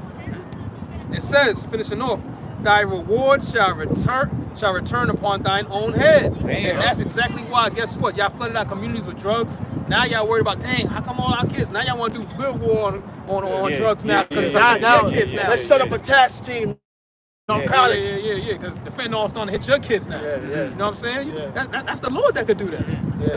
It says, finishing off, thy reward shall return upon thine own head. Damn. And that's exactly why, guess what? Y'all flooded our communities with drugs. Now y'all worried about, dang, how come all our kids? Now y'all want to do good war on Yeah, drugs now yeah, because it's yeah, like Now, your kids now. let's set up a task team. Narcotics. Yeah, because the fentanyl's starting to hit your kids now. Yeah. You know what I'm saying? Yeah. That's the Lord that could do that.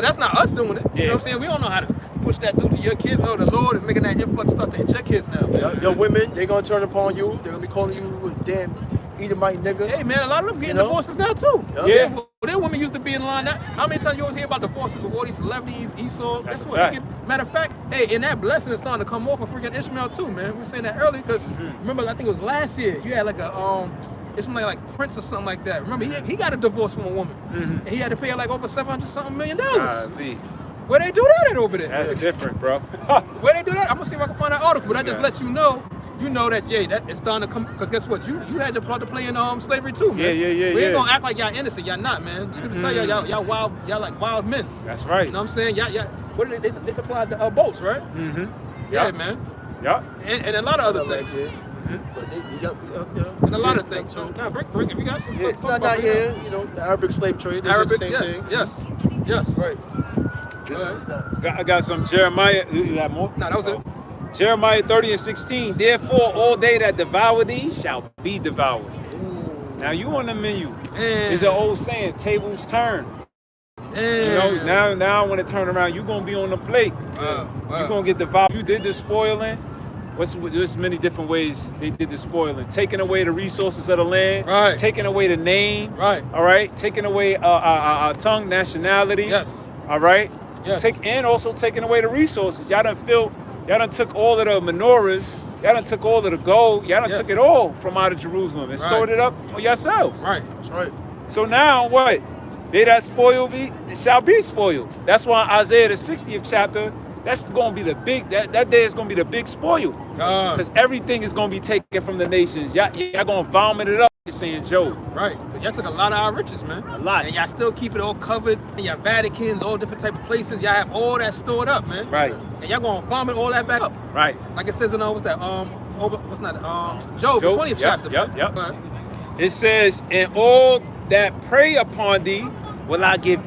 That's not us doing it. You know what I'm saying? We don't know how to push that through to your kids. No, the Lord is making that influx start to hit your kids now. Your women, they're gonna turn upon you. They're gonna be calling you a damn Edomite nigga. Hey man, a lot of them getting You know? divorces now too. Yeah. Their women used to be in line. How many times you always hear about divorces with all these celebrities, Esau? That's Guess a what? fact. Matter of fact, hey, and that blessing is starting to come off of freaking Ishmael too, man. We were saying that earlier because remember, I think it was last year. You had like a it's something like Prince or something like that. Remember, he got a divorce from a woman, and he had to pay her like over $700 million. Where they do that at over there? That's different, bro. Where they do that? I'm gonna see if I can find that article, but I just let you know. You know that, that it's starting to come. Because guess what? You had your part to play in slavery too, man. Yeah. We ain't gonna act like y'all innocent. Y'all not, man. Scripture tell y'all wild. Y'all like wild men. That's right. You know what I'm saying? Y'all. What did they supplied the boats, right? Mm-hmm. Yeah, Yup. man. Yup. And a lot of other things. But And a lot of things. So now bring it. We got some stuff to talk about. You know, the Arabic slave trade. They Arabic, did the same thing. yes. Right. I got some Jeremiah. You got more? No, that was it. Jeremiah 30:16. Therefore, all they that devour thee shall be devoured. Now you on the menu. It's an old saying, tables turn. You know, now when it turn around, you gonna be on the plate. Wow. You gonna get devoured. You did the spoiling. There's many different ways they did the spoiling. Taking away the resources of the land. Right. Taking away the name. Right. All right. Taking away our tongue, nationality. Yes. All right. Yes. And also taking away the resources. Y'all done took all of the menorahs. Y'all done took all of the gold. Y'all done took it all from out of Jerusalem and stored it up for yourselves. Right. That's right. So now what? They that spoil shall be spoiled. That's why Isaiah the 60th chapter, that's gonna be the big, that day is gonna be the big spoil. Because everything is gonna be taken from the nations. Y'all gonna vomit it up, saying Job. Right, because y'all took a lot of our riches, man. A lot. And y'all still keep it all covered in your Vaticans, all different type of places. Y'all have all that stored up, man. Right. And y'all gonna vomit all that back up. Right. Like it says in what's that? Job, the 20th chapter. Yep. Right. It says, and all that prey upon thee will I give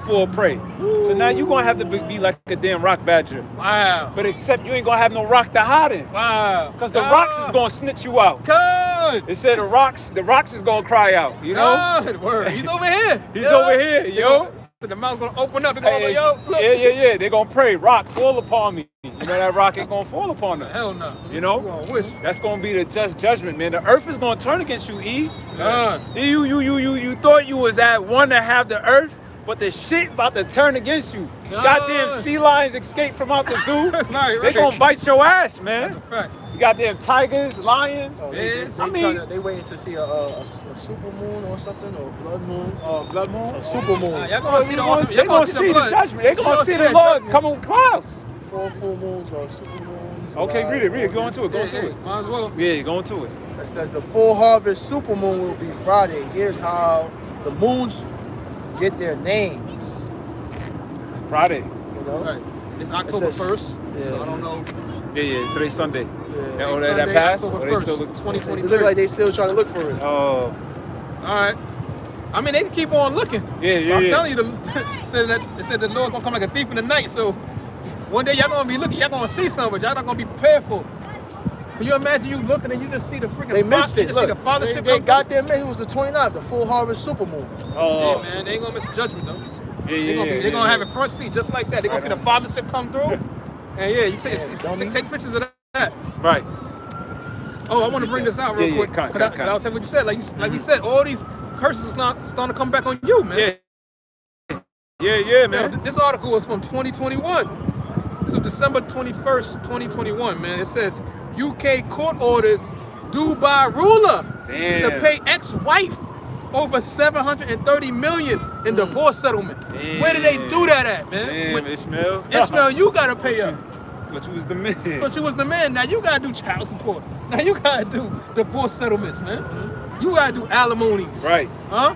for a prey. So now you're gonna have to be like a damn rock badger. Wow. But except you ain't gonna have no rock to hide in. Wow. Because the rocks is gonna snitch you out. Good. It said the rocks is gonna cry out, you know? Good word. He's over here. He's over here, yo. The mouth's gonna open up. They're gonna Hey, go, yo, look. Yeah. They're gonna pray, rock, fall upon me. You know that rock ain't gonna fall upon them. Hell no. You know? You gonna wish. That's gonna be the just judgment, man. The earth is gonna turn against you, E. God. You thought you was at one to have the earth, but the shit about to turn against you. God. Goddamn sea lions escape from out the zoo. Right. They gonna bite your ass, man. That's a fact. You got them tigers, lions. Oh, they waiting to see a super moon or something, or blood moon. Blood moon. A super moon. Y'all gonna see the ultimate. They Y'all gonna see see the blood. judgment. They gonna Y'all see the that Lord judgment. coming with clouds. 4 full moons or super moons. Okay, read it. Go into it. Might as well. Yeah, go into it. It says the full harvest super moon will be Friday. Here's how the moons get their names. Friday. You know? Right. It's October says- 1st, yeah. so I don't know. Yeah. Today's Sunday. Yeah. Oh, Sunday, that passed? October Or they 1st, still look? It 2023. look like they still trying to look for it. Oh. All right. I mean, they can keep on looking. Yeah. I'm telling you, it said the Lord's gonna come like a thief in the night. So one day y'all gonna be looking, y'all gonna see something, but y'all not gonna be prepared for it. Can you imagine you looking and you just see the freaking They missed it. You just see the Look, fathership they come got their man. It was the 29th, the full harvest super moon. Oh. Yeah, man, they ain't gonna miss the judgment though. Yeah. They're gonna have a front seat just like that. They're gonna see the fathership come through. And yeah, you take pictures of that. Right. Oh, I want to bring this out real Yeah, quick. come on. Cause I was saying what you said. Like we said, all these curses is starting to come back on you, man. Yeah, Man, man. this article was from 2021. This is December 21st, 2021, man. It says, UK court orders Dubai ruler Damn. to pay ex-wife over 730 million in divorce settlement. Where did they do that at, man? Damn, Ishmael. Ishmael, you gotta pay up. But you was the man. But you was the man. Now you gotta do child support. Now you gotta do divorce settlements, man. You gotta do alimonies. Right. Huh?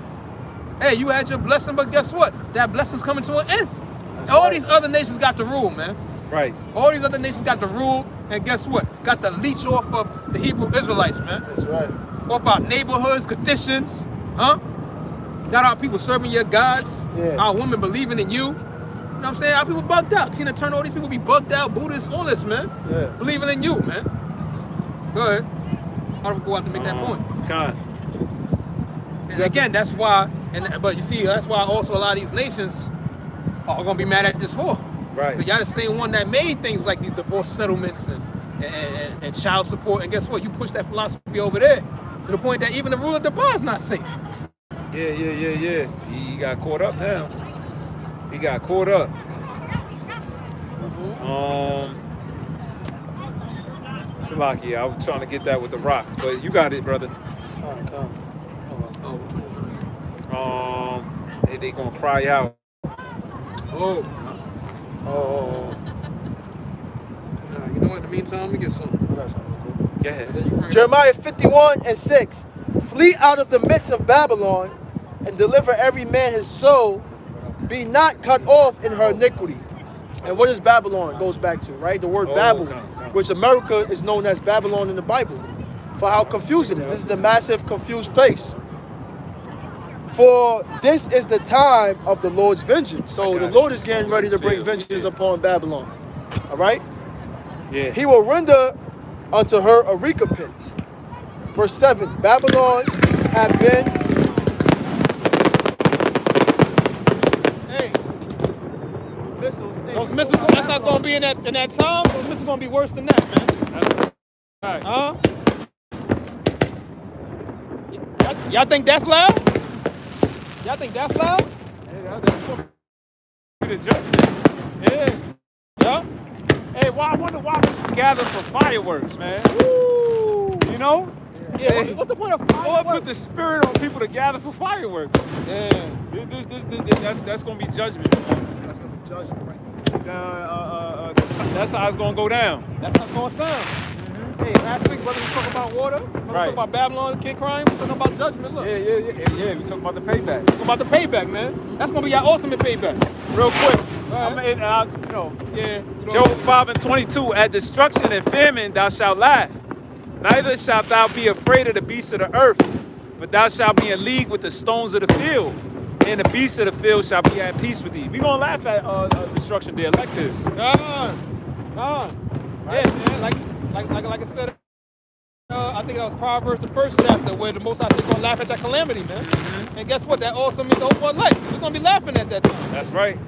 Hey, you had your blessing, but guess what? That blessing's coming to an end. That's All right. these other nations got to rule, man. Right. All these other nations got to rule, and guess what? Got to leech off of the Hebrew Israelites, man. That's right. Off our neighborhoods, conditions, huh? Got our people serving your gods. Yeah. Our women believing in you. You know what I'm saying? Our people bugged out. Tina Turner, all these people be bugged out, Buddhists, all this, man. Yeah. Believing in you, man. Go ahead. I don't go out to make that point. And again, that's why, but you see, that's why also a lot of these nations are gonna be mad at this whore. Right. Because y'all the same one that made things like these divorce settlements and child support. And guess what? You push that philosophy over there to the point that even the rule of Dubai is not safe. Yeah. He got caught up now. He got caught up. Salaki, I was trying to get that with the rocks, but you got it, brother. They gonna cry out. Oh. You know what? In the meantime, let me get some. Go ahead. Jeremiah 51:6. Flee out of the midst of Babylon and deliver every man his soul. Be not cut off in her iniquity. And what is Babylon goes back to, right? The word Babel, which America is known as Babylon in the Bible, for how confused it is. This is the massive confused place. For this is the time of the Lord's vengeance. So the Lord is getting ready to bring vengeance upon Babylon. All right? Yeah. He will render unto her a recompense. Verse 7, Babylon have been... Hey, missiles. those missiles, that's not gonna be in that time. Those missiles gonna be worse than that, man. Right. Huh? Y'all think that's loud? Y'all think that's loud? Yeah, that's gonna be the judgment. Yeah. Yeah. Hey, I wonder why we gather for fireworks, man. Woo. You know? Yeah. Hey, What's the point of Lord fireworks? put the spirit on people to gather for fireworks. Yeah. That's gonna be judgment. That's going to be judgment right That's how it's gonna go down. That's how it's gonna sound. Hey, last week, brother, we talking about water. We Right. talking about Babylon, kid crime. We talking about judgment. Look. Yeah. We talking about the payback. Talking about the payback, man. That's gonna be our ultimate payback. Real quick. Right. Yeah. Job 5:22. At destruction and famine thou shalt laugh. Neither shalt thou be afraid of the beasts of the earth, but thou shalt be in league with the stones of the field, and the beasts of the field shall be at peace with thee. We gonna laugh at destruction there like this. God. Yeah, man. Like I said, I think that was Proverbs, the first chapter, where the Most High said, "Gonna laugh at your calamity, man." And guess what? That also means the hope for life. We're gonna be laughing at that time. That's right.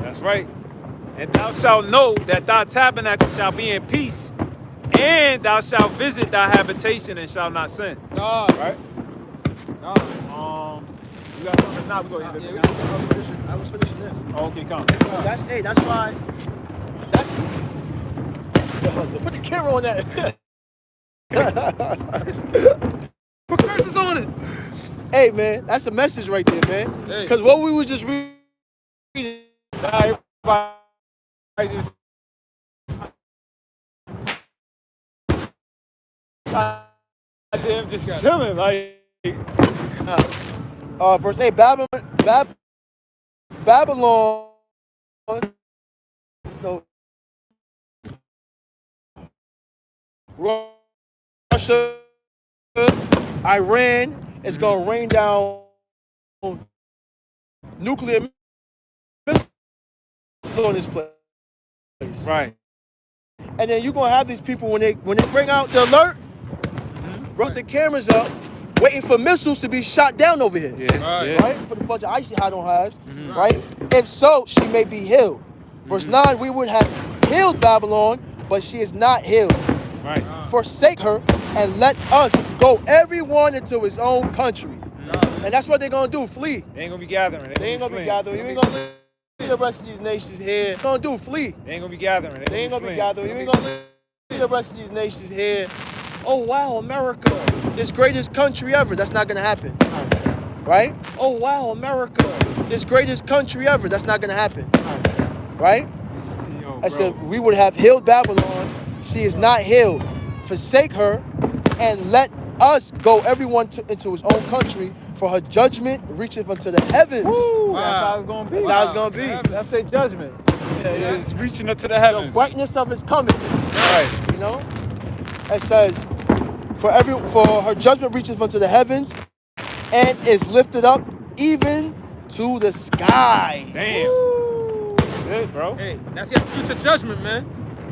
That's right. And thou shalt know that thy tabernacle shall be in peace, and thou shalt visit thy habitation and shall not sin. God. Right? You got something now? We go ahead. I was finishing this. Oh, okay, come. That's why. That's. Put the camera on that. Put curses on it. Hey, man, that's a message right there, man. Hey. Because what we was just reading. Everybody just goddamn just chilling, like. Verse 8, Babylon. No. Russia, Iran is going to rain down nuclear missiles on this place. Right. And then you're going to have these people, when they bring out the alert, run the cameras up, waiting for missiles to be shot down over here. Yeah. Right? Put a bunch of icy hot on hives. Right? If so, she may be healed. Verse 9, we would have healed Babylon, but she is not healed. Right. Forsake her and let us go, everyone into his own country. And that's what they're going to do, flee. They ain't gonna be gathering. They ain't going to be gathering. You ain't going to see the rest of these nations here. They're going to do, flee. They ain't gonna be gathering. They ain't going to be gathering. You ain't going to see the rest of these nations here. Oh, wow, America, this greatest country ever. That's not going to happen. right? Oh wow, America, this greatest country ever. That's not gonna happen, right? I said we would have healed Babylon. She is not healed. Forsake her, and let us go, everyone into his own country. For her judgment reacheth unto the heavens. Woo, that's how it's gonna be. That's how it's gonna be. That's their judgment. It's reaching up to the heavens. The brightness of his coming. Right. You know? It says, for her judgment reacheth unto the heavens, and is lifted up even to the sky. Damn. That's it, bro. Hey, that's your future judgment, man.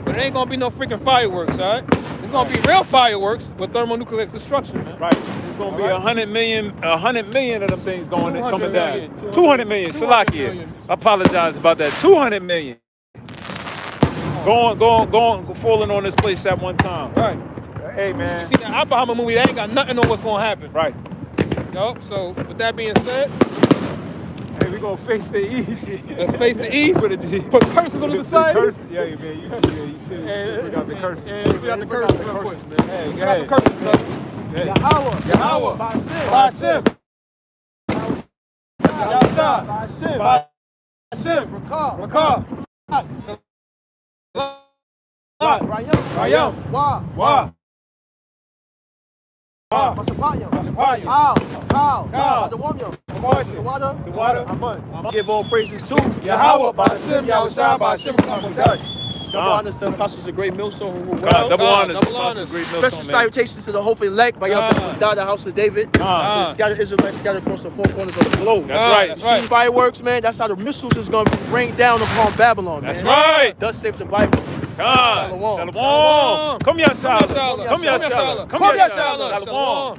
But it ain't gonna be no freaking fireworks, all right? It's gonna be real fireworks with thermonuclear destruction, man. Right. It's gonna be 100 million of them things coming 200 down. million. 200 million. 200 Salakia. million. I apologize about that. 200 million. Going, falling on this place at one time. Right. Hey, man. You see that Oppenheimer movie, they ain't got nothing on what's gonna happen. Right. Yo, so with that being said, Hey, we gonna face the east. let's face the east. Put a G. Put curses on the society. Yeah, man. You should bring out the curses. Bring out the curses, real quick. Hey, Bring out the curses, brother. Hey. Yahweh. Ba'ashem. Yahshua. Ba'ashem. Rakah. Rayam. Wah. The water. Give all praises to Yahweh. Ba'ashem. Yahshua. Ba'ashem. Kamash. double honors to the apostles of great millstone who were Double honors. double Apostles, honors. great Special millstone, man. salutations to the hopeful elect by y'all died the house of David. To the scattered Israelites scattered across the four corners of the globe. That's right. That's See right. these fireworks, man? That's how the missiles is going to rain down upon Babylon, That's man. right. Thus saith the Bible. God. Shalom. Shalom. Come here, Shalom. Shalom. Come here, Shalom. Shalom. Come here, Shalom. Shalom.